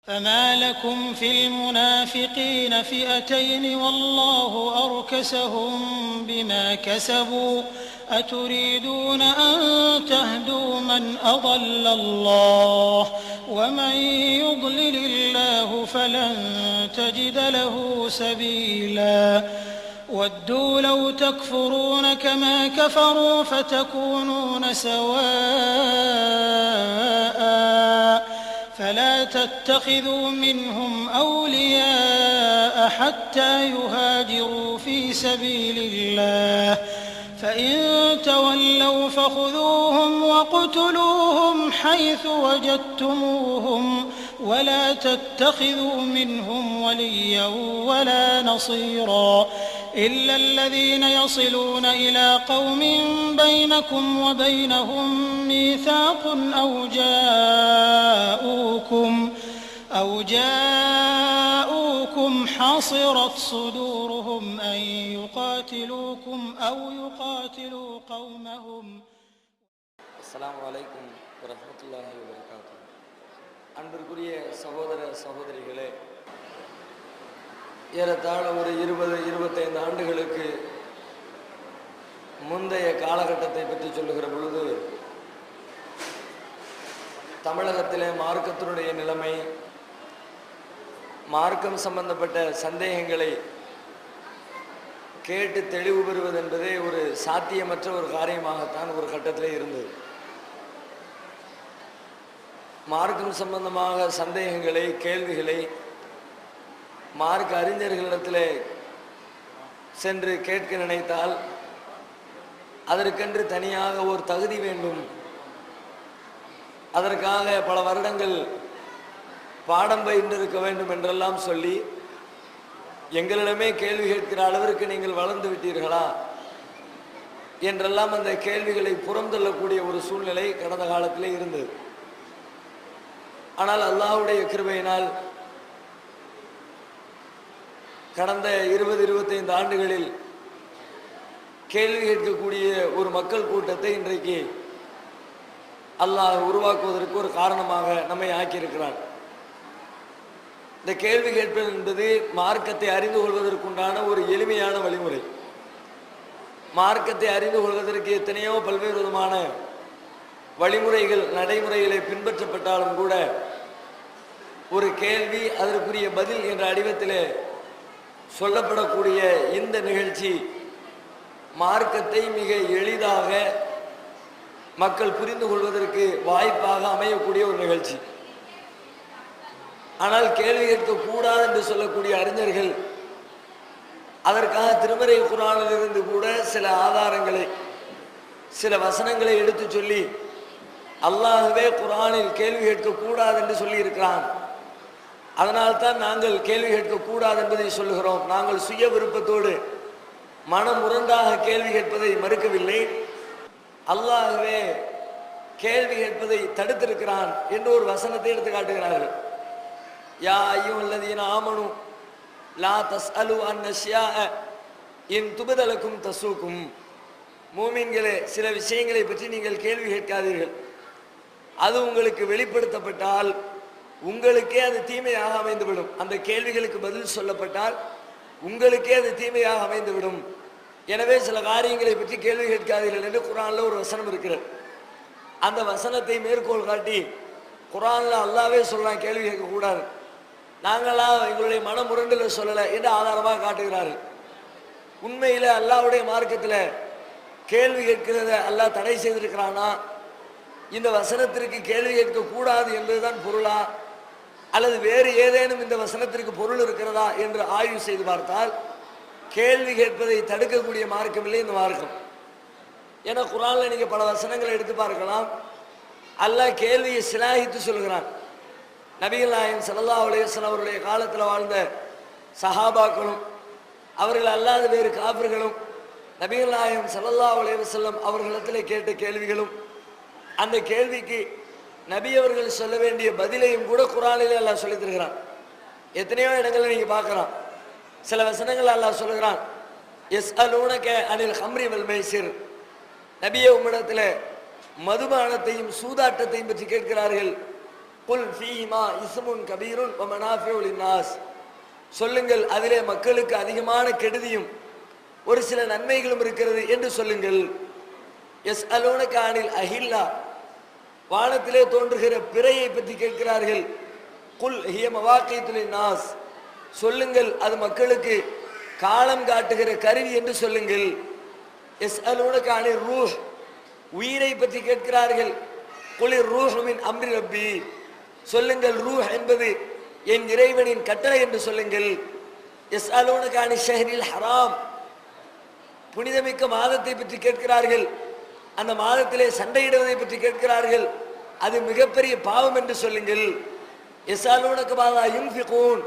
فما لكم في المنافقين فئتين والله أركسهم بما كسبوا أتريدون أن تهدوا من أضل الله ومن يضلل الله فلن تجد له سبيلا ودوا لو تكفرون كما كفروا فتكونون سواء فلا تتخذوا منهم أولياء حتى يهاجروا في سبيل الله فإن تولوا فخذوهم واقتلوهم حيث وجدتموهم ولا تتخذوا منهم وليا ولا نصيرا إلا الذين يصلون إلى قوم بينكم وبينهم ميثاق أو جاءوكم حصرت صدورهم أن يقاتلوكم أو يقاتلوا قومهم. السلام عليكم ورحمة الله وبركاته. அன்பிற்குரிய சகோதர சகோதரிகளே, ஏறத்தாழ ஒரு 20-25 ஆண்டுகளுக்கு முந்தைய காலகட்டத்தை பற்றி சொல்லுகிற பொழுது தமிழகத்திலே மார்க்கத்தினுடைய நிலைமை, மார்க்கம் சம்பந்தப்பட்ட சந்தேகங்களை கேட்டு தெளிவு பெறுவது என்பதே ஒரு சாத்தியமற்ற ஒரு காரியமாகத்தான் ஒரு கட்டத்திலே இருந்தது. மார்க்கம் சம்பந்தமாக சந்தேகங்களை, கேள்விகளை மார்க்க அறிஞர்களிடத்தில் சென்று கேட்க நினைத்தால் அதற்கென்று தனியாக ஒரு தகுதி வேண்டும். அதற்காக பல வருடங்கள் பாடம் பயின்றிருக்க வேண்டும் என்றெல்லாம் சொல்லி எங்களிடமே கேள்வி கேட்கிற அளவிற்கு நீங்கள் வளர்ந்து விட்டீர்களா என்றெல்லாம் அந்த கேள்விகளை புறந்தள்ளக்கூடிய ஒரு சூழ்நிலை கடந்த காலத்திலே இருந்தது. ஆனால் அல்லாஹ்வுடைய கிருபையினால் கடந்த 20-25 ஆண்டுகளில் கேள்வி கேட்கக்கூடிய ஒரு மக்கள் கூட்டத்தை இன்றைக்கு அல்லாஹ் உருவாக்குவதற்கு ஒரு காரணமாக நம்மை ஆக்கியிருக்கிறார். இந்த கேள்வி கேட்பது என்பது மார்க்கத்தை அறிந்து கொள்வதற்குண்டான ஒரு எளிமையான வழிமுறை. மார்க்கத்தை அறிந்து கொள்வதற்கு எத்தனையோ பல்வேறு விதமான வழிமுறைகள், நடைமுறைகளை பின்பற்றப்பட்டாலும் கூட ஒரு கேள்வி, அதற்குரிய பதில் என்ற அடிவத்திலே சொல்லப்படக்கூடிய இந்த நிகழ்ச்சி மார்க்கத்தை மிக எளிதாக மக்கள் புரிந்து கொள்வதற்கு வாய்ப்பாக அமையக்கூடிய ஒரு நிகழ்ச்சி. ஆனால் கேள்வி கேட்கக்கூடாது என்று சொல்லக்கூடிய அறிஞர்கள் அதற்காக திருமறை குர்ஆனில் இருந்து கூட சில ஆதாரங்களை, சில வசனங்களை எடுத்து சொல்லி அல்லாஹ்வே குர்ஆனில் கேள்வி கேட்கக்கூடாது என்று சொல்லி இருக்கிறான், அதனால்தான் நாங்கள் கேள்வி கேட்கக்கூடாது என்பதை சொல்லுகிறோம், நாங்கள் சுய விருப்பத்தோடு மனமுரண்டாக கேள்வி கேட்பதை மறுக்கவில்லை, அல்லாஹ்வே கேள்வி கேட்பதை தடுத்திருக்கிறான் என்று ஒரு வசனத்தை எடுத்து காட்டுகிறார்கள். யா அய்யுஹல்லதீன ஆமனு லா தஸ்அலு அன் அஷ்யாஅ இன் துபதலக்கும் தசூக்கும். மூமின்களே, சில விஷயங்களை பற்றி நீங்கள் கேள்வி கேட்காதீர்கள், அது உங்களுக்கு வெளிப்படுத்தப்பட்டால் உங்களுக்கே அது தீமையாக அமைந்துவிடும். அந்த கேள்விகளுக்கு பதில் சொல்லப்பட்டால் உங்களுக்கே அது தீமையாக அமைந்துவிடும். எனவே சில காரியங்களை பற்றி கேள்வி கேட்காதீர்கள் என்று குர்ஆன்ல ஒரு வசனம் இருக்கிறது. அந்த வசனத்தை மேற்கோள் காட்டி குர்ஆன்ல அல்லாஹ்வே சொல்றான் கேள்வி கேட்கக்கூடாது, நாங்களா எங்களுடைய மனமுரண்டில் சொல்லலை என்று ஆதாரமாக காட்டுகிறார்கள். உண்மையில அல்லாஹ்வுடைய மார்க்கத்தில் கேள்வி கேட்கிறத அல்லாஹ் தடை செய்திருக்கிறானா, இந்த வசனத்திற்கு கேள்வி கேட்கக்கூடாது என்பதுதான் பொருளா, அல்லது வேறு ஏதேனும் இந்த வசனத்திற்கு பொருள் இருக்கிறதா என்று ஆய்வு செய்து பார்த்தால் கேள்வி கேட்பதை தடுக்கக்கூடிய மார்க்கம் இல்லை இந்த மார்க்கம். ஏன்னா குர்ஆன்ல நீங்க பல வசனங்களை எடுத்து பார்க்கலாம், அல்லாஹ் கேள்வியை சிலாகித்து சொல்கிறான். நபிகள் நாயகம் ஸல்லல்லாஹு அலைஹி வஸல்லம் அவருடைய காலத்தில் வாழ்ந்த சஹாபாக்களும் அவர்கள் அல்லாத வேறு காபிர்களும் நபிகள் நாயகம் ஸல்லல்லாஹு அலைஹி வஸல்லம் அவர்களிடத்திலே கேட்ட கேள்விகளும், அந்த கேள்விக்கு நபி அவர்கள் சொல்ல வேண்டிய பதிலையும் கூட குர்ஆனிலே அல்லாஹ் சொல்லி தருகிறான். எத்தனையோ இடங்களில் நீங்க பார்க்கலாம், சில வசனங்கள் அல்லாஹ் சொல்லுகிறான், யஸ்அலூனக அனில் ஹம்ரி வல் மைசிர், நபியே உம்மிடத்தில் மதுபானத்தையும் சூதாட்டத்தையும் பற்றி கேட்கிறார்கள், குல் ஃபீஹிமா இஸ்முன் கபீருன் வ மனாஃபிஉ லின்னாஸ், சொல்லுங்கள் அதிலே மக்களுக்கு அதிகமான கெடுதியும் ஒரு சில நன்மைகளும் இருக்கிறது என்று சொல்லுங்கள். யஸ்அலூனக அனில் அஹில்லா, வானத்திலே தோன்றுகிற பிறையை பற்றி கேட்கிறார்கள். குல் ஹிய மவாகீத்து லின்னாஸ், சொல்லுங்கள் அது மக்களுக்கு காலம் காட்டுகிற கருவி என்று சொல்லுங்கள். யஸ்அலூனக அனிர் ரூஹ், உயிரை பற்றி கேட்கிறார்கள். குலிர் ரூஹு மின் அம்ரி ரப்பி, சொல்லுங்கள் ரூஹ் என்பது என் இறைவனின் கட்டளை என்று சொல்லுங்கள். யஸ்அலூனக அனி ஷஹ்ரில் ஹராம், புனிதமிக்க மாதத்தை பற்றி கேட்கிறார்கள். அந்த மாதத்திலே சண்டையிடுவதை பற்றி கேட்கிறார்கள். அது மிகப்பெரிய பாவம் என்று சொல்லுங்கள். யஸ்அலூனக மாதா யுன்ஃபிகூன்,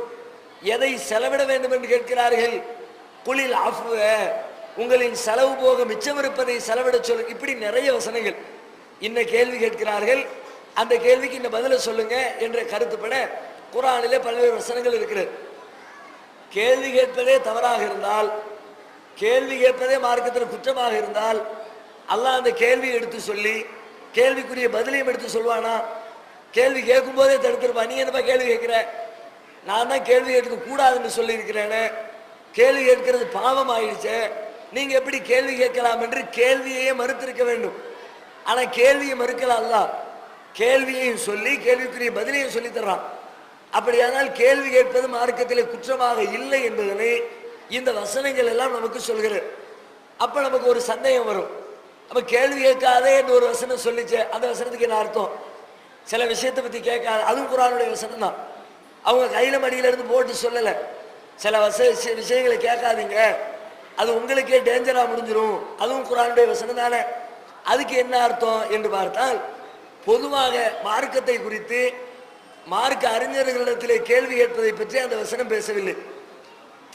எதை செலவிட வேண்டும் என்று கேட்கிறார்கள். குலில் அஃப்வ, உங்களின் செலவு போக மிச்சம் இருப்பதை செலவிட சொல்லுங்க. இப்படி நிறைய வசனங்கள். இன்ன கேள்வி கேட்கிறார்கள், அந்த கேள்விக்கு இந்த பதிலை சொல்லுங்க என்ற கருத்துப்பட குர்ஆனிலே பல்வேறு வசனங்கள் இருக்கிறது. கேள்வி கேட்பதே தவறாக இருந்தால், கேள்வி கேட்பதே மார்க்கத்தில் குற்றமாக இருந்தால், அல்லாஹ் அந்த கேள்வியை எடுத்து சொல்லி கேள்விக்குரிய பதிலையும் எடுத்து சொல்வானா? கேள்வி கேட்கும் போதே தடுத்துருப்பா. நீ என்னப்பா கேள்வி கேட்கிற? நான் தான் கேள்வி கேட்க கூடாதுன்னு சொல்லி இருக்கிறேன்னு, கேள்வி கேட்கிறது பாவம் ஆயிடுச்சு, நீங்க எப்படி கேள்வி கேட்கலாம் என்று கேள்வியையே மறுத்திருக்க வேண்டும். ஆனா கேள்வியை மறுக்கலாம் அல்லாஹ், கேள்வியையும் சொல்லி கேள்விக்குரிய பதிலையும் சொல்லி தர்றான். அப்படியானால் கேள்வி கேட்பது மார்க்கத்திலே குற்றமாக இல்லை என்பதனை இந்த வசனங்கள் எல்லாம் நமக்கு சொல்கிறது. அப்ப நமக்கு ஒரு சந்தேகம் வரும், அப்ப கேள்வி கேட்காதே என்று ஒரு வசனம் சொல்லிச்சு, அந்த வசனத்துக்கு என்ன அர்த்தம்? சில விஷயத்தை பத்தி கேட்காது, அதுவும் குர்ஆனுடைய வசனம் தான். அவங்க கையில மடியில இருந்து போட்டு சொல்லலை, சில விஷயங்களை கேட்காதீங்க, அது உங்களுக்கே டேஞ்சரா முடிஞ்சிடும், அதுவும் குர்ஆனுடைய வசனம் தானே. அதுக்கு என்ன அர்த்தம் என்று பார்த்தால், பொதுவாக மார்க்கத்தை குறித்து மார்க்க அறிஞர்களிடத்திலே கேள்வி கேட்பதை பற்றி அந்த வசனம் பேசவில்லை.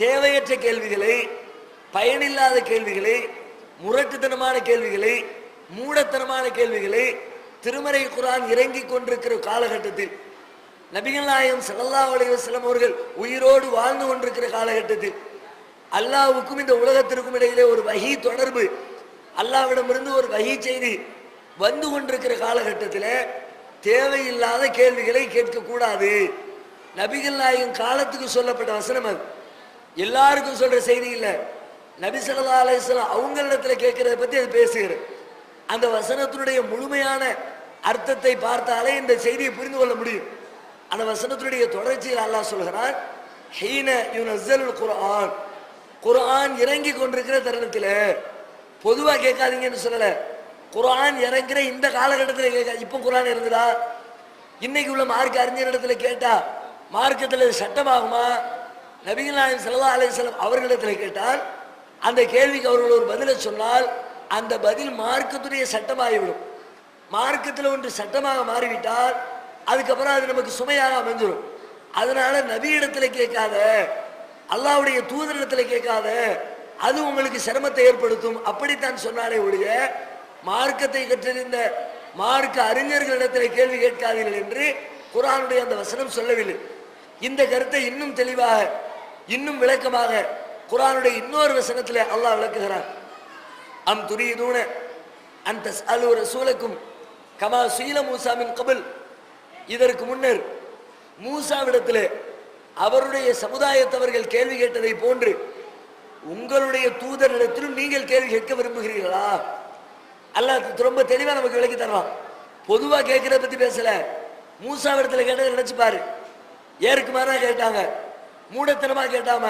தேவையற்ற கேள்விகளை, பயனில்லாத கேள்விகளை, முரட்டுத்தனமான கேள்விகளை, மூடத்தனமான கேள்விகளை திருமறை குர்ஆன் இறங்கி கொண்டிருக்கிற காலகட்டத்தில், நபிகள் நாயகம் ஸல்லல்லாஹு அலைஹி வஸல்லம் அவர்கள் உயிரோடு வாழ்ந்து கொண்டிருக்கிற காலகட்டத்தில், அல்லாஹ்வுக்கும் இந்த உலகத்திற்கும் இடையிலே ஒரு வஹி தொடர்பு, அல்லாஹ்விடமிருந்து ஒரு வஹி செய்தி வந்து கொண்டிருக்கிற காலகட்டத்தில் தேவையில்லாத கேள்விகளை கேட்கக்கூடாது. நபிகள் நாயகம் காலத்துக்கு சொல்லப்பட்ட வசனம் அது, எல்லாருக்கும் சொல்ற செய்தி இல்லை. நபி ஸல்லல்லாஹு அலைஹி வஸல்லம் அவங்களிடத்தில் கேட்கிறத பத்தி அது பேசுகிறது. அந்த வசனத்தினுடைய முழுமையான அர்த்தத்தை பார்த்தாலே இந்த செய்தியை புரிந்து கொள்ள முடியும். அந்த வசனத்தினுடைய தொடர்ச்சியில் அல்லாஹ் சொல்கிறான், ஹீன யுனஸ்ஸலுல் குர்ஆன், குர்ஆன் இறங்கி கொண்டிருக்கிற தருணத்தில். பொதுவாக கேட்காதீங்கன்னு சொல்லல, குர்ஆன் இறங்குற இந்த காலகட்டத்தில் கேட்க. இப்போ குர்ஆன் இறங்குதா? இன்னைக்கு உள்ள மார்க்க அறிஞரிடத்தில் கேட்டா மார்க்கத்தில் சட்டமாகுமா? நபிகள் நாயகம் ஸல்லல்லாஹு அலைஹி வஸல்லம் அவர்களிடத்தில் கேட்டால், அந்த கேள்விக்கு அவர்கள் ஒரு பதிலை சொன்னால் அந்த பதில் மார்க்கத்துடைய சட்டமாகிவிடும். மார்க்கத்தில் ஒன்று சட்டமாக மாறிவிட்டால் அதுக்கப்புறம் அது நமக்கு சுமையாக அமைஞ்சிடும். அதனால நபியிடத்தில் கேட்காத, அல்லாஹ்வுடைய தூதரிடத்தில் கேட்காத, அது உங்களுக்கு சிரமத்தை ஏற்படுத்தும், அப்படித்தான் சொன்னாலே ஒழிய மார்க்கத்தை கற்றறிந்த மார்க்க அறிஞர்களிடத்தில் கேள்வி கேட்காதீர்கள் என்று குர்ஆனுடைய அந்த வசனம் சொல்லவில்லை. இந்த கருத்தை இன்னும் தெளிவாக, இன்னும் விளக்கமாக குர்ஆனுடைய இன்னொரு வசனத்தில் அல்லாஹ் விளக்குகிறார். அம் துரீதுன அன் தஸ்அலு ரசூலக்கும் கமா சுயில மூஸா மின் கபில், இதற்கு முன்னர் மூசாவிடத்தில் அவருடைய சமுதாயத்தவர்கள் கேள்வி கேட்டதை போன்று உங்களுடைய தூதரிடத்திலும் நீங்கள் கேள்வி கேட்க விரும்புகிறீர்களா? அல்லாஹ் ரொம்ப தெளிவா நமக்கு விளக்கி தரலாம். பொதுவா கேட்கிறத பத்தி பேசல, மூசாவிடத்துல கேட்டதை நினைச்சு பாரு. ஏற்கு மாறா கேட்டாங்க, மூடத்தனமா கேட்டாம,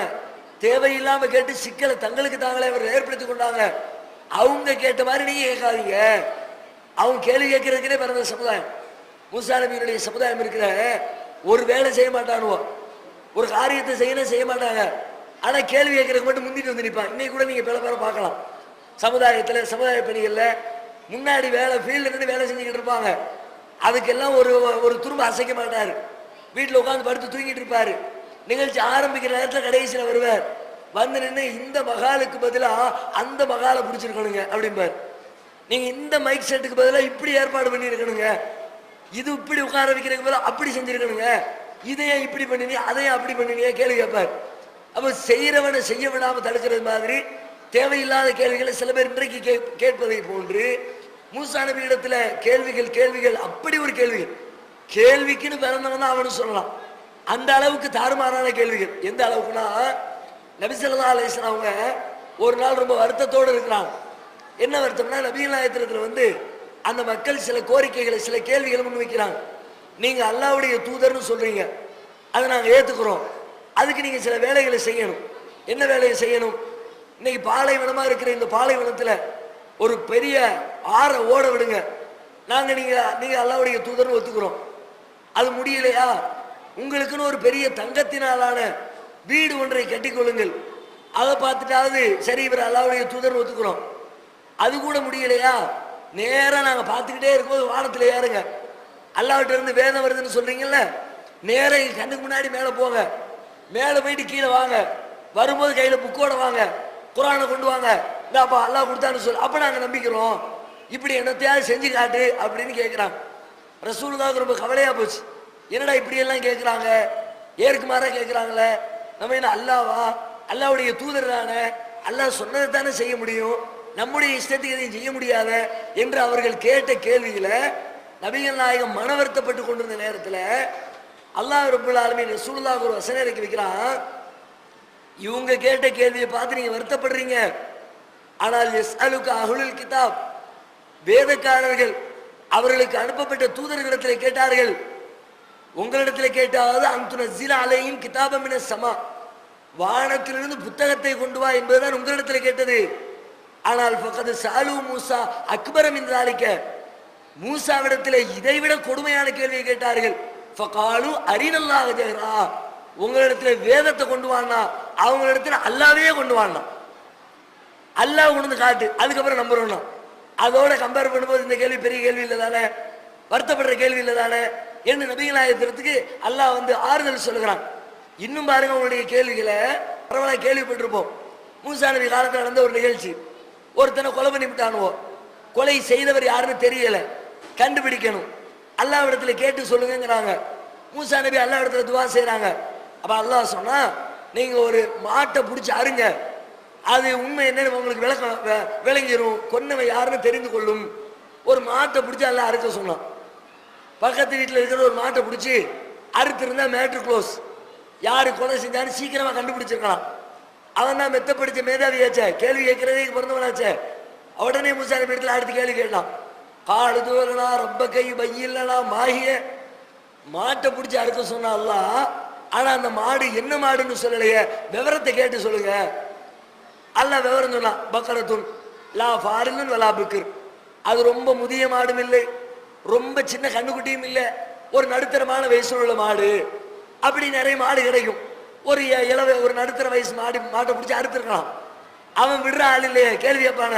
தேவையில்லாம கேட்டு சிக்கலை தங்களுக்கு தாங்களே அவர் ஏற்படுத்தி கொண்டாங்க. அவங்க கேட்ட மாதிரி நீங்க கேட்காதீங்க. அவங்க கேள்வி கேட்கறதுக்குனே பிறந்த சமுதாயம் மூசா நபியினுடைய சமுதாயம் இருக்கிற. ஒரு வேலை செய்ய மாட்டானுவோ, ஒரு காரியத்தை செய்யணும் செய்ய மாட்டாங்க, ஆனா கேள்வி கேட்கறதுக்கு மட்டும் முந்திட்டு வந்து நிற்பான். இன்னைக்கு கூட நீங்க பல பேரை பார்க்கலாம் சமுதாயத்துல, சமுதாய பணிகள்ல முன்னாடி வேலை ஃபீல்டு இருந்து வேலை செஞ்சுக்கிட்டு இருப்பாங்க. அதுக்கெல்லாம் ஒரு துரும்ப அசைக்க மாட்டாரு, வீட்டில் உட்காந்து படுத்து தூங்கிட்டு இருப்பாரு. நிகழ்ச்சி ஆரம்பிக்கிற நேரத்தில் கடைசியில் வருவார், வந்து நின்று இந்த மகாலுக்கு பதிலாக அந்த மகாலை பிடிச்சிருக்கணுங்க அப்படிம்பார். நீங்க இந்த மைக் செட்டுக்கு பதிலாக இப்படி ஏற்பாடு பண்ணி இருக்கணுங்க, இது இப்படி உட்கார வைக்கிறதுக்கு பதிலாக அப்படி செஞ்சிருக்கணுங்க, இதையே இப்படி பண்ணினீங்க அதையே அப்படி பண்ணினீங்க கேள்வி கேட்பார். அப்போ செய்யறவனை செய்ய விடாம தடுக்கிறது மாதிரி தேவையில்லாத கேள்விகளை சில பேர் இன்றைக்கு கேட்பதை போன்று மூசா நபி இடத்துல கேள்விகள் அப்படி ஒரு கேள்விகள் கேள்விக்குன்னு பிறந்தவன் தான் அவனு சொல்லலாம். அந்த அளவுக்கு தாறுமாறான கேள்விகள். எந்த அளவுக்குன்னா, நபி ஸல்லல்லாஹு அலைஹி வஸல்லம் அவங்க ஒரு நாள் ரொம்ப வருத்தத்தோடு இருக்கிறாங்க. என்ன வருத்தம்னா, நபிகள் நாயகத்துல அந்த மக்கள் சில கோரிக்கைகளை சில கேள்விகளை முன்வைக்கிறாங்க. நீங்க அல்லாஹ்வுடைய தூதர்னு சொல்றீங்க, அதை நாங்கள் ஏத்துக்கிறோம். அதுக்கு நீங்க சில வேலைகளை செய்யணும். என்ன வேலையை செய்யணும்? இன்னைக்கு பாலைவனமா இருக்கிற இந்த பாலைவனத்துல ஒரு பெரிய ஆறை ஓட விடுங்க, நீங்க அல்லாஹ்வுடைய தூதர்னு ஒத்துக்கிறோம். அது முடியலையா, உங்களுக்குன்னு ஒரு பெரிய தங்கத்தினாலான வீடு ஒன்றை கட்டிக்கொள்ளுங்கள், அதை பார்த்துட்டாவது சரி இவர் அல்லாஹ்வுடைய தூதர் ஒத்துக்கிறோம். அது கூட முடியலையா, நேரா நாங்க பார்த்துக்கிட்டே இருக்கும்போது வானத்துல ஏறுங்க, அல்லாஹ்விட்ட இருந்து வேதம் வருதுன்னு சொல்றீங்கல்ல, நேரா எங்க கண்ணுக்கு முன்னாடி மேல போங்க, மேல போயிட்டு கீழே வாங்க, வரும்போது கையில புக்கோட வாங்க, குர்ஆனை கொண்டு வாங்க, இந்தாப்பா அல்லாஹ் கொடுத்தான்னு சொல்லு, அப்ப நாங்க நம்பிக்கிறோம். இப்படி என்னத்தையாவது செஞ்சு காட்டு அப்படின்னு கேட்கிறாங்க. ரசூலுல்லாஹ்வுக்கு ரொம்ப கவலையா போச்சு. என்னடா இப்படி எல்லாம் கேட்கிறாங்க, ஏற்கு மாறா கேட்கிறாங்களே, நம்ம என்ன அல்லாவா, அல்லாஹ்வுடைய தூதர் தானே, அல்லாஹ் சொன்னதை தானே செய்ய முடியும், நம்முடைய இஷ்டத்துக்கு எதையும் செய்ய முடியாத என்று அவர்கள் கேட்ட கேள்வியில நபிகள் நாயகம் மன வருத்தப்பட்டு கொண்டிருந்த நேரத்தில் அல்லாஹ் ரப்பல் ஆலமீன் ரசூலுல்லாஹ் ஒரு வசனம் இறக்கி வைக்கிறான். இவங்க கேட்ட கேள்வியை பார்த்து நீங்க வருத்தப்படுறீங்க, ஆனால் யஸ்அலுக அஹ்லுல் கிதாப், வேதக்காரர்கள் அவர்களுக்கு அனுப்பப்பட்ட தூதர்களிடத்தில் கேட்டார்கள், உங்களிடத்தில் கேட்டாவது அன்துனஸ்ஸில அலைஹிம் கிதாபம் மினஸ் ஸமா, வானத்திலிருந்து புத்தகத்தை கொண்டு வா என்பதுதான் உங்களிடத்தில் கேட்டது. ஆனால் ஃபகத் ஸஅலு மூஸா அக்பர மின் ஸாலிக, மூசாவிடத்தில் இதைவிட கொடுமையான கேள்வியை கேட்டார்கள். ஃபகாலு அரினல்லாஹ ஜஹரா, உங்களிடத்தில் வேதத்தை கொண்டு வானா, அவங்களிடத்தில் அல்லாஹ்வே கொண்டு வானா, அல்லாஹ் கொண்டு வந்து காட்டு, அதுக்கப்புறம் நம்புறோம்னா. அதோட கம்பேர் பண்ணும்போது இந்த கேள்வி பெரிய கேள்வி இல்லை தானே, வருத்தப்படுற கேள்வி இல்லை தானே என்று நபிகள் நாயகத்துக்கு அல்லாஹ் ஆறுதல் சொல்லுகிறான். இன்னும் பாருங்க, உங்களுடைய கேள்விகளை பரவாயில்ல கேள்விப்பட்டிருப்போம். மூசா நபி காலத்தில் நடந்த ஒரு நிகழ்ச்சி, ஒருத்தனை கொலை பண்ணிவிட்டானுவோ, கொலை செய்தவர் யாருன்னு தெரியல, கண்டுபிடிக்கணும், அல்லாஹ்விடத்துல கேட்டு சொல்லுங்கிறாங்க. மூசா நபி அல்லாஹ்விடத்துல துவா செய்யறாங்க. அப்ப அல்லாஹ் சொன்னா, நீங்க ஒரு மாட்டை பிடிச்சி அருங்க, அது உண்மை என்னன்னு உங்களுக்கு விளங்கிரும், கொன்னவன் யாருன்னு தெரிந்து கொள்ளும். ஒரு மாட்டை பிடிச்சி அல்லாஹ் அறுக்க சொன்னான். பக்கத்து வீட்டில் இருக்கிற ஒரு மாட்டை பிடிச்சி அறுத்திருந்தா மேட்ரு க்ளோஸ், யாரு கொலை செஞ்சான்னு சீக்கிரமா கண்டுபிடிச்சிருக்கலாம். அவன் தான் மெத்த படிச்ச மேதாவியாச்சே, கேள்வி கேட்கறதே பிறந்தவனாச்சே. உடனே மூசா நபி இடத்துல அடுத்து கேள்வி கேட்டான். காடு தூரனா ரொம்ப கை பையில்லனா மாகிய, மாட்டை பிடிச்சி அறுக்க சொன்னா அல்லாஹ், ஆனா அந்த மாடு என்ன மாடுன்னு சொல்லலையே, விவரத்தை கேட்டு சொல்லுங்க. அல்லாஹ் விவரம் சொன்னான். பக்கரத்துன் லா ஃபாரின் வலா பிக்ர், அது ரொம்ப முதிய மாடும் இல்லை, ரொம்ப சின்ன கண்ணுக்குட்டியும் இல்லை, ஒரு நடுத்தரமான வயசுல உள்ள மாடு. அப்படி நிறைய மாடு கிடைக்கும். ஒரு நடுத்தர வயசு மாட்டை பிடிச்சி அறுத்துருக்கலாம். அவன் விடுற ஆள் இல்லையே, கேள்வி கேட்பான,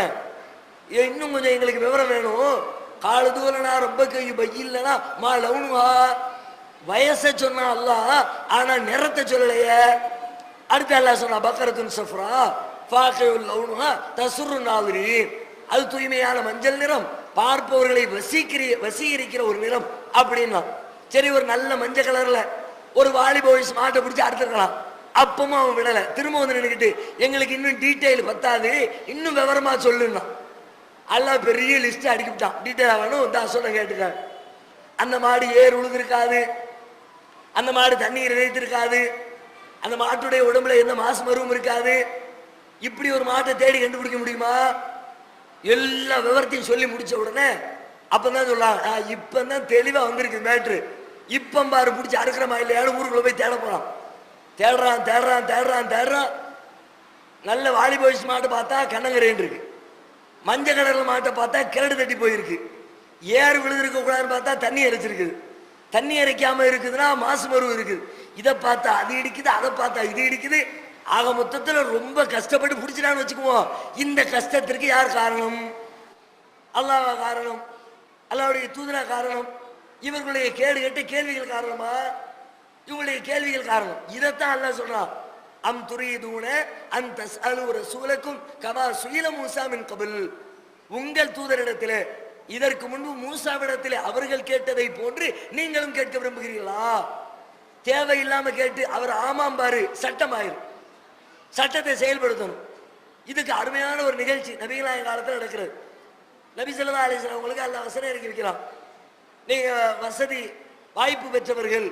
இன்னும் கொஞ்சம் எங்களுக்கு விவரம் வேணும். காலு தூரனா ரொம்ப கை பையில்லனா மா லவுனுவா, வயசை சொன்னா அல்லாஹ், ஆனா நிறத்தை சொல்லலையே. அடுத்து அல்லாஹ் சொன்னா பக்கரத்துன் சஃப்ரா ஃபாகியுல் லவுனுஹா தசுர்ரு நாதிரீன், அது தூய்மையான மஞ்சள் நிறம், பார்ப்பவர்களை வசீகரிக்கிற ஒரு நிறம் அப்படின்னா. சரி, ஒரு நல்ல மஞ்சள் கலர்ல ஒரு வாலிப வயசு மாட்டை பிடிச்சி அறுத்துருக்கலாம். அப்பவும் அவன் விடலை, திரும்ப நின்றுக்கிட்டு எங்களுக்கு இன்னும் டீட்டெயில் பத்தாது, இன்னும் விவரமா சொல்லுன்னா. அல்லாஹ் பெரிய லிஸ்ட் அடிக்கிட்டான். டீட்டெயில் ஆகணும் தான் சொல்ல கேட்டுக்காங்க. அந்த மாடு ஏர் உழுதுருக்காது, அந்த மாடு தண்ணீர் இறைத்திருக்காது, அந்த மாட்டுடைய உடம்புல எந்த மாசு மருவும் இருக்காது. இப்படி ஒரு மாட்டை தேடி கண்டுபிடிக்க முடியுமா? எல்லா விவரத்தையும் சொல்லி முடிச்ச உடனே அப்பதான் சொல்லலாம், இப்பதான் தெளிவா வந்திருக்கு மேட்ரு, இப்ப பாரு பிடிச்சி அறுக்கிறமா இல்லையான்னு ஊருக்குள்ள போய் தேட போறான். தேடுறான். நல்ல வாலிப வயசு மாட்டை பார்த்தா கண்ணங்கரேன் இருக்கு, மஞ்ச கடல் மாட்டை பார்த்தா கிரடு தட்டி போயிருக்கு, ஏறு விழுந்திருக்க கூடாதுன்னு பார்த்தா தண்ணி இறைச்சிருக்குது, தண்ணி இறைக்காம இருக்குதுன்னா மாசு மருவு இருக்குது. இதை பார்த்தா அது இடிக்குது, அதை பார்த்தா இது இடிக்குது. ஆக மொத்தத்தில் ரொம்ப கஷ்டப்பட்டு பிடிச்சிடான்னு வச்சுக்குவோம். இந்த கஷ்டத்திற்கு யார் காரணம்? அல்லாஹ் காரணம், அல்லாஹ்வுடைய தூதரா காரணம், இவர்களுடைய கேடு கெட்ட கேள்விகள் காரணமா? இவங்களுடைய கேள்விகள் காரணம். இதைத்தான் அல்லாஹ் சொல்றான், அம் துரீதுன அன் தஸ்அலு ரசூலக்கும் கமா சுயில மூஸா மின் கபில், உங்கள் தூதரிடத்திலே இதற்கு முன்பு மூசாவிடத்திலே அவர்கள் கேட்டதை போன்று நீங்களும் கேட்க விரும்புகிறீர்களா? தேவையில்லாம கேட்டு அவர் ஆமாம் பாரு சட்டமாயிரும், சட்டத்தை செயல்படுத்தணும். இதுக்கு அருமையான ஒரு நிகழ்ச்சி நபிகளாய காலத்தில் நடக்கிறது. நபி ஸல்லல்லாஹு அலைஹி வஸல்லம் உங்களுக்கு அல்லாஹ் வசனம் இறக்கி வைக்கிறான். நீங்க வாய்ப்பு பெற்றவர்கள்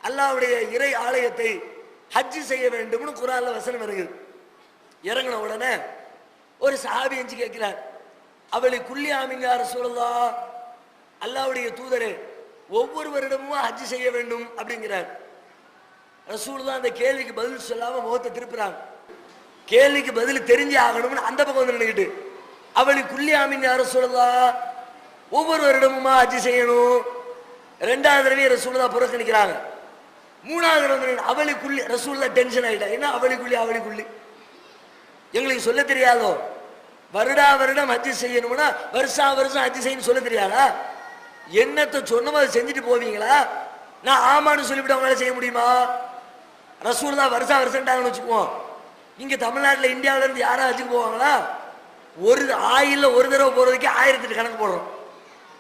அல்லாஹ்வுடைய இறை ஆலயத்தை ஹஜ் செய்ய வேண்டும்னு குர்ஆன்ல வசனம் வருகிறது. இறங்கின உடனே ஒரு சஹாபி எஞ்சி கேட்கிறார், அவளை குல்லி ஆமீன் யா ரசூலுல்லாஹ், அல்லாஹ்வுடைய தூதரே ஒவ்வொரு வருடமும் ஹஜ் செய்ய வேண்டும் அப்படிங்கிறார். ரசூலுல்லாஹ் அந்த கேள்விக்கு பதில் சொல்லாம முகத்தை திருப்புறாங்க. கேள்விக்கு பதில் தெரிஞ்சு ஆகணும்னு அந்த பக்கம் வந்து நின்றுக்கிட்டு, அவளை குல்லி ஆமீன் யா ரசூலுல்லாஹ், ஒவ்வொரு வருடமுமா ஹஜ் செய்யணும். ரெண்டாவது தடவை ரசூலுல்லாஹ் புறக்கணிக்கிறாங்க. மூணாவது தடவை அவளுக்குள்ளி ரசூலுல்லாஹ் டென்ஷன் ஆயிட்டா, என்ன அவளுக்குள்ளி எங்களுக்கு சொல்ல தெரியாதோ? வருடா வருடம் ஹஜ் செய்யணும்னா வருஷம் ஹஜ் செய்யணும் சொல்ல தெரியாதா? என்னத்தை சொன்னமோ அதை செஞ்சுட்டு போவீங்களா? நான் ஆமான்னு சொல்லிவிட்டு அவங்களால செய்ய முடியுமா? ரசூலுல்லாஹ் வருஷம்ட்டாங்கன்னு வச்சுக்குவோம். இங்க தமிழ்நாட்டில் இந்தியாவில இருந்து யாரும் ஹஜ்ஜுக்கு போவாங்களா? ஒரு ஆயில ஒரு தடவை போறதுக்கே 1000 கணக்கு போடுறோம்.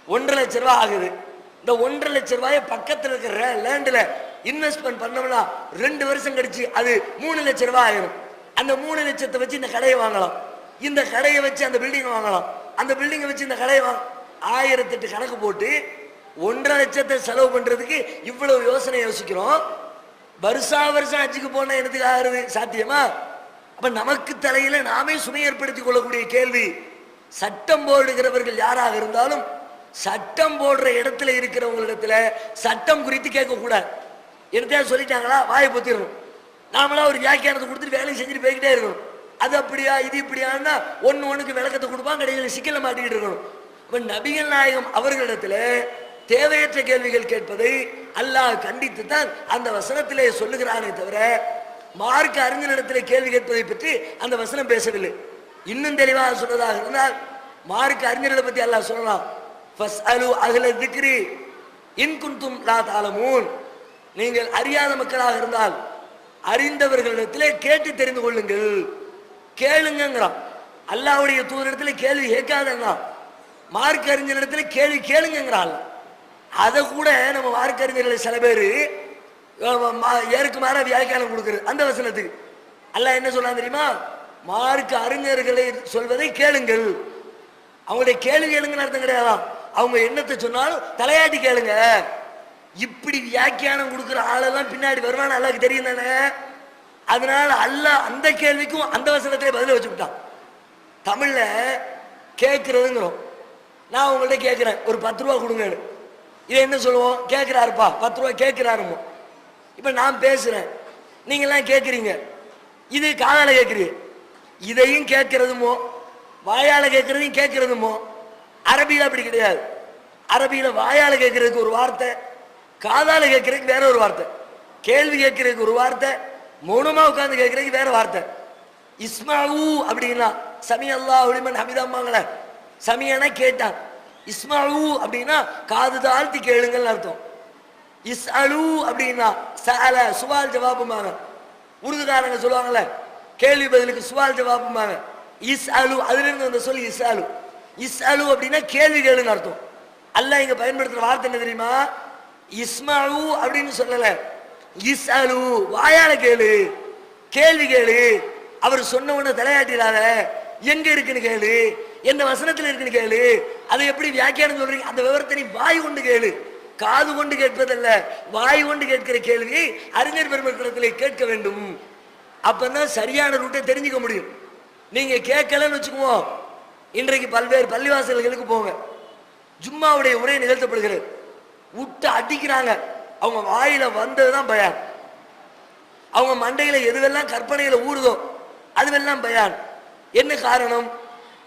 1.5 லட்சம் ரூபாய் ஆகுது. இந்த 1.5 லட்சம் ரூபாயை பக்கத்தில் இருக்கிற லேண்டில் இன்வெஸ்ட்மெண்ட் பண்ணோம்னா 2 வருஷம் கழிச்சு அது 3 லட்சம் ரூபாய் ஆயிரும். அந்த 3 லட்சத்தை வச்சு இந்த கடையை வாங்கலாம், இந்த கடையை வச்சு அந்த பில்டிங்கை வாங்கலாம், அந்த பில்டிங்கை வச்சு இந்த கடையை 1008 கணக்கு போட்டு 1.5 லட்சத்தை செலவு பண்றதுக்கு இவ்வளவு யோசனை யோசிக்கிறோம். வருஷம் ஹஜ்ஜுக்கு போனா எனக்கு ஆகுறது சாத்தியமா? அப்ப நமக்கு தலையில நாமே சுமை ஏற்படுத்திக் கொள்ளக்கூடிய கேள்வி. சட்டம் போடுகிறவர்கள் யாராக இருந்தாலும் சட்டம் போடுற இடத்துல இருக்கிறவங்களிடத்துல சட்டம் குறித்து கேட்க கூடாது. என்னத்தையா சொல்லிட்டாங்களா வாயை பொத்திடணும். நாமளா ஒரு வியாக்கியானத்தை கொடுத்துட்டு வேலையை செஞ்சுட்டு போய்கிட்டே இருக்கணும். அது அப்படியா இது இப்படியான்னா ஒண்ணுக்கு விளக்கத்தை கொடுப்பான், கடையில் சிக்கல மாட்டிக்கிட்டு இருக்கணும். இப்ப நபிகள் நாயகம் அவர்களிடத்துல தேவையற்ற கேள்விகள் கேட்பதை அல்லாஹ் கண்டித்து தான் அந்த வசனத்திலே சொல்லுகிறானே தவிர மார்க்க அறிஞரிடத்திலே கேள்வி கேட்பதை பற்றி அந்த வசனம் பேசவில்லை. இன்னும் தெளிவாக சொன்னதாக இருந்தால் மார்க்க அறிஞர்களை பற்றி அல்லாஹ் சொல்லலாம், ஃபஸ்அலு அஹ்ல திக்ரி இன் குன்தும் லா தஅலமூன், நீங்கள் அறியாத மக்களாக இருந்தால் அறிந்தவர்களிடத்திலே கேட்டு தெரிந்து கொள்ளுங்கள். கேளுங்கிறான். அல்லாஹ்வுடைய தூதரிடத்துல கேள்வி கேட்காதங்கிறான். மார்க்க அறிஞரிடத்துல கேள்வி கேளுங்கிறான். அதை கூட நம்ம மார்க்க அறிஞர்களை சில பேர் ஏற்கு மாற வியாக்கியானம் கொடுக்குறது. அந்த வசனத்துக்கு அல்லாஹ் என்ன சொல்றான் தெரியுமா? மார்க்க அறிஞர்களை சொல்வதை கேளுங்கள். அவங்களுடைய கேள்வி கேளுங்கன்னு அர்த்தம் கிடையாது. அவங்க என்னத்தை சொன்னாலும் தலையாட்டி கேளுங்க. இப்படி வியாக்கியானம் கொடுக்குற ஆளெல்லாம் பின்னாடி வருவான்னு அல்லாஹ்க்கு தெரியும் தானே. அதனால அல்லாஹ் அந்த கேள்விக்கும் அந்த வசனத்திலே பதில வச்சு விட்டான். தமிழ்ல கேட்கறதுங்கிறோம். நான் உங்கள்கிட்ட கேட்கிறேன் ஒரு 10 ரூபா கொடுங்கன்னு. இதை என்ன சொல்லுவோம்? கேட்கிறாருப்பா 10 ரூபா கேட்கிறாருமோ. இப்ப நான் பேசுறேன், நீங்க எல்லாம் கேட்கிறீங்க. இது காதால கேட்கிறீங்க. இதையும் கேட்கிறதுமோ வாயால கேட்கறதையும் கேட்கிறதுமோ. அரபியில அப்படி கிடையாது. அரபியில வாயால கேட்கறதுக்கு ஒரு வார்த்தை, காதால கேட்கறதுக்கு வேற ஒரு வார்த்தை, கேள்வி கேட்கறதுக்கு ஒரு வார்த்தை, மௌனமா உட்கார்ந்து கேட்கறதுக்கு வேற வார்த்தை. இஸ்மாவு அப்படின்னா சமி அல்லாஹு லிமன் ஹமிதம்மாங்களே, சமியானா கேட்டான். இஸ்மாவு அப்படின்னா காது தாழ்த்தி கேளுங்கள்னு அர்த்தம். இஸ்அலு அப்படின்னா சஅல சுவால் ஜவாபுமாங்க. உருதுகாரங்க சொல்லுவாங்கல்ல கேள்வி பதிலுக்கு சுவால் ஜவாபுமாங்க. இஸ்அலு அதுல இருந்து வந்த சொல்லி இஸ்அலு. இஸ்அலு அப்படின்னா கேள்வி கேளுங்க அர்த்தம். அல்லாஹ் இங்க பயன்படுத்துற வார்த்தை என்ன தெரியுமா? இஸ்மாவு அப்படின்னு சொல்லல, இஸ்அலு வாயால கேளு, கேள்வி கேளு. அவர் சொன்ன உடனே தலையாட்டிடாத, எங்க இருக்குன்னு கேளு, என்ன வசனத்தில் இருக்குன்னு கேளு. அதை எப்படி வியாக்கியானம் சொல்றீங்க? அந்த விவரத்தை நீ வாய் கொண்டு கேளு. காது கொண்டு கேட்பதல்ல, வாய் கொண்டு கேட்கிற கேள்வியை அறிஞர் பெருமக்களிடத்திலே கேட்க வேண்டும். அப்பதான் சரியான ரூட்டை தெரிஞ்சுக்க முடியும். நீங்க கேட்கலன்னு வச்சுக்குவோம். இன்றைக்கு பல்வேறு பள்ளிவாசல்களுக்கு போங்க, ஜும்மாவுடைய உரை நிகழ்த்தப்படுகிறது, விட்டு அடிக்கிறாங்க. அவங்க வாயில வந்ததுதான் பயான், அவங்க மண்டையில எதுவெல்லாம் கற்பனையில ஊறுதோ அதுவெல்லாம் பயான். என்ன காரணம்?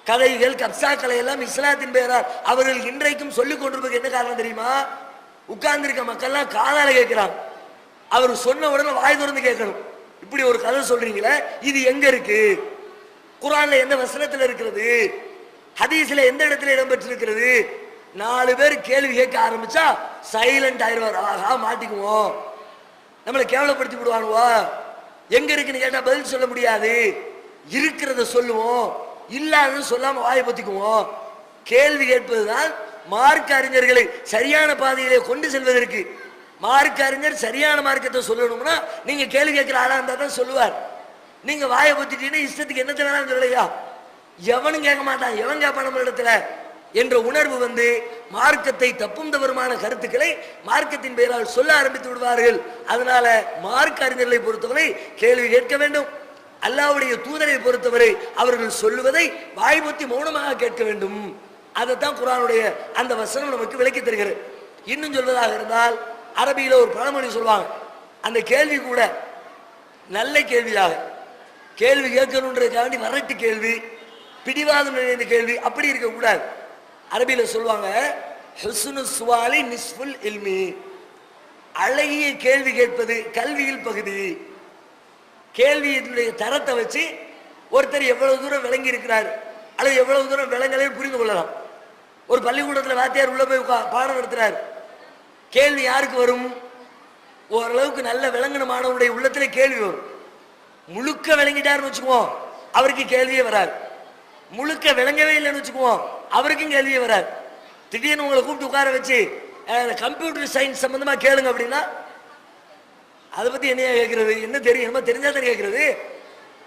கதைகள் கப்சா கலை எல்லாம் இஸ்லாத்தின் பெயரால் அவர்கள் இன்றைக்கும் சொல்லிக் கொண்டிருப்பது என்ன காரணம் தெரியுமா? உட்கார்ந்திருக்க மக்கள்லாம் காதால கேட்கிறாங்க. அவர் சொன்ன உடனே வாய் திறந்து கேட்கணும். இப்படி ஒரு கதை சொல்றீங்களே, இது எங்க இருக்கு? குர்ஆன்ல எந்த வசனத்துல இருக்கிறது? ஹதீஸ்ல எந்த இடத்துல இடம்பெற்றிருக்கிறது? 4 பேர் கேள்வி கேட்க ஆரம்பிச்சா சைலண்ட் ஆயிடுவார். ஆகா மாட்டிக்குவோம், நம்மளை கேவலப்படுத்தி விடுவானுவா. எங்க இருக்குன்னு கேட்டா பதில் சொல்ல முடியாது. இருக்கிறத சொல்லுவோம், இல்லாதது சொல்லாம வாயை பத்திக்குவோம். கேள்வி கேட்பதுதான் மார்க்க அறிஞர்களை சரியான பாதையிலே கொண்டு செல்வதற்கு. மார்க்க அறிஞர் சரியான மார்க்கத்தை சொல்லணும்னா நீங்க கேள்வி கேட்கிற ஆளா இருந்தா தான் சொல்லுவார். நீங்க வாயை பத்திட்டீங்கன்னா இஷ்டத்துக்கு என்னத்தை வேணாலும் சொல்லலையா? எவனும் கேட்க மாட்டான். எவன் கேட்பான் நம்ம இடத்துல? என்ற உணர்வு வந்து மார்க்கத்தை தப்பும் தவறுமான கருத்துக்களை மார்க்கத்தின் பெயரால் சொல்ல ஆரம்பித்து விடுவார்கள். அதனால மார்க்க அறிஞர்களை பொறுத்தவரை கேள்வி கேட்க வேண்டும். அல்லாஹ்வுடைய தூதரை பொறுத்தவரை அவர்கள் சொல்லுவதை வாய்மொத்தி மௌனமாக கேட்க வேண்டும். அதைத்தான் குர்ஆனுடைய அந்த வசனம் நமக்கு விளக்கி தருகிறது. இன்னும் சொல்வதாக இருந்தால் அரபியில ஒரு பழமொழி சொல்லுவாங்க, அந்த கேள்வி கூட நல்ல கேள்வியாக, கேள்வி கேட்கணுன்றதுக்காண்டி வரட்டு கேள்வி, பிடிவாதம் நிறைந்த கேள்வி அப்படி இருக்கக்கூடாது. அரபியில சொல்லுவாங்க, ஹுஸ்னு சுவாலி நிஸ்ஃபுல் இல்மி, அழகிய கேள்வி கேட்பது கல்வியில் பகுதி. கேள்வியினுடைய தரத்தை வச்சு ஒருத்தர் எவ்வளவு தூரம் விளங்கி இருக்கிறார் அல்லது எவ்வளவு தூரம் விளங்கலை புரிந்து கொள்ளலாம். ஒரு பள்ளிக்கூடத்தில் வாத்தியார் உள்ள போய் பாடம் நடத்துறாரு, கேள்வி யாருக்கு வரும்? ஓரளவுக்கு நல்ல விளங்கின மாணவனுடைய உள்ளத்துல கேள்வி வரும். முழுக்க விளங்கிட்டாருன்னு வச்சுக்குவோம், அவருக்கு கேள்வியே வராது. முழுக்க விளங்கவே இல்லைன்னு வச்சுக்குவோம், அவருக்கும் கேள்வியே வராது. திடீர்னு உங்களை கூப்பிட்டு உட்கார வச்சு கம்ப்யூட்டர் சயின்ஸ் சம்பந்தமா கேளுங்க அப்படின்னா, அதை பத்தி என்னையா கேட்கறது, என்ன தெரியும், என்ன தெரிஞ்சா தான் கேட்கறது.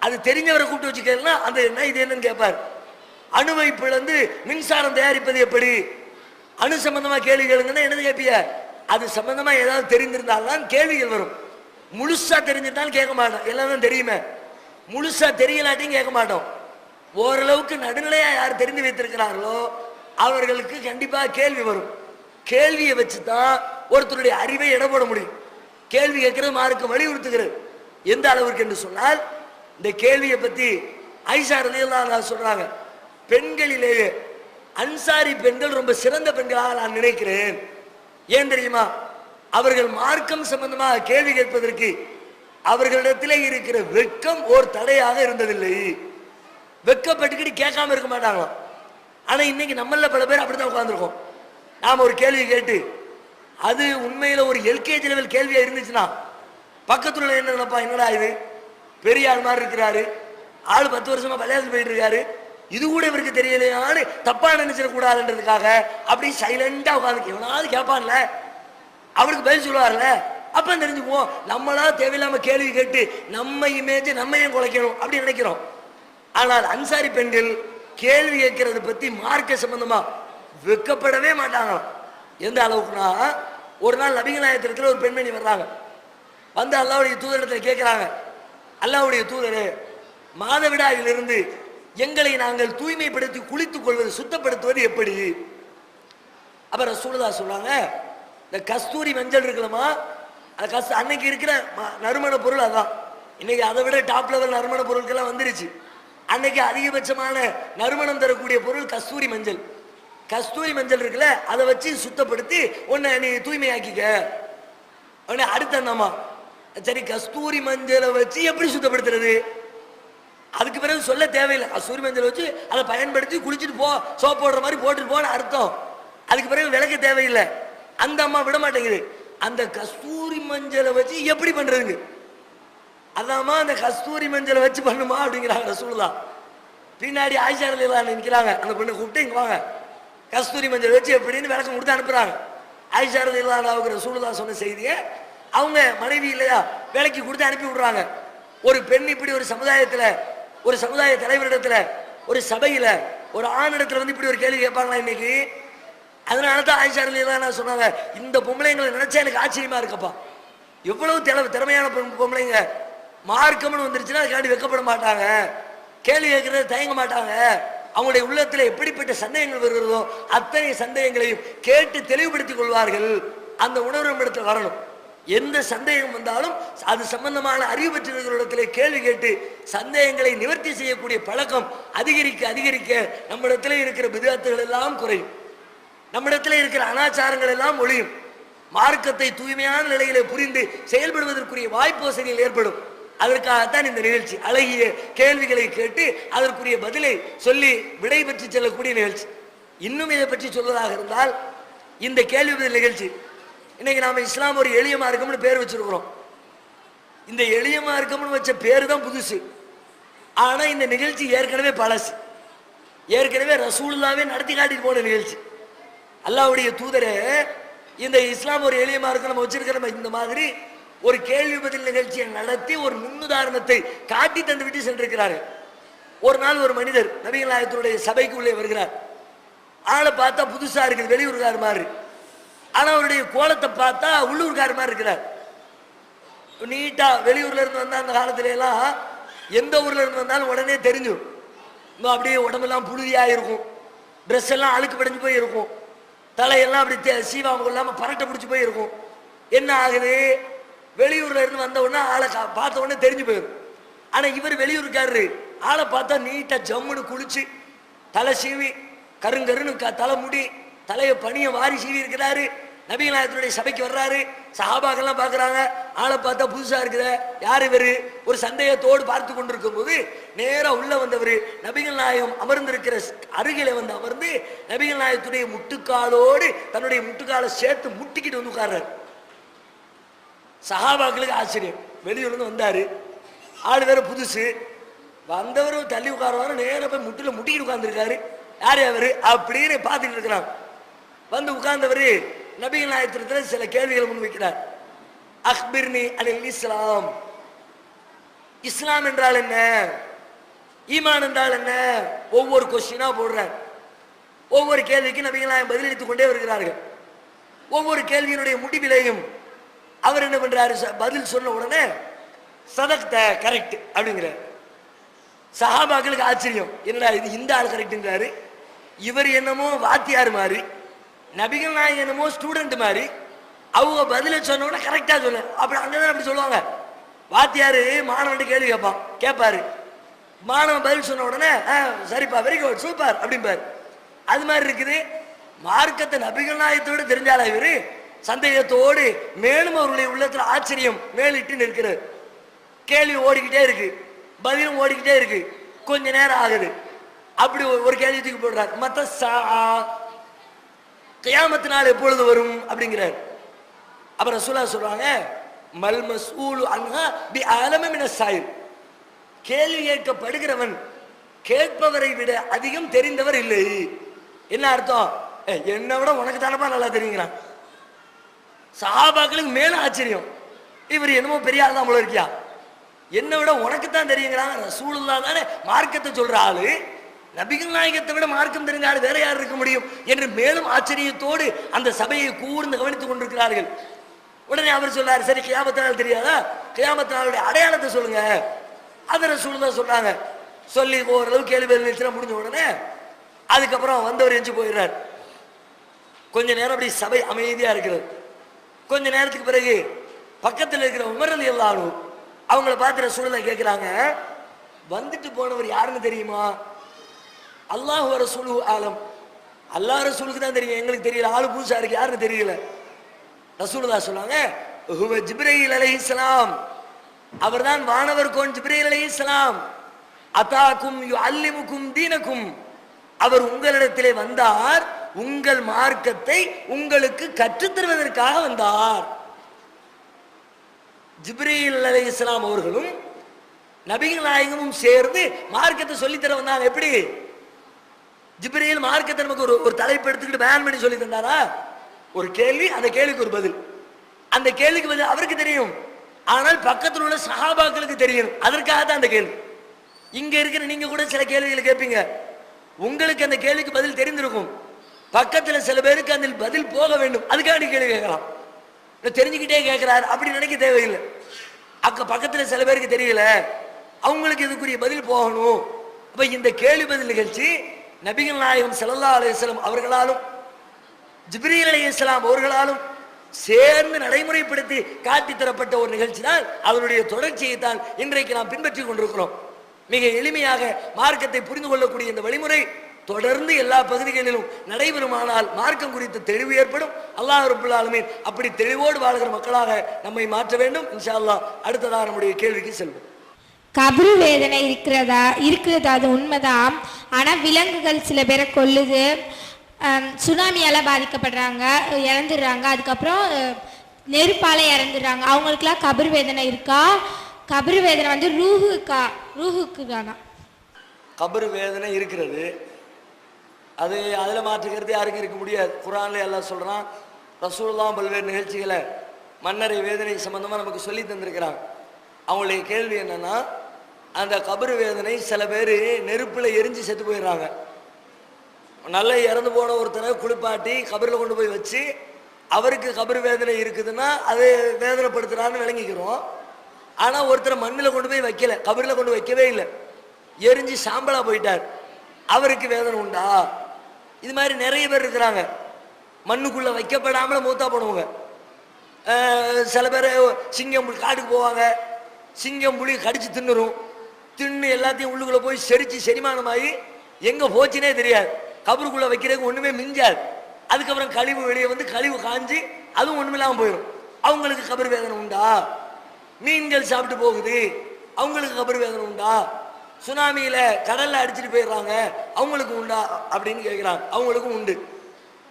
அது தெரிஞ்சவரை கூப்பிட்டு வச்சு கேளுனா அந்த என்ன இது என்னன்னு கேட்பார். அணுவை பிளந்து மின்சாரம் தயாரிப்பது எப்படி, அணு சம்பந்தமா கேள்வி கேளுங்கன்னா என்னது கேட்பிய? அது சம்பந்தமா ஏதாவது தெரிந்திருந்தால்தான் கேள்விகள் வரும். முழுசா தெரிஞ்சிருந்தாலும் கேட்க மாட்டோம், எல்லாம் தான் தெரியுமே. முழுசா தெரியலாட்டையும் கேட்க மாட்டோம். ஓரளவுக்கு நடுநிலையா யார் தெரிந்து வைத்திருக்கிறார்களோ அவர்களுக்கு கண்டிப்பாக கேள்வி வரும். கேள்வியை வச்சுதான் ஒருத்தருடைய அறிவை எடை போட முடியும். கேள்வி கேட்கிறது மார்க்கம் வலியுறுத்துகிறது. எந்த அளவிற்கு என்று சொன்னால், இந்த கேள்வியை பத்தி ஆயிஷா ரலியல்லாஹு அன்ஹா சொல்றாங்க, பெண்களிலேயே அன்சாரி பெண்கள் ரொம்ப சிறந்த பெண்களாக நான் நினைக்கிறேன். ஏன் தெரியுமா? அவர்கள் மார்க்கம் சம்பந்தமாக கேள்வி கேட்பதற்கு அவர்களிடத்திலே இருக்கிற வெட்கம் ஒரு தடையாக இருந்ததில்லை. வெட்கப்பட்டுக்கிட்டு கேட்காம இருக்க மாட்டாங்களாம். ஆனா இன்னைக்கு நம்மள பல பேர் அப்படித்தான் உட்கார்ந்துருக்கோம். நாம ஒரு கேள்வி கேட்டு அது உண்மையில ஒரு எல்கேஜி லெவல் கேள்வியா இருந்துச்சுன்னா பக்கத்துல என்ன நினைப்பா, என்னடா இது பெரிய ஆள் மாதிரி இருக்கிறாரு, ஆள் 10 வருஷமா பள்ளியாசல் போயிட்டு இருக்காரு, இது கூட இவருக்கு தெரியலையான்னு தப்பா நினைச்சிடக்கூடாதுன்றதுக்காக அப்படி சைலண்டா உட்காந்து எவனாவது கேட்பான்ல, அவருக்கு பதில் சொல்லுவார்ல, அப்ப தெரிஞ்சுக்குவோம் நம்மளா தேவையில்லாம கேள்வி கேட்டு நம்ம இமேஜ் நம்ம ஏன் குலைக்கணும் அப்படி நினைக்கிறோம். ஆனால் அன்சாரி பெண்கள் கேள்வி கேட்கறது பத்தி மார்க்க சம்பந்தமா வெக்கப்படவே மாட்டாங்களாம். எந்த அளவுக்குன்னா, ஒரு நாள் நபிகள் நாயகத்திடத்துல ஒரு பெண்மணி வர்றாங்க, வந்து அல்லாஹ்வுடைய தூதரிடத்தில் கேட்கிறாங்க, அல்லாஹ்வுடைய தூதரே, மாதவிடாயிலிருந்து எங்களை நாங்கள் தூய்மைப்படுத்தி குளித்துக் கொள்வது சுத்தப்படுத்துவது எப்படி? அப்ப ரசூலுல்லாஹ் சொல்றாங்க, இந்த கஸ்தூரி மஞ்சள் இருக்கலாமா, அன்னைக்கு இருக்கிற நறுமண பொருள் அதான். இன்னைக்கு அதை விட டாப் லெவல் நறுமண பொருட்கள்லாம் வந்துருச்சு. அன்னைக்கு அதிகபட்சமான நறுமணம் தரக்கூடிய பொருள் கஸ்தூரி மஞ்சள். கஸ்தூரி மஞ்சள் இருக்குல்ல, அதை வச்சு சுத்தப்படுத்தி உன்னை நீ தூய்மையாக்கிக்க. உடனே அடுத்தம்மா, சரி கஸ்தூரி மஞ்சளை வச்சு எப்படி சுத்தப்படுத்துறது? அதுக்கு பிறகு சொல்ல தேவையில்லை, கஸ்தூரி மஞ்சள் வச்சு அதை பயன்படுத்தி குளிச்சுட்டு போ, சோப் போடுற மாதிரி போட்டுட்டு போன அர்த்தம். அதுக்கு பிறகு விளக்க தேவையில்லை. அந்த அம்மா விட மாட்டேங்குது, அந்த கஸ்தூரி மஞ்சளை வச்சு எப்படி பண்றதுங்க? அதாம்மா அந்த கஸ்தூரி மஞ்சளை வச்சு பண்ணுமா அப்படிங்கிறாங்க ரசூலுல்லாஹ். பின்னாடி ஆயிஷா ரலியல்லாஹு அன்ஹா நிற்கிறாங்க, அந்த பொண்ணை கூப்பிட்டு இங்க வாங்க, கஸ்தூரி மஞ்சள் வச்சு எப்படின்னு விளக்கம் கொடுத்து அனுப்புறாங்க. ஆயிஷா ரலியல்லாஹு அன்ஹாவுக்கு ரசூலுல்லாஹ் சொன்ன செய்தியை அவங்க மனைவி இல்லையா விலைக்கு கொடுத்து அனுப்பி விடுறாங்க. ஒரு பெண் இப்படி ஒரு சமுதாயத்துல, ஒரு சமுதாய தலைவரிடத்துல, ஒரு சபையில, ஒரு ஆணிடத்துல வந்து இப்படி ஒரு கேள்வி கேட்பாங்களா இன்னைக்கு? அதனால தான் ஆயிஷா ரலியல்லாஹு அன்ஹா சொன்னாங்க, இந்த பொம்பளைங்களை நினைச்சா எனக்கு ஆச்சரியமா இருக்கப்பா, எவ்வளவு திறமையான பொம்பளைங்க, மார்க்கம்னு வந்துருச்சுன்னா அதுக்காண்டி வெக்கப்பட மாட்டாங்க, கேள்வி கேட்கறது தயங்க மாட்டாங்க, அவங்களுடைய உள்ளத்துல எப்படிப்பட்ட சந்தேகங்கள் வருகிறதோ அத்தனை சந்தேகங்களையும் கேட்டு தெளிவுபடுத்திக் கொள்வார்கள். அந்த உணர்வு நம்மிடத்தில் வரணும். எந்த சந்தேகம் வந்தாலும் அது சம்பந்தமான அறிவு பெற்றவர்களிடத்திலே கேள்வி கேட்டு சந்தேகங்களை நிவர்த்தி செய்யக்கூடிய பழக்கம் அதிகரிக்க அதிகரிக்க நம்மிடத்திலே இருக்கிற பிதஅத்துகள் எல்லாம் குறையும், நம்மிடத்திலே இருக்கிற அனாச்சாரங்கள் எல்லாம் ஒழியும், மார்க்கத்தை தூய்மையான நிலையிலே புரிந்து செயல்படுவதற்குரிய வாய்ப்பு வசதிகள் ஏற்படும். அதற்காகத்தான் இந்த நிகழ்ச்சி. அழகிய கேள்விகளை கேட்டு அதற்குரிய பதிலை சொல்லி விடை பெற்று செல்லக்கூடிய நிகழ்ச்சி. இன்னும் இதை பற்றி சொல்வதாக இருந்தால், இந்த கேள்வி பதில் நிகழ்ச்சி இன்னைக்கு நாம இஸ்லாம் ஒரு எளிய மார்க்கம்னு பேர் வச்சிருக்கிறோம். இந்த எளிய மார்க்கம்னு வச்ச பேரு தான் புதுசு. ஆனா இந்த நிகழ்ச்சி ஏற்கனவே பழசு. ஏற்கனவே ரசூலுல்லாஹ்வே நடத்தி காட்டிட்டு போன நிகழ்ச்சி. அல்லாஹ்வுடைய தூதரே இந்த இஸ்லாம் ஒரு எளிய மார்க்கம் நம்ம வச்சிருக்கிற இந்த மாதிரி ஒரு கேள்வி பதில் நிகழ்ச்சியை நடத்தி ஒரு முன்னுதாரணத்தை காட்டி தந்து விட்டு சென்றிருக்கிறார்கள். ஒரு நாள் ஒரு மனிதர் நபிகள் நாயகத்தினுடைய சபைக்கு உள்ளே வருகிறார். ஆளை பார்த்தா புதுசா இருக்குது, வெளியூர்கார் மாதிரி. ஆனா அவருடைய கோலத்தை பார்த்தா உள்ளூர்கார் மாதிரி இருக்கிறார். நீட்டா வெளியூர்ல இருந்து வந்தா அந்த காலத்துல எல்லாம் எந்த ஊர்ல இருந்து வந்தாலும் உடனே தெரிஞ்சிடும். அப்படியே உடம்பெல்லாம் புழுதியா இருக்கும், ட்ரெஸ் எல்லாம் அழுக்கு படைஞ்சு போய் இருக்கும், தலையெல்லாம் அப்படி சீவாம இல்லாம பரட்டை பிடிச்சி போய் இருக்கும். என்ன ஆகுது, வெளியூர்ல இருந்து வந்த உடனே ஆளை பார்த்த உடனே தெரிஞ்சு போயிடும். ஆனா இவர் வெளியூருக்காரரு, ஆளை பார்த்தா நீட்டா ஜம்முன்னு குளிச்சு தலை சீவி கருங்கருன்னு தலை முடி தலையை பனிய வாரி சீவி இருக்கிறாரு. நபிகள் நாயகத்துடைய சபைக்கு வர்றாரு. சஹாபாக்கெல்லாம் பார்க்குறாங்க, ஆளை பார்த்தா புதுசா இருக்குது, யார் இவர் ஒரு சந்தேகத்தோடு பார்த்து கொண்டிருக்கும் போது நேராக உள்ள வந்தவர் நபிகள் நாயகம் அமர்ந்திருக்கிற அருகில வந்து அமர்ந்து நபிகள் நாயகத்துடைய முட்டுக்காலோடு தன்னுடைய முட்டுக்காலை சேர்த்து முட்டிக்கிட்டு வந்து உட்கார்றாரு. சஹாபாக்களுக்கு ஆச்சரியம், வெளியூர்லேருந்து வந்தாரு, ஆள் வேற புதுசு, வந்தவரும் தள்ளி உட்காருவாரு, நேராக போய் முட்டில முட்டிக்கிட்டு உட்கார்ந்துருக்காரு. யார் அவரு அப்படின்னு பார்த்துட்டு இருக்கிறாங்க. வந்து உட்கார்ந்தவர் நபிகள் நாயகத்திடத்தில் சில கேள்விகளை முன்வைக்கிறார். அக்பிர்னி அனில் இஸ்லாம், இஸ்லாம் என்றால் என்ன, ஈமான் என்றால் என்ன, ஒவ்வொரு கொஸ்டினா போடுறார். ஒவ்வொரு கேள்விக்கு நபிகள் நாயகம் பதிலளித்துக் கொண்டே வருகிறார்கள். ஒவ்வொரு கேள்வியினுடைய முடிவிலையும் அவர் என்ன பண்றாரு, பதில் சொன்ன உடனே சதக்த கரெக்ட் அப்படிங்கிறார். சஹாபாக்களுக்கு ஆச்சரியம், என்னடா இது இந்த ஆள் கரெக்ட்ங்கிறாரு, இவர் என்னமோ வாத்தியார் மாதிரி, நபிகள் நாயகம் என்னமோ ஸ்டூடெண்ட் மாதிரி. அவங்க பதில சொன்ன உடனே கரெக்டா சொல்ல, அப்படி அங்கதான் அப்படி சொல்லுவாங்க. வாத்தியாரு மாணவன் கேள்வி கேட்பாரு, மாணவன் பதில் சொன்ன உடனே சரிப்பா வெரி குட் சூப்பர் அப்படிம்பாரு. அது மாதிரி இருக்குது. மார்க்கத்தை நபிகள் நாயகத்தோடு தெரிஞ்சால இவரு சந்தேகத்தோடு மேலும் அவருடைய உள்ளத்துல ஆச்சரியம் மேலிட்டு நிற்கிறது. கேள்வி ஓடிக்கிட்டே இருக்கு, பதிலும் ஓடிக்கிட்டே இருக்கு, கொஞ்ச நேரம் ஆகுது. அப்படி ஒரு கேள்வி தூக்கி போடுறாரு, மத்த கியாமத்து நாள் எப்பொழுது வரும் அப்படிங்கிறார். அப்புறம் ரசூலுல்லாஹ் சொல்றாங்க, மல் மஸ்ஊலு அன்ஹா பி அலம மின ஸாயில், கேள்வி கேட்கப்படுகிறவன் கேட்பவரை விட அதிகம் தெரிந்தவர் இல்லை. என்ன அர்த்தம், என்னை விட உனக்கு தானப்பா நல்லா தெரியுங்கிறான். சஹாபாக்களுக்கு மேல ஆச்சரியம், இவர் என்னமோ பெரிய ஆள் தான் போல இருக்கியா, என்னை விட உனக்கு தான் தெரியுங்கிறாங்க. ரசூலுல்லாஹ் தானே மார்க்கத்தை சொல்ற ஆளு, நபிகள் நாயகத்தை விட மார்க்கம் தெரிஞ்ச ஆள் வேற யார் இருக்க முடியும் என்று மேலும் ஆச்சரியத்தோடு அந்த சபையை கூர்ந்து கவனித்துக் கொண்டிருக்கிறார்கள். உடனே அவர் சொல்றாரு, சரி கியாமத் நாள் தெரியாதா, கியாமத் நாளுடைய அடையாளத்தை சொல்லுங்க. அதை ரசூலுல்லாஹ் சொல்றாங்க. சொல்லி ஓரளவு கேள்வி பதில் முடிஞ்ச உடனே அதுக்கப்புறம் வந்தவர் எஞ்சி போயிடுறார். கொஞ்ச நேரம் அப்படி சபை அமைதியா இருக்கிறது. கொஞ்ச நேரத்துக்கு பிறகு பக்கத்தில் இருக்கிற உமர் ரலியல்லாஹு அன்ஹு அவங்கள பார்த்து ரசூலுல்லாஹ் கேட்கிறாங்க, வந்துட்டு போனவர் யாருன்னு தெரியுமா? அல்லாஹ் ரசூலுஹு ஆலம், அல்லாஹ் ரசூலுக்கு தான் தெரியும், எங்களுக்கு தெரியல, ஆளு புதுசா இருக்கு, யாருன்னு தெரியல. ரசூலுல்லாஹ் சொன்னாங்க, ஹுவ ஜிப்ரீல் அலைஹிஸ்ஸலாம், அவர்தான் வானவர் கோன் ஜிப்ரீல் அலைஹிஸ்ஸலாம். அதாக்கும் யுஅல்லிமுக்கும் தீனக்கும், அவர் உங்களிடத்திலே வந்தார், உங்கள் மார்க்கத்தை உங்களுக்கு கற்றுத் தருவதற்காக வந்தார். ஜிப்ரீல் அலைஹிஸ்ஸலாம் அவர்களும் நபிகள் நாயகமும் சேர்ந்து மார்க்கத்தை சொல்லித்தர வந்தாங்க. எப்படி ஜிப்ரீல் மார்க்கத்தை நமக்கு ஒரு தலைப்பு எடுத்துக்கிட்டு பேன் பண்ணி சொல்லி தந்தாரா? ஒரு கேள்வி, அந்த கேள்விக்கு ஒரு பதில், அந்த கேள்விக்கு பதில் அவருக்கு தெரியும், ஆனால் பக்கத்தில் உள்ள சஹாபாக்களுக்கு தெரியும். அதற்காக தான் அந்த கேள்வி. இங்க இருக்கிற நீங்க கூட சில கேள்விகளை கேட்பீங்க, உங்களுக்கு அந்த கேள்விக்கு பதில் தெரிந்திருக்கும், பக்கத்துல சில பேருக்கு அந்த பதில் போக வேண்டும், அதுக்காக நீ கேள்வி கேட்கலாம். தெரிஞ்சுக்கிட்டே கேட்கிறாரு அப்படி நினைக்க தேவையில்லை. பக்கத்துல சில பேருக்கு தெரியல, அவங்களுக்கு இதுக்குரிய பதில் போகணும். அப்ப இந்த கேள்வி பதில் நிகழ்ச்சி நபிகள் நாயகம் ஸல்லல்லாஹு அலைஹி வஸல்லம் அவர்களாலும் ஜிப்ரீல் அலைஹிஸ்ஸலாம் அவர்களாலும் சேர்ந்து நடைமுறைப்படுத்தி காட்டி தரப்பட்ட ஒரு நிகழ்ச்சி தான். அதனுடைய தொடர்ச்சியை தான் இன்றைக்கு நாம் பின்பற்றி கொண்டிருக்கிறோம். மிக எளிமையாக மார்க்கத்தை புரிந்து கொள்ளக்கூடிய இந்த வழிமுறை தொடர்ந்து எல்லா பகுதிகளிலும் நடைபெறுமானால் மார்க்கம் குறித்து தெளிவு ஏற்படும். அல்லாஹ் ரப்பல் ஆலமீன் அப்படி தெளிவோடு வாழ்கிற மக்களாக நம்மை மாற்ற வேண்டும். இன்ஷா அல்லாஹ் அடுத்ததாக நம்முடைய கேள்விக்கு செல்வோம். கபரு வேதனை இருக்கிறது அது உண்மைதான். ஆனால் விலங்குகள் சில பேரை கொல்லுது, சுனாமியால் பாதிக்கப்படுறாங்க, இறந்துடுறாங்க, அதுக்கப்புறம் நெருப்பால் இறந்துடுறாங்க. அவங்களுக்குலாம் கபரு வேதனை இருக்கா? கபரு வேதனை வந்து ரூஹுக்கு தானா? கபரு வேதனை இருக்கிறது, அது அதில் மாற்றுக்கிறது யாருக்கும் இருக்க முடியாது. குர்ஆன்ல அல்லாஹ் சொல்கிறான், ரசூலுல்லாஹ் பல்வேறு நிகழ்ச்சிகளை மன்னரை வேதனை சம்பந்தமாக நமக்கு சொல்லி தந்திருக்கிறாங்க. அவங்களுடைய கேள்வி என்னன்னா, அந்த கபரு வேதனை சில பேர் நெருப்பில் எரிஞ்சு செத்து போயிடுறாங்க. நல்லா இறந்து போன ஒருத்தரை குளிப்பாட்டி கபரில் கொண்டு போய் வச்சு அவருக்கு கபர் வேதனை இருக்குதுன்னா அது வேதனைப்படுத்துறான்னு விளங்கிக்கிறோம். ஆனால் ஒருத்தரை மண்ணில் கொண்டு போய் வைக்கல, கபரில் கொண்டு வைக்கவே இல்லை, எரிஞ்சு சாம்பலா போயிட்டார், அவருக்கு வேதனை உண்டா? இது மாதிரி நிறைய பேர் இருக்கிறாங்க. மண்ணுக்குள்ள வைக்கப்படாமல் மூத்தா போடுவாங்க. சில பேர் சிங்கம் காட்டுக்கு போவாங்க, சிங்கம் புலி கடிச்சு தின்னு எல்லாத்தையும் உள்ளுக்குள்ள போய் செரிச்சு செரிமானமாகி எங்க போச்சுனே தெரியாது. கபருக்குள்ள வைக்கிறதுக்கு ஒண்ணுமே மிஞ்சாது. அதுக்கப்புறம் கழிவு வெளியே வந்து கழிவு காஞ்சி அதுவும் ஒண்ணுமில்லாம போயிடும். அவங்களுக்கு கபர் வேதனை உண்டா? மீன்கள் சாப்பிட்டு போகுது, அவங்களுக்கு கபர் வேதனை உண்டா? சுனாமியில கடல்ல அடிச்சுட்டு போயிடுறாங்க, அவங்களுக்கு உண்டா அப்படின்னு கேட்கிறாங்க. அவங்களுக்கும் உண்டு.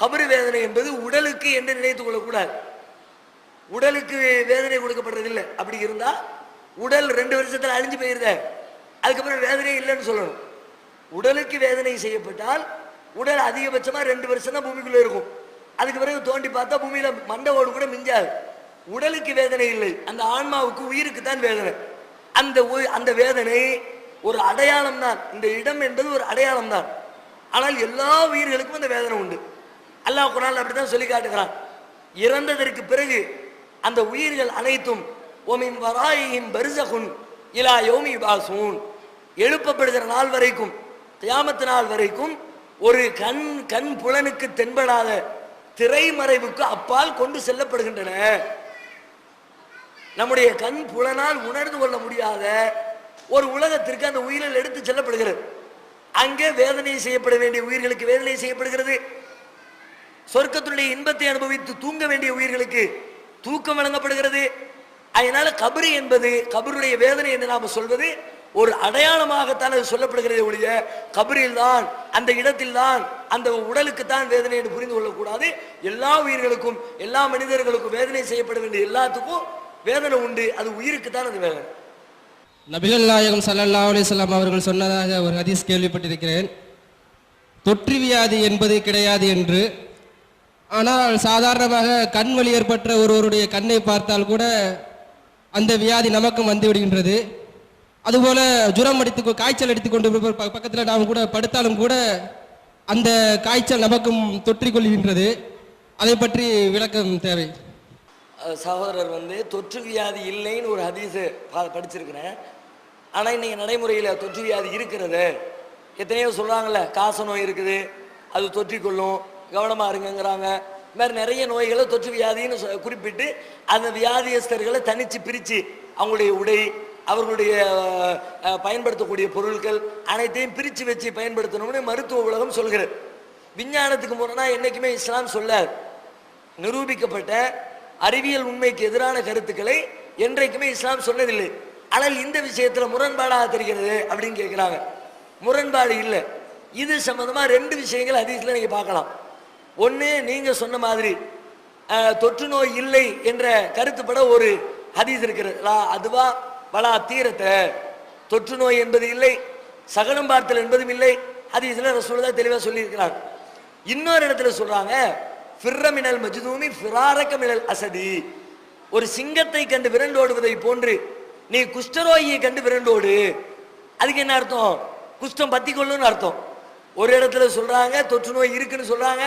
கபர் வேதனை என்பது உடலுக்கு என்று நினைத்துக் கொள்ளக்கூடாது. உடலுக்கு வேதனை கொடுக்கப்படுறது இல்லை. அப்படி இருந்தா உடல் 2 வருஷத்துல அழிஞ்சு போயிருத, அதுக்கப்புறம் வேதனையே இல்லைன்னு சொல்லணும். உடலுக்கு வேதனை செய்யப்பட்டால் உடல் அதிகபட்சமா 2 வருஷம் தான் பூமிக்குள்ள இருக்கும். அதுக்கு பிறகு தோண்டி பார்த்தா பூமியில மண்டவோடு கூட மிஞ்சாது. உடலுக்கு வேதனை இல்லை, அந்த ஆன்மாவுக்கு உயிருக்கு தான் வேதனை. அந்த வேதனை ஒரு அடையாளம் தான். இந்த இடம் என்பது ஒரு அடையாளம் தான். ஆனால் எல்லா உயிர்களுக்கும் அந்த வேதனை உண்டு. அல்லாஹ் குர்ஆன்ல அப்படித்தான் சொல்லி காட்டுகிறான். இறந்ததற்கு பிறகு அந்த உயிர்கள் அனைத்தும் ஒமின் வராயிஹிம் பர்ஸகுன் இலா யௌமி யுபாஸூன், எழுப்பப்படுகிற நாள் வரைக்கும், கியாமத் நாள் வரைக்கும் ஒரு கண் புலனுக்கு தென்படாத திரைமறைவுக்கு அப்பால் கொண்டு செல்லப்படுகின்றன. நம்முடைய கண் புலனால் உணர்ந்து கொள்ள முடியாத ஒரு உலகத்திற்கு அந்த உயிரில் எடுத்து செல்லப்படுகிறது. அங்கே வேதனை செய்யப்பட வேண்டிய உயிர்களுக்கு வேதனை செய்யப்படுகிறது. சொர்க்கத்தினுடைய இன்பத்தை அனுபவித்து தூங்க வேண்டிய உயிர்களுக்கு தூக்கம் வழங்கப்படுகிறது. அதனால கபரு என்பது, கபருடைய வேதனை என்று நாம் சொல்வது ஒரு அடையாளமாகத்தான் அது சொல்லப்படுகிறது ஒழிய கபரில் தான், அந்த இடத்தில் தான், அந்த உடலுக்கு தான் வேதனை என்று புரிந்து கொள்ளக்கூடாது. எல்லா உயிர்களுக்கும் எல்லா மனிதர்களுக்கும் வேதனை செய்யப்பட வேண்டிய எல்லாத்துக்கும் வேதனை உண்டு. அது உயிருக்கு தான் அது வேதனை. நபிகள் நாயகம் ஸல்லல்லாஹு அலைஹி வஸல்லம் அவர்கள் சொன்னதாக ஒரு ஹதீஸ் கேள்விப்பட்டிருக்கிறேன். தொற்று வியாதி என்பது கிடையாது என்று. ஆனால் சாதாரணமாக கண் வலி ஏற்பட்ட ஒருவருடைய கண்ணை பார்த்தால் கூட அந்த வியாதி நமக்கும் வந்து விடுகின்றது. அதுபோல ஜுரம் காய்ச்சல் அடித்துக்கொண்டு பக்கத்தில் நாம் கூட படுத்தாலும் கூட அந்த காய்ச்சல் நமக்கும் தொற்றிக்கொள்கின்றது. அதை பற்றி விளக்கம் தேவை. சகோதரர் தொற்று வியாதி இல்லைன்னு ஒரு ஹதீஸ் படிச்சிருக்கிறேன். ஆனால் இன்னைக்கு நடைமுறையில் தொற்று வியாதி இருக்கிறது. எத்தனையோ சொல்கிறாங்கல்ல, காச நோய் இருக்குது, அது தொற்றிக்கொள்ளும், கவனமாக இருங்கிறாங்க. இது மாதிரி நிறைய நோய்களை தொற்று வியாதின்னு குறிப்பிட்டு அந்த வியாதியஸ்தர்களை தனித்து பிரித்து அவங்களுடைய உடை, அவர்களுடைய பயன்படுத்தக்கூடிய பொருட்கள் அனைத்தையும் பிரித்து வச்சு பயன்படுத்தணும்னு மருத்துவ உலகம் சொல்கிறது. விஞ்ஞானத்துக்கு முறைனா என்றைக்குமே இஸ்லாம் சொல்லாது. நிரூபிக்கப்பட்ட அறிவியல் உண்மைக்கு எதிரான கருத்துக்களை என்றைக்குமே இஸ்லாம் சொன்னதில்லை. ஆனால் இந்த விஷயத்தில் முரண்பாடாக தெரிகிறது அப்படின்னு கேட்குறாங்க. முரண்பாடு இல்லை. இது சம்பந்தமாக 2 விஷயங்கள் ஹதீஸ்ல நீங்கள் பார்க்கலாம். ஒன்று, நீங்கள் சொன்ன மாதிரி தொற்று நோய் இல்லை என்ற கருத்துப்பட ஒரு ஹதீஸ் இருக்கிறது. அதுவா வலா தீரத்தை, தொற்று நோய் என்பது இல்லை, சகனம் பார்த்தல் என்பதும் இல்லை. ஹதீஸ்ல ரசூலுல்லாஹ் தெளிவாக சொல்லியிருக்கிறாங்க. இன்னொரு இடத்துல சொல்றாங்க, ஃபிர்ரமினல் மஜ்தூமி ஃபிராரக மினல் அசதி, ஒரு சிங்கத்தை கண்டு விரண்டோடுவதை போன்று நீ குஷ்டரோகியை கண்டு விரண்டோடு. அதுக்கு என்ன அர்த்தம்? குஷ்டம் பத்தி கொள்ளுன்னு அர்த்தம். ஒரு இடத்துல சொல்றாங்க தொற்று நோய் இருக்குன்னு சொல்றாங்க,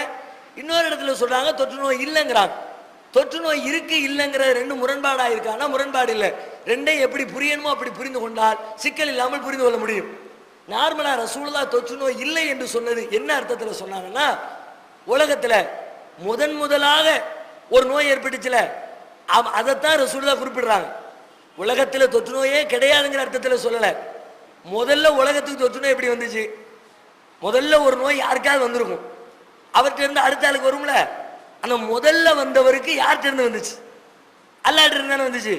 இன்னொரு இடத்துல சொல்றாங்க தொற்று நோய் இல்லைங்கிறாங்க. தொற்று நோய் இருக்கு இல்லைங்கிற 2 முரண்பாடா இருக்கான்னா முரண்பாடு இல்லை. 2ஐயும் எப்படி புரியணுமோ அப்படி புரிந்து கொண்டால் சிக்கல் இல்லாமல் புரிந்து கொள்ள முடியும். நார்மலா ரசூலுல்லாஹ் தொற்று நோய் இல்லை என்று சொன்னது என்ன அர்த்தத்துல சொன்னாங்கன்னா, உலகத்துல முதலாக ஒரு நோய் ஏற்பட்டுச்சுல, அதைத்தான் ரசூலுல்லாஹ் குறிப்பிடுறாங்க. உலகத்துல தொற்று நோயே கிடையாதுங்கிற அர்த்தத்துல சொல்லல. முதல்ல உலகத்துக்கு தொற்று நோய் எப்படி வந்துச்சு? முதல்ல ஒரு நோய் யாருக்காவது வந்திருக்கும், அவர்கிட்ட இருந்து அடுத்த ஆளுக்கு வரும்ல. அந்த முதல்ல வந்தவருக்கு யார்கிட்ட இருந்து வந்துச்சு? அல்லாஹ்ட்ட இருந்து தானே வந்துச்சு.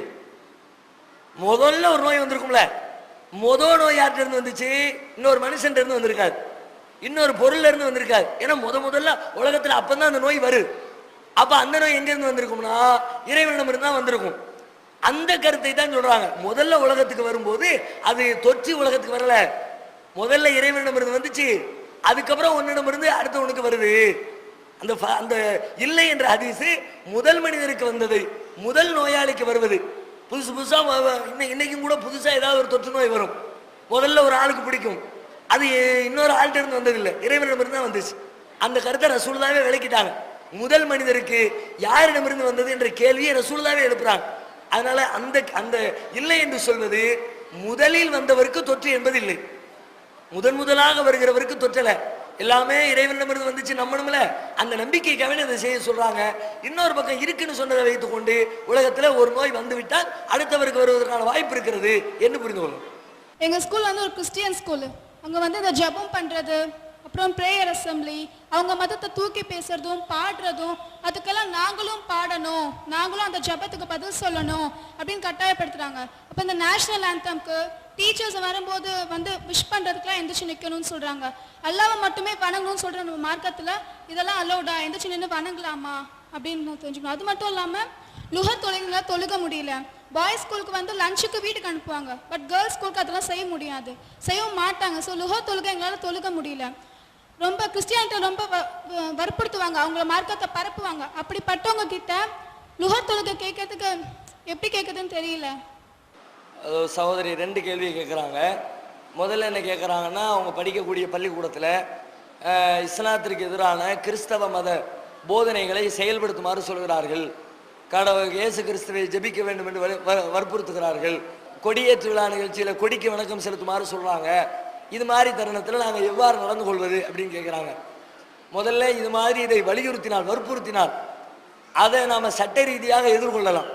முதல்ல ஒரு நோய் வந்திருக்கும்ல, நோய் யார்கிட்ட இருந்து வந்துச்சு? இன்னொரு மனுஷன் இருந்து வந்திருக்காது, இன்னொரு பொருள்ல இருந்து வந்திருக்காது. ஏன்னா முதல்ல உலகத்துல அப்பதான் அந்த நோய் வருது. அப்ப அந்த நோய் எங்க இருந்து வந்திருக்கும்னா இறைவனிடம் இருந்து தான் வந்திருக்கும். அந்த கருத்தை தான் சொல்றாங்க. முதல்ல உலகத்துக்கு வரும்போது அது தொற்று உலகத்துக்கு வரல, முதல்ல இறைவனிடம் இருந்து வந்துச்சு, அதுக்கப்புறம் ஒன்னிடம் இருந்து அடுத்தவனுக்கு வருது. அந்த இல்லை என்ற ஹதீஸ் முதல் மனிதருக்கு வந்தது, முதல் நோயாளிக்கு வருவது. புதுசா இன்னைக்கும் கூட புதுசா ஏதாவது ஒரு தொற்று நோய் வரும். முதல்ல ஒரு ஆளுக்கு பிடிக்கும், அது இன்னொரு ஆள்கிட்ட இருந்து வந்ததில்லை, இறைவனிடம் இருந்து தான் வந்துச்சு. அந்த கருத்தை ரசூலுல்லாஹ்வே விளக்கிட்டாங்க. முதல் மனிதருக்கு யாரிடமிருந்து வந்தது என்ற கேள்வியை ரசூலுல்லாஹ்வே எழுப்புறாங்க. அதனால அந்த அந்த இல்லை என்று சொல்வது முதலில் வந்தவருக்கு தொற்று என்பது இல்லை. முதலாக வருகிறவருக்கு தொற்றல, எல்லாமே இறைவனிடமிருந்து வந்துச்சு நம்பணும்ல, அந்த நம்பிக்கைக்காக அதை செய்ய சொல்றாங்க. இன்னொரு பக்கம் இருக்குன்னு சொன்னதை வைத்துக் கொண்டு உலகத்துல ஒரு நோய் வந்துவிட்டால் அடுத்தவருக்கு வருவதற்கான வாய்ப்பு இருக்கிறது என்று புரிந்து கொள்ளும். எங்க ஸ்கூல் வந்து ஒரு கிறிஸ்டியன் ஸ்கூல். அங்க வந்து இந்த ஜெபம் பண்றது, அப்புறம் பிரேயர் அசம்பிளி, அவங்க மதத்தை தூக்கி பேசுறதும் பாடுறதும், அதுக்கெல்லாம் நாங்களும் பாடணும், நாங்களும் அந்த ஜெபத்துக்கு பதில் சொல்லணும் அப்படின்னு கட்டாயப்படுத்துறாங்க. அப்போ இந்த நேஷனல் ஆந்தம்க்கு டீச்சர்ஸ் வரும்போது வந்து விஷ் பண்றதுக்குலாம் எந்திரிச்சு நிற்கணும்னு சொல்றாங்க. அல்லாவை மட்டுமே வணங்கணும்னு சொல்ற நம்ம மார்க்கத்துல இதெல்லாம் அலோடா, எந்திரிச்சு நின்று வணங்கலாமா அப்படின்னு தெரிஞ்சுக்கணும். அது மட்டும் இல்லாம லுஹர் தொழுகைல தொழுக முடியல. பாய்ஸ் ஸ்கூலுக்கு வந்து லஞ்சுக்கு வீட்டுக்கு அனுப்புவாங்க, பட் கேர்ள்ஸ் ஸ்கூலுக்கு அதெல்லாம் செய்ய முடியாது, செய்யவும் மாட்டாங்க. ஸோ லுஹர் தொழுகை எங்களால் தொழுக முடியல. ரொம்ப கிறிஸ்டியானிட்ட ரொம்ப வற்புறுத்துவாங்க, அவங்கள மார்க்கத்தை பரப்புவாங்க. அப்படிப்பட்டவங்க கிட்ட லுஹர் தொழுகை கேட்கறதுக்கு எப்படி கேட்குதுன்னு தெரியல. சகோதரி 2 கேள்வியை கேட்குறாங்க. முதல்ல என்ன கேட்குறாங்கன்னா, அவங்க படிக்கக்கூடிய பள்ளிக்கூடத்தில் இஸ்லாத்திற்கு எதிரான கிறிஸ்தவ மத போதனைகளை செயல்படுத்துமாறு சொல்கிறார்கள். கடவுள் இயேசு கிறிஸ்துவை ஜெபிக்க வேண்டும் என்று வற்புறுத்துகிறார்கள். கொடியேற்று விழா நிகழ்ச்சியில் கொடிக்கு வணக்கம் செலுத்துமாறு சொல்கிறாங்க. இது மாதிரி தருணத்தில் நாங்கள் எவ்வாறு நடந்து கொள்வது அப்படின்னு கேட்குறாங்க. முதல்ல இது மாதிரி இதை வலியுறுத்தினால், வற்புறுத்தினால் அதை நாம் சட்ட ரீதியாக எதிர்கொள்ளலாம்.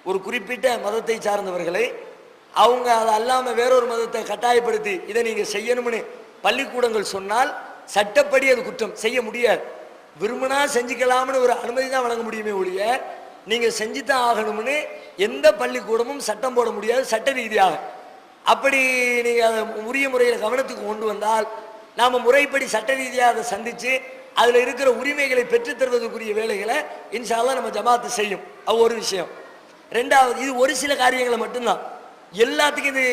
ஒரு குறிப்பிட்ட மதத்தை சார்ந்தவர்களை அவங்க அதை அல்லாமல் வேறொரு மதத்தை கட்டாயப்படுத்தி இதை நீங்கள் செய்யணும்னு பள்ளிக்கூடங்கள் சொன்னால் சட்டப்படி அது குற்றம், செய்ய முடியாது. விரும்பினா செஞ்சுக்கலாம்னு ஒரு அனுமதி தான் வழங்க முடியுமே ஒழிய நீங்கள் செஞ்சு தான் ஆகணும்னு எந்த பள்ளிக்கூடமும் சட்டம் போட முடியாது சட்ட ரீதியாக. அப்படி நீங்கள் அதை உரிய முறையில் கவனத்துக்கு கொண்டு வந்தால் நாம் முறைப்படி சட்ட ரீதியாக அதை சந்தித்து அதில் இருக்கிற உரிமைகளை பெற்றுத்தருவதற்குரிய வேலைகளை இன்ஷா அல்லாஹ் நம்ம ஜமாத்து செய்யும். அது ஒரு விஷயம். ரெண்டாவது, இது ஒரு சில காரியங்களை மட்டும்தான், எல்லாத்துக்கும் இது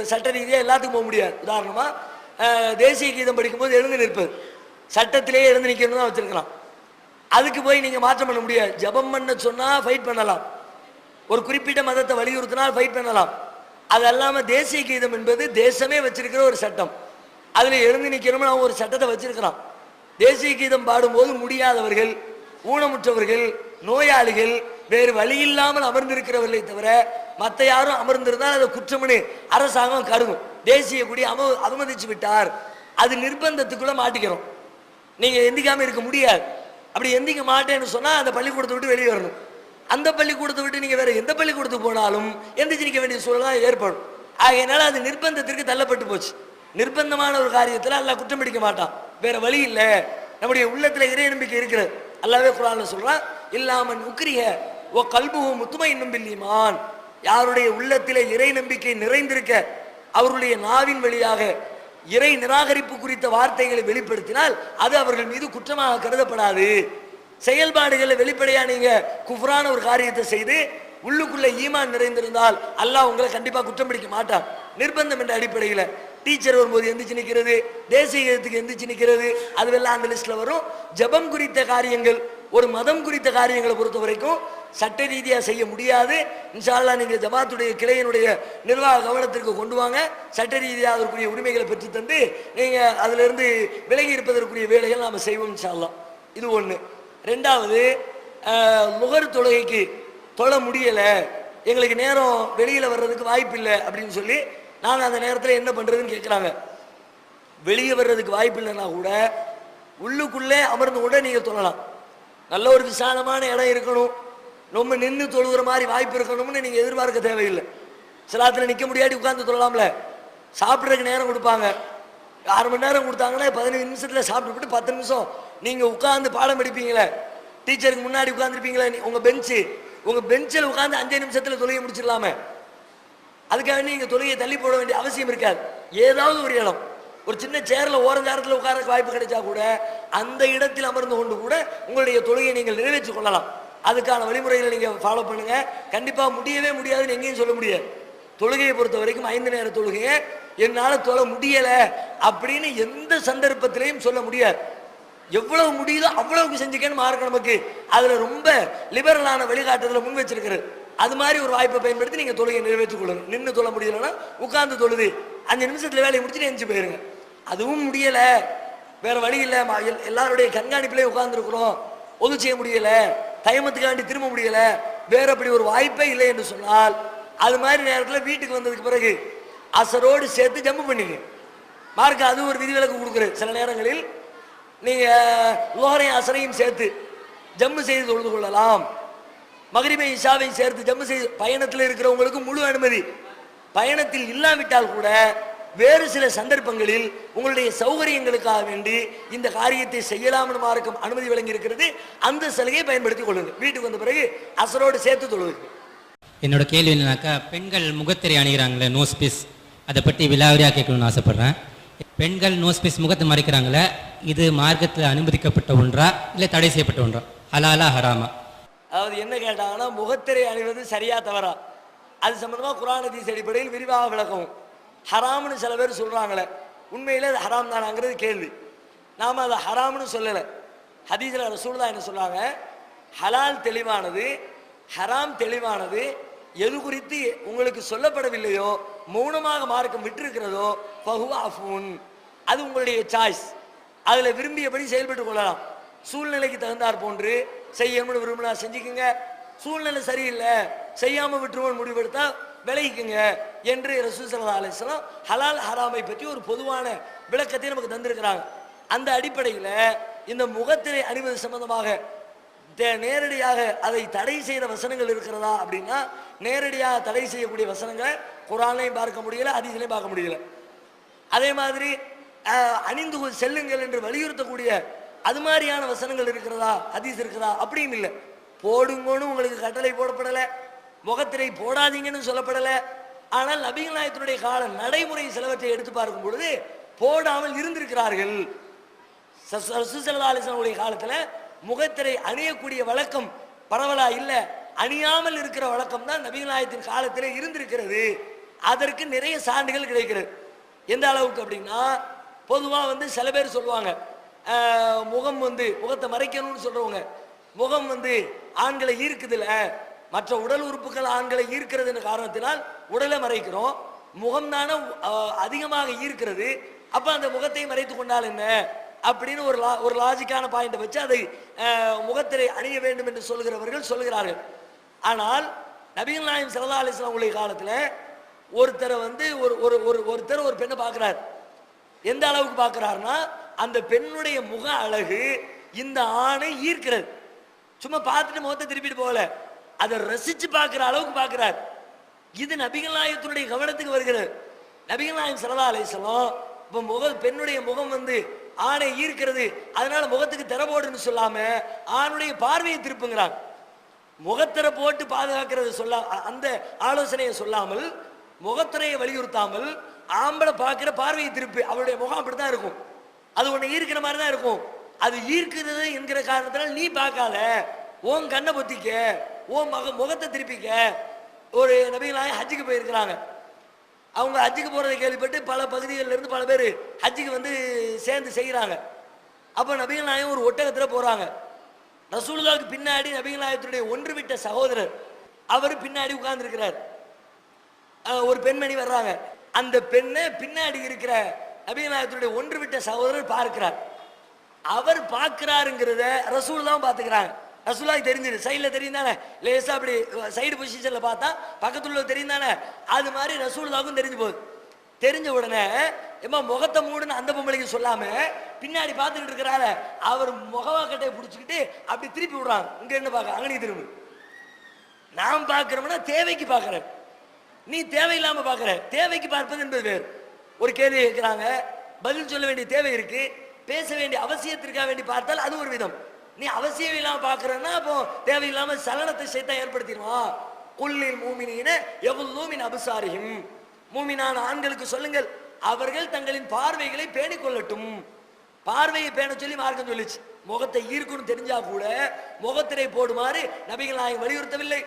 சட்ட ரீதியாக எல்லாத்துக்கும் போக முடியாது. உதாரணமாக தேசிய கீதம் படிக்கும்போது எழுந்து நிற்பது, சட்டத்திலேயே எழுந்து நிற்கணும் தான் வச்சுருக்கலாம். அதுக்கு போய் நீங்கள் மாற்றம் பண்ண முடியாது. ஜபம் பண்ண சொன்னால் ஃபைட் பண்ணலாம், ஒரு குறிப்பிட்ட மதத்தை வலியுறுத்தினால் ஃபைட் பண்ணலாம். அது அல்லாமல் தேசிய கீதம் என்பது தேசமே வச்சிருக்கிற ஒரு சட்டம், அதில் எழுந்து நிற்கணும்னு அவன் ஒரு சட்டத்தை வச்சிருக்கிறான். தேசிய கீதம் பாடும்போது முடியாதவர்கள், ஊனமுற்றவர்கள், நோயாளிகள், வேறு வழி இல்லாமல் அமர்ந்திருக்கிறவர்களை தவிர மற்ற யாரும் அமர்ந்திருந்தால் அதை குற்றம்னு அரசாங்கம் கருதும். தேசிய கொடி அவமதிச்சு விட்டார், அது நிர்பந்தத்துக்குள்ள மாட்டிக்கிறோம். நீங்க எந்திக்காம இருக்க முடியாது. அப்படி எந்திக்க மாட்டேன்னு சொன்னா அந்த பள்ளிக்கூடத்தை விட்டு வெளியே வரணும். அந்த பள்ளிக்கூடத்தை விட்டு நீங்க வேற எந்த பள்ளிக்கூடத்துக்கு போனாலும் எந்திரிச்சு நிற்க வேண்டிய சூழலாம் ஏற்படும். ஆகையினால அது நிர்பந்தத்திற்கு தள்ளப்பட்டு போச்சு. நிர்பந்தமான ஒரு காரியத்தில் அல்லாஹ் குற்றம் பிடிக்க மாட்டான், வேற வழி இல்லை. நம்முடைய உள்ளத்துல இறை நம்பிக்கை இருக்கிறது. அல்லாஹ்வே குர்ஆன்ல சொல்றான், இல்லாமன் உக்ரிய ஓ கல்புஹு முத்மைஇன்னும் பில் ஈமான். யாருடைய உள்ளத்திலே இறை நம்பிக்கை நிறைந்திருக்க அவருடைய நாவின் வழியாக இறை நிராகரிப்பு குறித்த வார்த்தைகளை வெளிப்படுத்தினால் அது அவர்கள் மீது குற்றமாக கருதப்படாது. செயல்பாடுகளை வெளிப்படையா நீங்க குஃப்ரான ஒரு காரியத்தை செய்து உள்ளுக்குள்ள ஈமான் நிறைந்திருந்தால் அல்லாஹ் உங்களை கண்டிப்பா குற்றம் பிடிக்க மாட்டான். நிர்பந்தம் என்ற அடிப்படையில் டீச்சர் வரும்போது எந்திரிச்சு நிற்கிறது, தேசியத்துக்கு எந்திரிச்சு நிற்கிறது, அதுவெல்லாம் அந்த லிஸ்ட்ல வரும். ஜபம் குறித்த காரியங்கள், ஒரு மதம் குறித்த காரியங்களை பொறுத்த வரைக்கும் சட்ட ரீதியாக செய்ய முடியாது. இன்ஷா அல்லாஹ் நீங்கள் ஜமாத்துடைய கிளையினுடைய நிர்வாக கவனத்திற்கு கொண்டு வாங்க. சட்ட ரீதியாக அதற்குரிய உரிமைகளை பெற்றுத்தந்து நீங்கள் அதிலிருந்து விலகி இருப்பதற்குரிய வேலைகள் நாம் செய்வோம் இன்ஷா அல்லாஹ். இது ஒன்று. ரெண்டாவது, முகர் தொழுகைக்கு தொழ முடியலை, எங்களுக்கு நேரம் வெளியில் வர்றதுக்கு வாய்ப்பு இல்லை அப்படின்னு சொல்லி நாங்கள் அந்த நேரத்தில் என்ன பண்ணுறதுன்னு கேட்குறாங்க. வெளியே வர்றதுக்கு வாய்ப்பு இல்லைன்னா கூட உள்ளுக்குள்ளே அமர்ந்து கூட நீங்கள் தொழலாம். நல்ல ஒரு விசாலமான இடம் இருக்கணும், ரொம்ப நின்று தொழுகிற மாதிரி வாய்ப்பு இருக்கணும்னு நீங்கள் எதிர்பார்க்க தேவையில்லை. சிலாத்தில் நிற்க முடியாட்டி உட்காந்து தொழலாம்ல. சாப்பிட்றதுக்கு நேரம் கொடுப்பாங்க, 6 மணி நேரம் கொடுத்தாங்கன்னா 15 நிமிஷத்தில் சாப்பிட்டு 10 நிமிஷம் நீங்கள் உட்காந்து பாடம் படிப்பீங்களே, டீச்சருக்கு முன்னாடி உட்காந்துருப்பீங்களே, உங்கள் பெஞ்சில் உட்காந்து 5 நிமிஷத்தில் தொழுகை முடிச்சிடலாமே. அதுக்காக நீங்கள் தொழுகையை தள்ளி போட வேண்டிய அவசியம் இருக்காது. ஏதாவது ஒரு இடம், ஒரு சின்ன சேரில் ஓரஞ்சாரத்தில் உட்கார வாய்ப்பு கிடைச்சா கூட அந்த இடத்தில் அமர்ந்து கொண்டு கூட உங்களுடைய தொழுகையை நீங்கள் நிறைவேற்றிக் கொள்ளலாம். அதுக்கான வழிமுறைகளை நீங்கள் ஃபாலோ பண்ணுங்க. கண்டிப்பாக முடியவே முடியாதுன்னு எங்கேயும் சொல்ல முடியாது. தொழுகையை பொறுத்த வரைக்கும் 5 நேர தொழுகையை என்னால் தொழ முடியலை அப்படின்னு எந்த சந்தர்ப்பத்திலையும் சொல்ல முடியாது. எவ்வளவு முடியுதோ அவ்வளவுக்கு செஞ்சுக்கன்னு மார்க்க நமக்கு அதில் ரொம்ப லிபரலான வழிகாட்டுதலை முன் வச்சிருக்கிறது. அது மாதிரி ஒரு வாய்ப்பை பயன்படுத்தி நீங்கள் தொழுகையை நிறைவேற்றிக் கொள்ளுங்க. நின்று தொழ முடியலைன்னா உட்கார்ந்து தொழுது 5 நிமிஷத்தில் வேலையை முடிச்சுட்டு எந்திச்சு போயிருங்க. அதுவும் முடியலை, வேற வழி இல்லை, எல்லாருடைய கண்காணிப்பிலே உட்கார்ந்துருக்கிறோம், ஒது செய்ய முடியல, தைமத்துக்காண்டி திரும்ப முடியல, வேற அப்படி ஒரு வாய்ப்பே இல்லை என்று சொன்னால், அது மாதிரி நேரத்தில் வீட்டுக்கு வந்ததுக்கு பிறகு அசரோடு சேர்த்து ஜம்பு பண்ணிங்க. மார்க்க அது ஒரு விதிவிலக்கு கொடுக்குறது. சில நேரங்களில் நீங்க லோஹரையும் அசரையும் சேர்த்து ஜம்மு செய்து தொழுது கொள்ளலாம். மகரிபை இஷாவையும் சேர்த்து ஜம்மு செய்து, பயணத்தில் இருக்கிறவங்களுக்கு முழு அனுமதி. பயணத்தில் இல்லாவிட்டால் கூட வேறு சில சந்தர்ப்பங்களில் உங்களுடைய சௌகரியங்களுக்காக வேண்டி இந்த காரியத்தை செய்யலாம்னு மார்க்கம் அனுமதி வழங்கி இருக்கிறது. அந்த சலுகையை பயன்படுத்திக் கொள்ளுங்க. வீட்டுக்கு வந்த பிறகு அசரோடு சேர்த்து தொழுது. என்னோட கேள்வி என்னன்னாக்கா, பெண்கள் முகத்திரை அணிகிறாங்களே நோஸ்பீஸ், அதை பற்றி விலாவரியாக கேட்கணும்னு ஆசைப்படுறேன். பெண்கள் நோஸ்பீஸ் முகத்தை மறைக்கிறாங்களே, இது மார்க்கத்தில் அனுமதிக்கப்பட்ட ஒன்றா இல்லை தடை செய்யப்பட்ட ஒன்றா, ஹலாலா ஹராமா? அதாவது என்ன கேட்டாங்கன்னா, முகத்திரை அணிவது சரியா தவறா, அது சம்பந்தமா குர்ஆன் ஹதீஸ் அடிப்படையில் விரிவாக விளக்கும். ஹராம்னு சில பேர் சொல்றாங்களே, உண்மையிலே அது ஹராம் தானாங்கிறது கேள்வி. நாம அதை ஹராம்னு சொல்லலை. ஹதீஸ்ல ரசூலுல்லாஹ் என்ன சொல்றாங்க, ஹலால் தெளிவானது, ஹராம் தெளிவானது, எது குறித்து உங்களுக்கு சொல்லப்படவில்லையோ, மௌனமாக மார்க்கம் விட்டிருக்கிறதோ, ஃபஹுவ அஃபூன், அது உங்களுடைய சாய்ஸ். அதுல விரும்பியபடி செயல்பட்டு கொள்ளலாம். சூழ்நிலைக்கு தகுந்தாற் போன்று செய்யணும்னு விரும்பினா செஞ்சுக்குங்க, சூழ்நிலை சரியில்லை செய்யாம விட்டுருவோம் முடிவெடுத்தா விலகிக்குங்க என்று ரசூல் ஸல்லல்லாஹு அலைஹி வஸல்லம் ஹலால் ஹராமை பற்றி ஒரு பொதுவான விளக்கத்தை நமக்கு தந்திருக்கிறாங்க. அந்த அடிப்படையில் இந்த முகத்திரை அணிவது சம்பந்தமாக நேரடியாக அதை தடை செய்த வசனங்கள் இருக்கிறதா அப்படின்னா, நேரடியாக தடை செய்யக்கூடிய வசனங்களை குர்ஆன்லையும் பார்க்க முடியல, ஹதீஸ்லையும் பார்க்க முடியல. அதே மாதிரி அணிந்து செல்லுங்கள் என்று வலியுறுத்தக்கூடிய அது மாதிரியான வசனங்கள் இருக்கிறதா, ஹதீஸ் இருக்கிறதா அப்படியும் இல்லை. போடுங்கன்னு உங்களுக்கு கட்டளை போடப்படலை, முகத்திரை போடாதீங்கன்னு சொல்லப்படலை. ஆனால் நபிகள் நாயகத்தினுடைய கால நடைமுறை சிலவற்றை எடுத்து பார்க்கும் பொழுது போடாமல் இருந்திருக்கிறார்கள். ரசூல் ஸல்லல்லாஹு அலைஹி வஸல்லம் காலத்தில் முகத்திரை அணியக்கூடிய வழக்கம் பரவலா இல்லை, அணியாமல் இருக்கிற வழக்கம் தான் நபிகள் நாயகத்தின் காலத்தில் இருந்திருக்கிறது. அதற்கு நிறைய சான்றுகள் கிடைக்கிறது. எந்த அளவுக்கு அப்படின்னா, பொதுவாக சில பேர் சொல்லுவாங்க, முகம் முகத்தை மறைக்கணும்னு சொல்றவங்க, முகம் ஆண்களை ஈர்க்குதுல, மற்ற உடல் உறுப்புகள் ஆண்களை ஈர்க்கிறது காரணத்தினால் உடலை மறைக்கிறோம், முகம் தானே அதிகமாக ஈர்க்கிறது, அப்ப அந்த முகத்தை மறைத்து கொண்டால் என்ன அப்படின்னு ஒரு லாஜிக்கான பாயிண்டை வச்சு அதை முகத்திரை அணிய வேண்டும் என்று சொல்கிறவர்கள் சொல்கிறார்கள். ஆனால் நபிகள் நாயகம் ஸல்லல்லாஹு அலைஹி வஸல்லம் உடைய காலத்தில் ஒருத்தரை ஒருத்தர் ஒரு பெண்ணை பார்க்கிறார். எந்த அளவுக்கு பார்க்கிறார்னா, அந்த பெண்ணுடைய முக அழகு இந்த ஆணை ஈர்க்கிறது. சும்மா பார்த்துட்டு முகத்தை திருப்பிட்டு போகல, அதை ரசிச்சு பார்க்கிற அளவுக்கு பார்க்கிறார். இது நபிகள் நாயகத்தினுடைய கவனத்துக்கு வருகிறது. நபிகள் நாயகம் ஸல்லல்லாஹு அலைஹி வஸல்லம் இப்போ பெண்ணுடைய முகம் ஆணை ஈர்க்கிறது, அதனால முகத்துக்கு திரை போடுன்னு சொல்லாம ஆணுடைய பார்வையை திருப்புங்கிறாங்க. முகத்திரை போட்டு பாதுகாக்கிறது அந்த ஆலோசனையை சொல்லாமல், முகத்திரையை வலியுறுத்தாமல், ஆம்பளை பார்க்கிற பார்வையை திருப்பி, அவருடைய முகம் அப்படித்தான் இருக்கும், அது ஒண்ணு ஈர்க்கிற மாதிரி தான் இருக்கும். அது ஈர்க்கிறது என்கிற காரணத்தினால் நீ பார்க்காத, உன் கண்ணை பொத்திக்க, உன் முகத்தை திருப்பிக்க. ஒரு நபிகள் நாயகம் ஹஜ்ஜுக்கு போயிருக்கிறாங்க. அவங்க ஹஜ்ஜுக்கு போறதை கேள்விப்பட்டு பல பகுதிகளில் இருந்து பல பேர் ஹஜ்ஜுக்கு சேர்ந்து செய்கிறாங்க. அப்போ நபிகள் நாயகம் ஒரு ஒட்டகத்தில் போறாங்க. ரசூலுல்லாஹ்வுக்கு பின்னாடி நபிகள் நாயகத்துடைய ஒன்று விட்ட சகோதரர் அவர் பின்னாடி உட்கார்ந்து இருக்கிறார். ஒரு பெண்மணி வர்றாங்க. அந்த பெண்ணை பின்னாடி இருக்கிற நபிகள் நாயகத்துடைய ஒன்று விட்ட சகோதரர் பார்க்கிறார். அவர் பார்க்கிறாருங்கிறத ரசூல் தான் பார்த்துக்கிறாங்க. ரசூலுல்லாஹ்க்கு தெரிஞ்சிரு, சைடில் தெரியும் தானே, லேசா அப்படி சைடு பொசிஷன்ல பார்த்தா பக்கத்துல தெரியும் தானே, அது மாதிரி ரசூலுல்லாஹ்வுக்கும் தெரிஞ்சு போகுது. தெரிஞ்ச உடனே முகத்தை மூடுன்னு அந்த பொம்பளைக்கு சொல்லாம பின்னாடி பார்த்துக்கிட்டு இருக்கிறாரு, அவர் முகவாக்கட்டையை பிடிச்சிக்கிட்டு அப்படி திருப்பி விடுறாங்க. இங்க என்ன பார்க்க, அங்கனி திரும்ப. நாம் பார்க்கிறோம்னா தேவைக்கு பார்க்கிறேன், நீ தேவையில்லாம பார்க்கிற. தேவைக்கு பார்ப்பது என்பது வேறு. ஒரு கேள்வி கேட்கிறாங்க, பதில் சொல்ல வேண்டிய தேவை இருக்கு, பேச வேண்டிய அவசியத்திற்காக வேண்டி பார்த்தால் அது ஒரு விதம். நீ அவசியம் இல்லாம பார்க்கிறன்னா அப்போ தேவையில்லாம சலனத்தை சைத்தான் ஏற்படுத்திடுவான். குல்லில் மூமினீன யகுல்லூ மின் அப்சாரிஹிம், மூமினான ஆண்களுக்கு சொல்லுங்கள் அவர்கள் தங்களின் பார்வைகளை பேணிக் கொள்ளட்டும். பார்வையை பேண சொல்லி மார்க்கம் சொல்லிச்சு. முகத்தை ஈர்க்குன்னு தெரிஞ்சா கூட முகத்திரை போடுமாறு நபிகள் நாயகம் வலியுறுத்தவில்லை.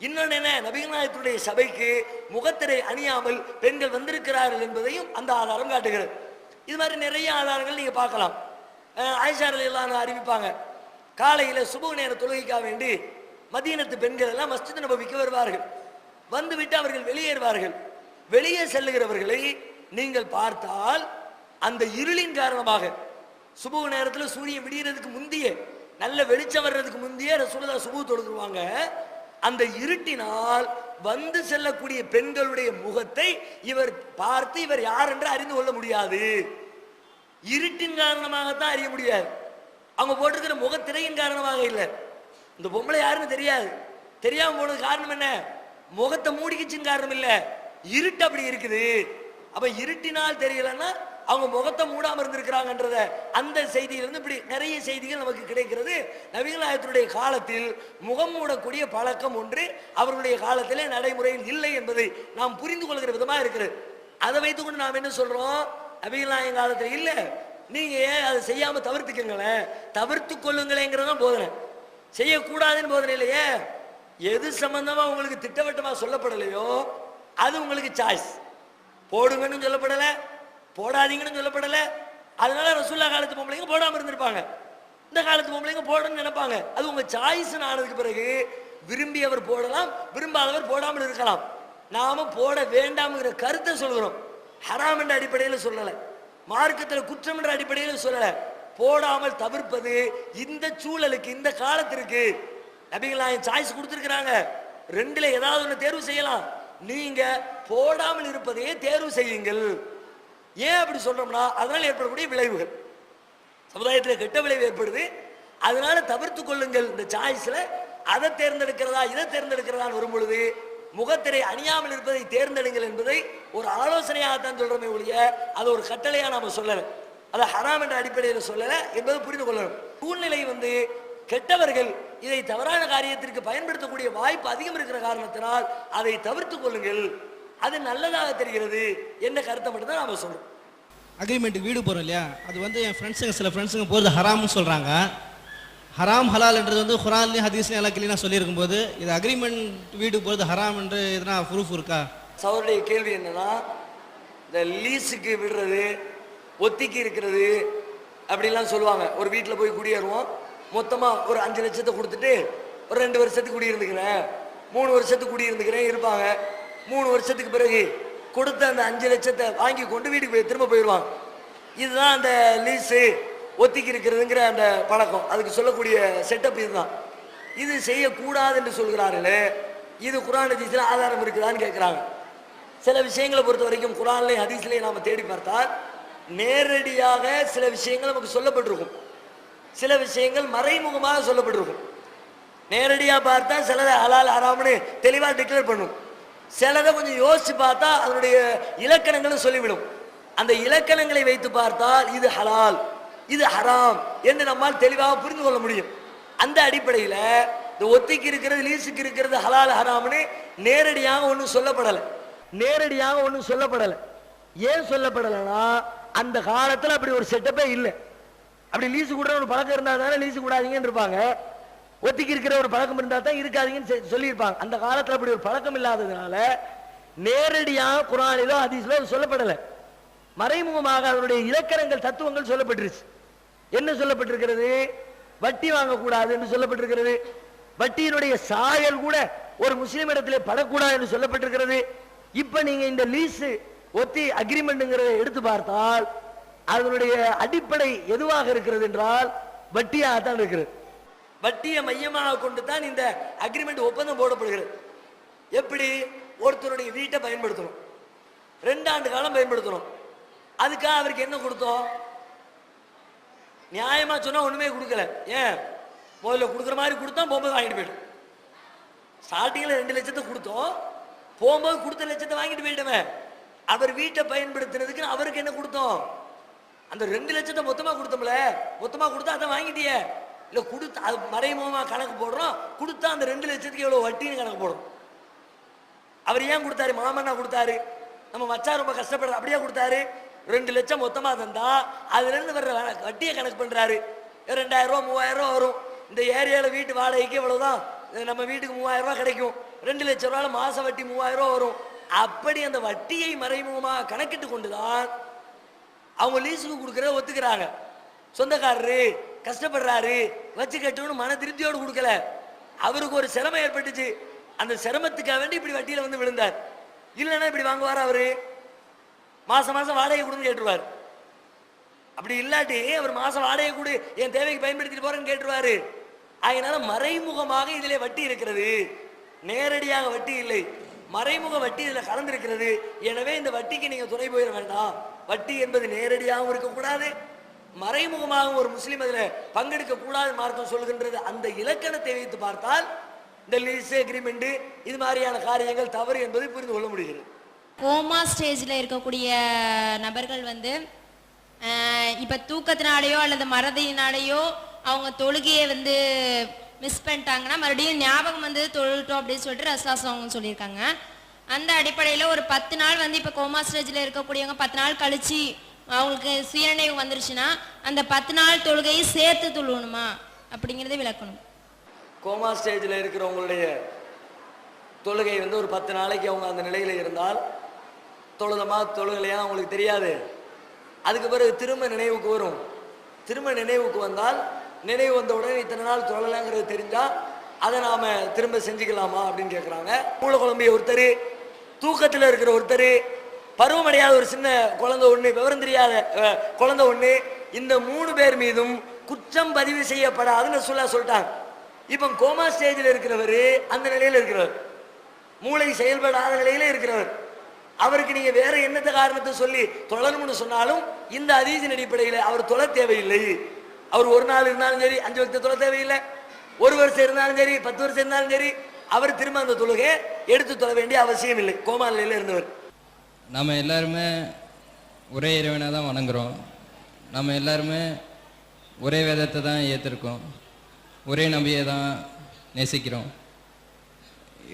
இன்னொன்னு என்ன, நபிகள் நாயகத்துடைய சபைக்கு முகத்திரை அணியாமல் பெண்கள் வந்திருக்கிறார்கள் என்பதையும் அந்த ஆதாரம் காட்டுகிறது. இது மாதிரி நிறைய ஆதாரங்கள் நீங்க பார்க்கலாம். ஆயிஷா ரலியல்லாஹு அன்ஹா அறிவிப்பாங்க, காலையில சுபஹ் நேர தொழுகைக்காக வேண்டி மதீனத்து பெண்கள் எல்லாம் மஸ்ஜித் நபவிக்கு வருவார்கள். வந்துவிட்டு அவர்கள் வெளியேறுவார்கள். வெளியே செல்லுகிறவர்களை நீங்கள் பார்த்தால் அந்த இருளின் காரணமாக சுபு நேரத்தில் சூரியன் விடியறதுக்கு முந்தைய, நல்ல வெளிச்சம் வர்றதுக்கு முந்தைய ரசூலுல்லாஹ் சுபு தொழுதுருவாங்க. அந்த இருட்டினால் வந்து செல்லக்கூடிய பெண்களுடைய முகத்தை இவர் பார்த்து இவர் யார் என்று அறிந்து கொள்ள முடியாது. இருட்டின் காரணமாகத்தான் அறிய முடியாது, அவங்க போட்டிருக்கிற முகத்திரையின் காரணமாக இல்லை. இந்த பொம்பளை யாருன்னு தெரியாது, தெரியாம போனது காரணம் என்ன? முகத்தை மூடிக்கிச்சின் காரணம் இல்லை, இருட்டு அப்படி இருக்குது. அப்ப இருட்டினால் தெரியலன்னா அவங்க முகத்தை மூடாம இருந்திருக்கிறாங்கன்றத அந்த செய்தியிலிருந்து இப்படி நிறைய செய்திகள் நமக்கு கிடைக்கிறது. நபிகள் நாயகத்துடைய காலத்தில் முகம் மூடக்கூடிய பழக்கம் ஒன்று அவர்களுடைய காலத்திலே நடைமுறையில் இல்லை என்பதை நாம் புரிந்து கொள்கிற விதமா இருக்கிறது. அதை வைத்துக்கொண்டு நாம் என்ன சொல்றோம்? நபிகள் நாயகம் காலத்தில் இல்லை, நீங்க ஏன் அதை செய்யாம தவிர்த்துக்கங்களேன், தவிர்த்து கொள்ளுங்களேங்கிறதான் போதனை, செய்யக்கூடாதுன்னு போதனை இல்லையே. எது சம்பந்தமா உங்களுக்கு திட்டவட்டமா சொல்லப்படலையோ அது உங்களுக்கு சாய்ஸ். போடுங்கன்னு சொல்லப்படல, போடாதீங்கன்னு சொல்லப்படல. அதனால ரசூலுல்லாஹ் காலத்து பொம்பளைங்க போடாம இருந்திருப்பாங்க, இந்த காலத்து பொம்பளைங்க போடணும்னு நினைப்பாங்க. அது உங்க சாய்ஸ் ஆனதுக்கு பிறகு விரும்பியவர் போடலாம், விரும்பாதவர் போடாமல் இருக்கலாம். நாம போட வேண்டாம்ங்கிற கருத்தை சொல்கிறோம், ஹராம் என்ற அடிப்படையில் சொல்லலை, மார்க்கத்தில் குற்றம் என்ற அடிப்படையில் சொல்லலை. போடாமல் தவிர்ப்பது இந்த சூழலுக்கு இந்த காலத்திற்கு நபிகள் நாயகம் சாய்ஸ் கொடுத்துருக்கிறாங்க. ரெண்டுல ஏதாவது ஒன்று தேர்வு செய்யலாம், நீங்க போடாமல் இருப்பதையே தேர்வு செய்யுங்கள். ஏன் அப்படி சொல்றோம்னா அதனால் ஏற்படக்கூடிய விளைவுகள், சமுதாயத்தில் கெட்ட விளைவு ஏற்படுது, அதனால தவிர்த்து கொள்ளுங்கள். இந்த சாய்ஸ்ல அதை தேர்ந்தெடுக்கிறதா இதை தேர்ந்தெடுக்கிறதான்னு வரும் பொழுது முகத்திரை அணியாமல் இருப்பதை தேர்ந்தெடுங்கள் என்பதை ஒரு ஆலோசனையாகத்தான் சொல்றோமே ஒழிய அது ஒரு கட்டளையா நாம சொல்லலை, அதை ஹராம் என்ற அடிப்படையில் சொல்லலை என்பதை புரிந்து கொள்ளணும். சூழ்நிலை கெட்டவர்கள் இதை தவறான காரியத்திற்கு பயன்படுத்தக்கூடிய வாய்ப்பு அதிகம் இருக்கிற காரணத்தினால் அதை தவிர்த்து கொள்ளுங்கள், அது நல்லதாக தெரிகிறது என்ற கருத்தை மட்டும் தான் நாம சொல்றோம். அக்ரிமெண்ட்டுக்கு வீடு போகிறோம் இல்லையா, அது என் ஃப்ரெண்ட்ஸுங்க சில ஃப்ரெண்ட்ஸுங்க போகிறது ஹராம்னு சொல்கிறாங்க. ஹராம் ஹலால்ன்றது குர்ஆன்லையும் ஹதீஸ்லையும் எல்லாம் கிளீனாக சொல்லியிருக்கும் போது இது அக்ரிமெண்ட் வீடு போகிறது ஹராம் என்று எதனா ப்ரூஃப் இருக்கா? சகோதரிய கேள்வி என்னன்னா, இந்த லீஸுக்கு விடுறது, ஒத்திக்கு இருக்கிறது அப்படிலாம் சொல்லுவாங்க. ஒரு வீட்டில் போய் குடியேறுவோம், மொத்தமாக ஒரு 5 லட்சத்தை கொடுத்துட்டு ஒரு 2 வருஷத்துக்கு குடியிருந்துக்கிறேன், 3 வருஷத்துக்கு குடியிருந்துக்கிறேன் இருப்பாங்க. 3 வருஷத்துக்கு பிறகு கொடுத்த அந்த 5 லட்சத்தை வாங்கி கொண்டு வீட்டுக்கு போய் திரும்ப போயிடுவாங்க. இதுதான் அந்த லீஸு ஒத்திக்கு இருக்கிறதுங்கிற அந்த பழக்கம், அதுக்கு சொல்லக்கூடிய செட்டப் இதுதான். இது செய்யக்கூடாது என்று சொல்கிறார்களே, இது குர்ஆன் ஹதீஸ்ல ஆதாரம் இருக்குதான்னு கேட்குறாங்க. சில விஷயங்களை பொறுத்த வரைக்கும் குர்ஆன்லையும் ஹதீஸ்லையும் நாம் தேடி பார்த்தால் நேரடியாக சில விஷயங்கள் நமக்கு சொல்லப்பட்டிருக்கும், சில விஷயங்கள் மறைமுகமாக சொல்லப்பட்டிருக்கும். நேரடியாக பார்த்தா சிலதை ஹலால் ஹராம்னு தெளிவாக டிக்ளேர் பண்ணும், சிலதை கொஞ்சம் யோசிச்சு பார்த்தா அதனுடைய இலக்கணங்களும் சொல்லிவிடும். அந்த இலக்கணங்களை வைத்து பார்த்தால் இது ஹலால் இது ஹராம் என்று நம்மால் தெளிவாக புரிந்து கொள்ள முடியும். அந்த அடிப்படையில் இந்த ஒத்திக்கு இருக்கிறது லீஸுக்கு இருக்கிறது ஹலால் ஹராம்னு நேரடியாக ஒன்றும் சொல்லப்படலை, நேரடியாக ஒன்றும் சொல்லப்படலை. ஏன் சொல்லப்படலைன்னா அந்த காலத்தில் அப்படி ஒரு செட்டப்பே இல்லை. அப்படி லீஸு கூட ஒரு பழக்கம் இருந்தால் தானே லீஸு கூடாதீங்கன்னு இருப்பாங்க, ஒத்திக்கு இருக்கிற ஒரு பழக்கம் இருந்தால் தான் இருக்காதீங்கன்னு சொல்லியிருப்பாங்க. அந்த காலத்தில் அப்படி ஒரு பழக்கம் இல்லாததுனால நேரடியாக குர்ஆனிலோ ஹதீஸ்லோ சொல்லப்படலை, மறைமுகமாக அதனுடைய இலக்கணங்கள் தத்துவங்கள் சொல்லப்பட்டிருச்சு. என்ன சொல்லப்பட்டிருக்கிறது? வட்டி வாங்கக்கூடாது என்று சொல்லப்பட்டிருக்கிறது, வட்டியினுடைய சாயல் கூட ஒரு முஸ்லிம் இடத்திலே படக்கூடாது என்று சொல்லப்பட்டிருக்கிறது. இப்ப நீங்க இந்த லீஸ் ஒத்தி அக்ரிமெண்ட்ங்கிறத எடுத்து பார்த்தால் அதனுடைய அடிப்படை எதுவாக இருக்கிறது என்றால் வட்டியாகத்தான் இருக்கிறது. வட்டியை மையமாக கொண்டு தான் இந்த அக்ரிமெண்ட் ஒப்பந்தம் போடப்படுகிறது. எப்படி? ஒருத்தருடைய வீட்டை பயன்படுத்தணும், 2 ஆண்டு காலம் பயன்படுத்தணும், அதுக்காக அவருக்கு என்ன கொடுத்தோம்? நியாயமா சொன்னா ஒண்ணுமே கொடுக்கல. ஏன்? முதல்ல கொடுக்குற மாதிரி கொடுத்தோம், போகும்போது வாங்கிட்டு போயிட்டோம். ஸ்டார்டிங்ல 2 லட்சத்தை கொடுத்தோம், போகும்போது கொடுத்த லட்சத்தை வாங்கிட்டு போயிட்டோமே. அவர் வீட்டை பயன்படுத்தினதுக்கு அவருக்கு என்ன கொடுத்தோம்? அந்த 2 லட்சத்தை மொத்தமா கொடுத்தோம்ல, மொத்தமா கொடுத்தா அதை வாங்கிட்டியே இல்ல, கொடுத்து அது மறைமுகமா கணக்கு போடுறோம், கொடுத்தா அந்த 2 லட்சத்துக்கு எவ்வளவு வட்டின்னு கணக்கு போடுறோம். அவர் ஏன் கொடுத்தாரு? மாமன்னா கொடுத்தாரு, நம்ம மச்சா ரொம்ப கஷ்டப்படுற அப்படியே கொடுத்தாரு. 2 லட்சம் மொத்தமா தந்தா அதுல இருந்து வர்ற வட்டியை கணக்கு பண்றாரு. 2000 ரூபா 3000 ரூபா வரும். இந்த ஏரியால வீட்டு வாடகைக்கு எவ்வளவுதான், நம்ம வீட்டுக்கு 3000 ரூபாய் கிடைக்கும். 2 லட்சம் ரூபாய் மாச வட்டி 3000 ரூபாய் வரும். அப்படி அந்த வட்டியை மறைமுகமாக கணக்கிட்டு கொண்டுதான் அவங்க லீஸுக்கு கொடுக்கறத ஒத்துக்கிறாங்க. சொந்தக்காரரு கஷ்டப்படுறாரு, வச்சு கட்டணும்னு மன திருப்தியோடு கொடுக்கல, அவருக்கு ஒரு சிரமம் ஏற்பட்டுச்சு, அந்த சிரமத்துக்காக வேண்டி இப்படி வட்டியில வந்து விழுந்தார். இல்லைன்னா இப்படி வாங்குவார்? அவரு மாசம் மாசம் வாடகை கொடுன்னு கேட்டுருவார். அப்படி இல்லாட்டி அவர் மாசம் வாடகை கூட என் தேவைக்கு பயன்படுத்திட்டு போறேன்னு கேட்டுருவாரு. அதனால மறைமுகமாக இதிலே வட்டி இருக்கிறது, நேரடியாக வட்டி இல்லை, மறைமுக வட்டி இதில் கலந்திருக்கிறது. எனவே இந்த வட்டிக்கு நீங்க துணை போயிட வேண்டாம். வட்டி என்பது நேரடியாகவும் இருக்கக்கூடாது, மறைமுகமாக ஒரு முஸ்லீம் அதில் பங்கெடுக்க கூடாது மார்க்கம் சொல்கின்றது. அந்த இலக்கணத்தை வைத்து பார்த்தால் இந்த லீஸ் அக்ரிமெண்ட் இது மாதிரியான காரியங்கள் தவறு என்பதை புரிந்து கொள்ள முடிகிறது. கோமா ஸ்டேஜில் இருக்கக்கூடிய நபர்கள் வந்து இப்போ தூக்கத்தினாலேயோ அல்லது மறதியினாலேயோ அவங்க தொழுகையை வந்து மிஸ் பண்ணிட்டாங்கன்னா மறுபடியும் ஞாபகம் வந்து தொழுட்டோம் அப்படின்னு சொல்லிட்டு ரசூலுல்லாஹ் அவங்க சொல்லியிருக்காங்க. அந்த அடிப்படையில் ஒரு 10 நாள் வந்து இப்போ கோமா ஸ்டேஜில் இருக்கக்கூடியவங்க 10 நாள் கழிச்சு அவங்களுக்கு சுயநினைவு வந்துருச்சுன்னா அந்த 10 நாள் தொழுகையை சேர்த்து தொழுவணுமா அப்படிங்கிறத விளக்கணும். கோமா ஸ்டேஜில் இருக்கிறவங்களுடைய தொழுகை வந்து ஒரு 10 நாளைக்கு அவங்க அந்த நிலையில் இருந்தால் தொழுதமா தொழுகலையா அவங்களுக்கு தெரியாது. அதுக்கு பிறகு திரும்ப நினைவுக்கு வரும். திரும்ப நினைவுக்கு வந்தால் நினைவு வந்த உடனே இத்தனை நாள் தொழலைங்கிறது தெரிஞ்சால் அதை நாம் திரும்ப செஞ்சுக்கலாமா அப்படின்னு கேட்குறாங்க. மூளை குழம்பிய ஒருத்தர், தூக்கத்தில் இருக்கிற ஒருத்தர், பருவமடையாத ஒரு சின்ன குழந்தை ஒன்று, விவரம் தெரியாத குழந்தை ஒன்று, இந்த 3 பேர் மீதும் குற்றம் பதிவு செய்யப்படாதுன்னு சொல்லிட்டாங்க. இப்போ கோமா ஸ்டேஜில் இருக்கிறவர், அந்த நிலையில் இருக்கிறவர், மூளை செயல்படாத நிலையில இருக்கிறவர், அவருக்கு நீங்க வேற என்னத்த காரணத்தை சொல்லி தொழணும்னு சொன்னாலும் இந்த ஹதீஸின் அடிப்படையில் அவர் தொழ தேவையில்லை. அவர் ஒரு நாள் இருந்தாலும் சரி, 5 வக்து தொழ தேவையில்லை, 1 வருஷம் இருந்தாலும் சரி, 10 வருஷம் இருந்தாலும் சரி, அவர் திரும்ப அந்த தொழுகை எடுத்து தொழ வேண்டிய அவசியம் இல்லை கோமா நிலையில் இருந்தவர். நம்ம எல்லாருமே ஒரே இறைவனை தான் வணங்குறோம், நம்ம எல்லாருமே ஒரே வேதத்தை தான் ஏற்றிருக்கோம், ஒரே நபியை தான் நேசிக்கிறோம்.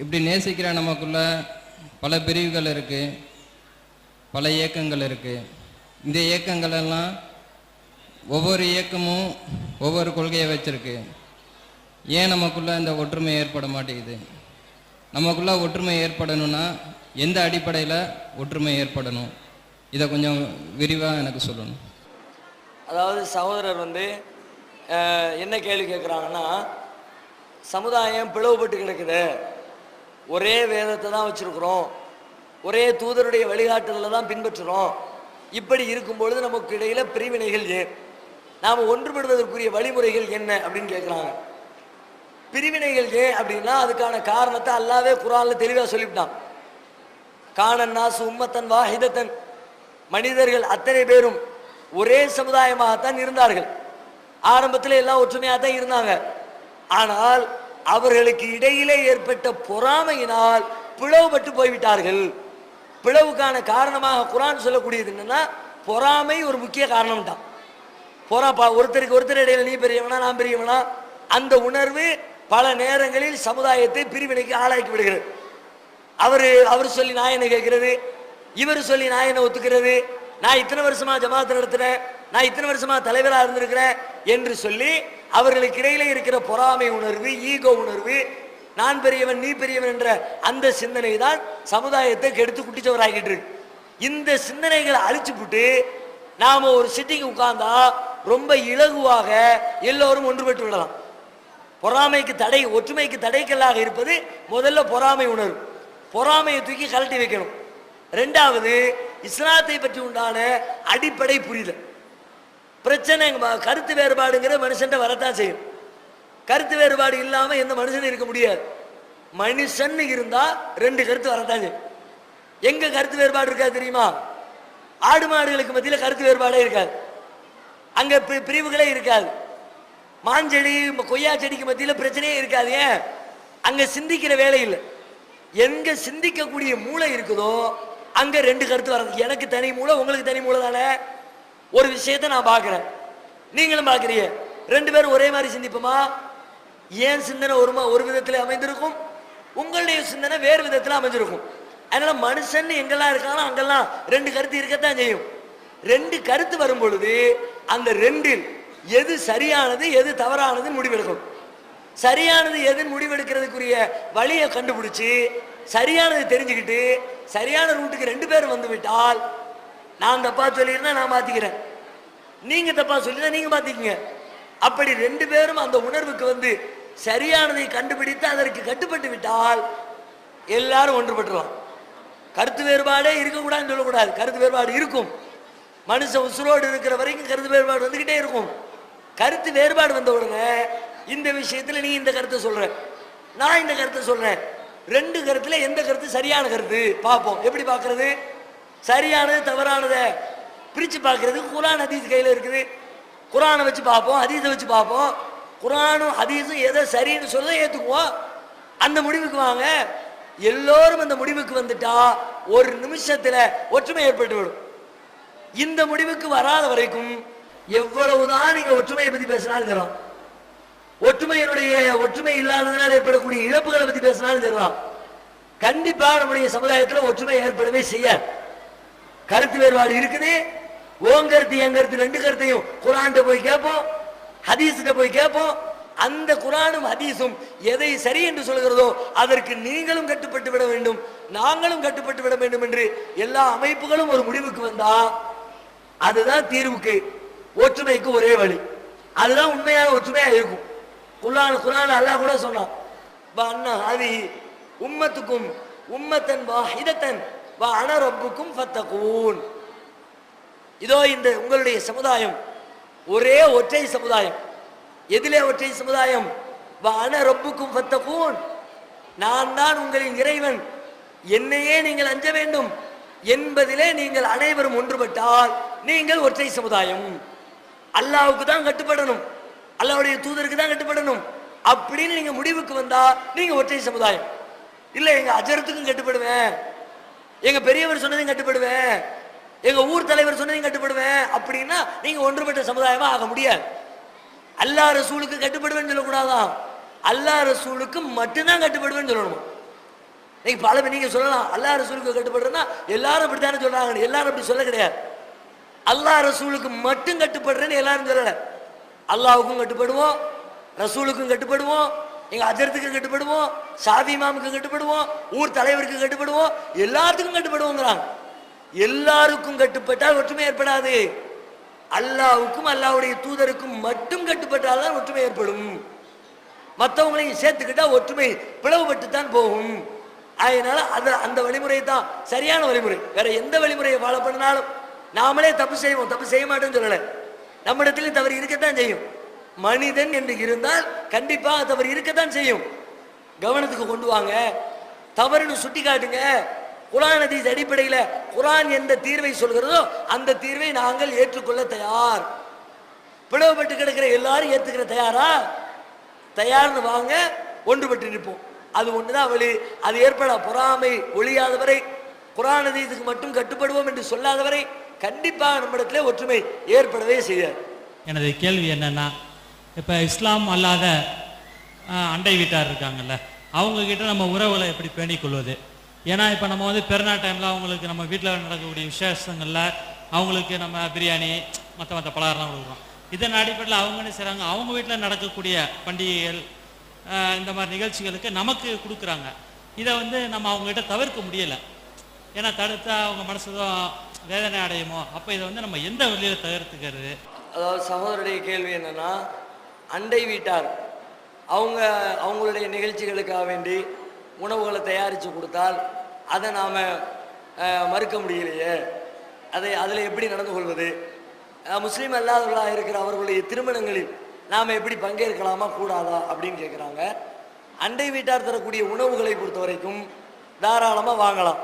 இப்படி நேசிக்கிற நமக்குள்ள பல பிரிவுகள் இருக்குது, பல இயக்கங்கள் இருக்குது. இந்த இயக்கங்கள் எல்லாம் ஒவ்வொரு இயக்கமும் ஒவ்வொரு கொள்கையை வச்சுருக்கு. ஏன் நமக்குள்ள இந்த ஒற்றுமை ஏற்பட மாட்டேங்குது? நமக்குள்ள ஒற்றுமை ஏற்படணும்னா எந்த அடிப்படையில் ஒற்றுமை ஏற்படணும்? இதை கொஞ்சம் விரிவாக எனக்கு சொல்லணும். அதாவது சகோதரர் வந்து என்ன கேள்வி கேட்குறாங்கன்னா, சமுதாயம் பிளவுபட்டு கிடக்குது, ஒரே வேதத்தை தான் வச்சுருக்குறோம், ஒரே தூதருடைய வழிகாட்டுதலை தான் பின்பற்றுறோம், இப்படி இருக்கும்பொழுது நமக்கு இடையில் பிரிவினைகள் ஏன், நாம் ஒன்றுபடுவதற்குரிய வழிமுறைகள் என்ன அப்படின்னு கேட்குறாங்க. பிரிவினைகள் ஏன் அப்படின்னா அதுக்கான காரணத்தை அல்லாவே குர்ஆனில் தெளிவாக சொல்லிவிட்டான். கானன் நாசு உம்மத்தன் வாஹிதத்தன், மனிதர்கள் அத்தனை பேரும் ஒரே சமுதாயமாகத்தான் இருந்தார்கள். ஆரம்பத்தில் எல்லாம் ஒற்றுமையாக தான் இருந்தாங்க. ஆனால் அவர்களுக்கு இடையிலே ஏற்பட்ட பொறாமையினால் பிளவுபட்டு போய்விட்டார்கள். பிளவுக்கான காரணமாக குர்ஆன் சொல்லக்கூடியது என்னன்னா, பொறாமை ஒரு முக்கிய காரணம் தான். ஒருத்தருக்கு ஒருத்தர் இடையில நீ பெரியவனா நான் பெரியவனா, அந்த உணர்வு பல நேரங்களில் சமுதாயத்தை பிரிவினைக்கு ஆளாக்கி விடுகிறது. அவர் சொல்லி நான் என்ன கேட்கிறது, இவர் சொல்லி நான் என்ன ஒத்துக்கிறது, நான் இத்தனை வருஷமா ஜமாத் நடத்துறேன், நான் இத்தனை வருஷமா தலைவராக இருந்திருக்கிறேன் என்று சொல்லி அவர்களுக்கு இடையில இருக்கிற பொறாமை உணர்வு, ஈகோ உணர்வு, நான் பெரியவன் நீ பெரியவன் என்ற அந்த சிந்தனை தான் சமுதாயத்தை கெடுத்து குட்டிச்சவராகிட்டு இருக்கு. இந்த சிந்தனைகளை அழிச்சு போட்டு நாம ஒரு சிட்டிக்கு உட்கார்ந்தா ரொம்ப இலகுவாக எல்லோரும் ஒன்றுபட்டு விடலாம். பொறாமைக்கு தடை, ஒற்றுமைக்கு தடைக்கல்லாக இருப்பது முதல்ல பொறாமை உணர்வு. பொறாமையை தூக்கி கழட்டி வைக்கணும். 2வது இஸ்லாத்தை பற்றி உண்டான அடிப்படை புரிதல். பிரச்சனை கருத்து வேறுபாடுங்கிற மனுஷன் வரத்தான் செய்யும். கருத்து வேறுபாடு இல்லாம எந்த மனுஷனும் இருக்க முடியாது. மனுஷன் இருந்தா 2 கருத்து வரத்தான் செய்யும். எங்க கருத்து வேறுபாடு இருக்காது தெரியுமா? ஆடு மாடுகளுக்கு மத்தியில் கருத்து வேறுபாடே இருக்காது, அங்க பிரிவுகளே இருக்காது. மாஞ்செடி கொய்யா செடிக்கு மத்தியில் பிரச்சனையே இருக்காது. ஏன்? அங்க சிந்திக்கிற வேலை இல்லை. எங்க சிந்திக்கக்கூடிய மூளை இருக்குதோ அங்க 2 கருத்து வர்றது. எனக்கு தனி மூளை, உங்களுக்கு தனி மூளை தானே. ஒரு விஷயத்தை நான் பார்க்கிறேன், நீங்களும் பார்க்குறீங்க, 2 பேரும் ஒரே மாதிரி சிந்திப்போமா? ஏன் சிந்தனை ஒரு விதத்தில் அமைந்திருக்கும், உங்களுடைய சிந்தனை வேறு விதத்தில் அமைஞ்சிருக்கும். அதனால மனுஷன் எங்கெல்லாம் இருக்கானோ அங்கெல்லாம் 2 கருத்து இருக்கத்தான் செய்யும். 2 கருத்து வரும் பொழுது அந்த 2ல் எது சரியானது எது தவறானது முடிவெடுக்கும். சரியானது எதுன்னு முடிவெடுக்கிறதுக்குரிய வழியை கண்டுபிடிச்சு சரியானது தெரிஞ்சுக்கிட்டு சரியான ரூட்டுக்கு 2 பேரும் வந்து விட்டால், நான் தப்பா சொல்லியிருந்தா நான் மாத்திக்கிறேன், நீங்க தப்பா சொல்லினா நீங்க மாத்திக்கங்க. அப்படி 2 பேரும் அந்த உணர்வுக்கு வந்து சரியானதை கண்டுபிடித்து அதற்கு கட்டுப்பட்டு விட்டால் எல்லாரும் ஒன்றுபட்டுருவான். கருத்து வேறுபாடே இருக்கக்கூடாதுன்னு சொல்லக்கூடாது, கருத்து வேறுபாடு இருக்கும். மனுஷன் உசுரோடு இருக்கிற வரைக்கும் கருத்து வேறுபாடு வந்துகிட்டே இருக்கும். கருத்து வேறுபாடு வந்த உடனே இந்த விஷயத்துல நீ இந்த கருத்தை சொல்ற, நான் இந்த கருத்தை சொல்றேன், ரெண்டு கருத்துல எந்த கருத்து சரியான கருத்து பார்ப்போம். எப்படி பார்க்கறது? சரியானது தவறானதை பிரிச்சு பார்க்கறது குர்ஆன் ஹதீஸ் கையில இருக்குது. குர்ஆனை வச்சு பார்ப்போம், ஹதீஸை வச்சு பார்ப்போம். குர்ஆனும் ஹதீஸும் எதை சரின்னு சொல்றதை ஏத்துக்குவோம். அந்த முடிவுக்கு வாங்க. எல்லோரும் அந்த முடிவுக்கு வந்துட்டா ஒரு நிமிஷத்துல ஒற்றுமை ஏற்பட்டு விடும். இந்த முடிவுக்கு வராத வரைக்கும் எவ்வளவுதான் நீங்க ஒற்றுமையை பத்தி பேசினாலும் தரும், ஒற்றுமை இல்லாததுனால ஏற்படக்கூடிய இழப்புகளை பத்தி பேசினாலும் தரலாம், கண்டிப்பா நம்முடைய சமுதாயத்துல ஒற்றுமை ஏற்படவே செய்யாது. கருத்து வேறுபாடு இருக்குது. ஓன் கருத்து என் கருத்து ரெண்டு கருத்தையும் குர்ஆன்கிட்ட போய் கேட்போம், ஹதீஸ்கிட்ட போய் கேட்போம். அந்த குர்ஆனும் ஹதீஸும் எதை சரி என்று சொல்கிறதோ அதற்கு நீங்களும் கட்டுப்பட்டு விட வேண்டும், நாங்களும் கட்டுப்பட்டு விட வேண்டும் என்று எல்லா அமைப்புகளும் ஒரு முடிவுக்கு வந்தா அதுதான் தீர்வுக்கு, ஒற்றுமைக்கு ஒரே வழி. அதுதான் உண்மையான ஒற்றுமையா இருக்கும். குர்ஆன் அல்லாஹ் கூட சொன்னான், அண்ணா அது உம்மத்துக்கும் உம்மத்தன் வாஹிதத்தன் வா அன ரப்புக்கும் ஃபத்தகூன். இதோ இந்த உங்களுடைய சமுதாயம் ஒரே ஒற்றை சமுதாயம். எதிலே ஒற்றை சமுதாயம்? வா அன ரப்புக்கும் ஃபத்தகூன், நான் தான் உங்களின் இறைவன், என்னையே நீங்கள் அஞ்ச வேண்டும் என்பதிலே நீங்கள் அனைவரும் ஒன்றுபட்டால் நீங்கள் ஒற்றை சமுதாயம். அல்லாஹ்வுக்கு தான் கட்டுப்படணும், அல்லாஹ்வுடைய தூதருக்கு தான் கட்டுப்படணும் அப்படின்னு நீங்க முடிவுக்கு வந்தா நீங்க ஒற்றை சமுதாயம். இல்ல எங்க அஜரத்துக்கும் கட்டுப்படுவேன், எங்க பெரியவர் சொன்னதையும் கட்டுப்படுவேன், எங்க ஊர் தலைவர் சொன்னதையும் கட்டுப்படுவேன் அப்படின்னா நீங்க ஒன்றுபட்ட சமுதாயமா ஆக முடியாது. அல்லாஹ் ரசூலுக்கு கட்டுப்படுவேன்னு சொல்லக்கூடாதான், அல்லாஹ் ரசூலுக்கு மட்டும்தான் கட்டுப்படுவேன்னு சொல்லணும். நீங்க பல நீங்க சொல்லலாம் அல்லாஹ் ரசூலுக்கு கட்டுப்படுறேன்னா எல்லாரும் அப்படித்தானே சொல்றாங்க, எல்லாரும் அப்படி சொல்ல கிடையாது. அல்லாஹ் ரசூலுக்கு மட்டும் கட்டுப்படுறேன்னு எல்லாரும் சொல்லல. அல்லாஹ்வுக்கும் கட்டுப்படுவோம், ரசூலுக்கும் கட்டுப்படுவோம், எங்க அஜரத்துக்கும் கட்டுப்படுவோம், ஷாஃபி இமாமுக்கு கட்டுப்படுவோம், ஊர் தலைவருக்கு கட்டுப்படுவோம், எல்லாத்துக்கும் கட்டுப்படுவோங்கிறாங்க. எல்லாருக்கும் கட்டுப்பட்டால் ஒற்றுமை ஏற்படாது. அல்லாஹ்வுக்கும் அல்லாஹ்வுடைய தூதருக்கும் மட்டும் கட்டுப்பட்டால் தான் ஒற்றுமை ஏற்படும். மற்றவங்களையும் சேர்த்துக்கிட்டா ஒற்றுமை பிளவுபட்டு தான் போகும். அதனால அந்த வழிமுறை தான் சரியான வழிமுறை. வேற எந்த வழிமுறையை ஃபாலோ பண்ணினாலும் நாமளே தப்பு செய்வோம், தப்பு செய்ய மாட்டேன்னு சொல்லலை, நம்மிடத்திலும் தவறு இருக்கத்தான் செய்யும். மனிதன் என்று இருந்தால் கண்டிப்பாக தவறு இருக்கத்தான் செய்யும். கவனத்துக்கு கொண்டு வாங்க, தவறுன்னு சுட்டி காட்டுங்க. குர்ஆன் ஹதீஸ் அடிப்படையில் குர்ஆன் எந்த தீர்வை சொல்கிறதோ அந்த தீர்வை நாங்கள் ஏற்றுக்கொள்ள தயார். பிளவுபட்டு கிடக்கிற எல்லாரும் ஏற்றுக்கிற தயாரா? தயார்னு வாங்க, ஒன்றுபட்டு நிற்போம். அது ஒண்ணுதான் வழி. அது ஏற்பட பொறாமை ஒழியாதவரை, குர்ஆன் ஹதீஸுக்கு மட்டும் கட்டுப்படுவோம் என்று சொல்லாதவரை கண்டிப்பாக நம்மிடத்திலே ஒற்றுமை ஏற்படவே செய்யாது. எனது கேள்வி என்னன்னா, இப்போ இஸ்லாம் அல்லாத அண்டை வீட்டார் இருக்காங்கல்ல, அவங்க கிட்ட நம்ம உறவுகளை எப்படி பேணிக்கொள்வது? ஏன்னா இப்போ நம்ம வந்து பெருநா டைமில் அவங்களுக்கு நம்ம வீட்டில் நடக்கக்கூடிய விசேஷங்களில் அவங்களுக்கு நம்ம பிரியாணி மற்ற பலகாரம்லாம் கொடுக்குறோம். இதன் அடிப்படையில் அவங்க என்ன செய்கிறாங்க, அவங்க வீட்டில் நடக்கக்கூடிய பண்டிகைகள் இந்த மாதிரி நிகழ்ச்சிகளுக்கு நமக்கு கொடுக்குறாங்க. இதை வந்து நம்ம அவங்ககிட்ட தவிர்க்க முடியலை. ஏன்னா தடுத்தா அவங்க மனசுதான் வேதனை அடையுமோ. அப்போ இதை வந்து நம்ம எந்த வழியில் தவிர்த்துக்கிறது? அதாவது சகோதரருடைய கேள்வி என்னன்னா, அண்டை வீட்டார் அவங்களுடைய நிகழ்ச்சிகளுக்காக வேண்டி உணவுகளை தயாரித்து கொடுத்தால் அதை நாம் மறுக்க முடியலையே, அதில் எப்படி நடந்து கொள்வது? முஸ்லீம் அல்லாதவர்களாக இருக்கிற அவர்களுடைய திருமணங்களில் நாம் எப்படி பங்கேற்கலாமா கூடாதா அப்படின்னு கேட்குறாங்க. அண்டை வீட்டார் தரக்கூடிய உணவுகளை பொறுத்த வரைக்கும் தாராளமாக வாங்கலாம்.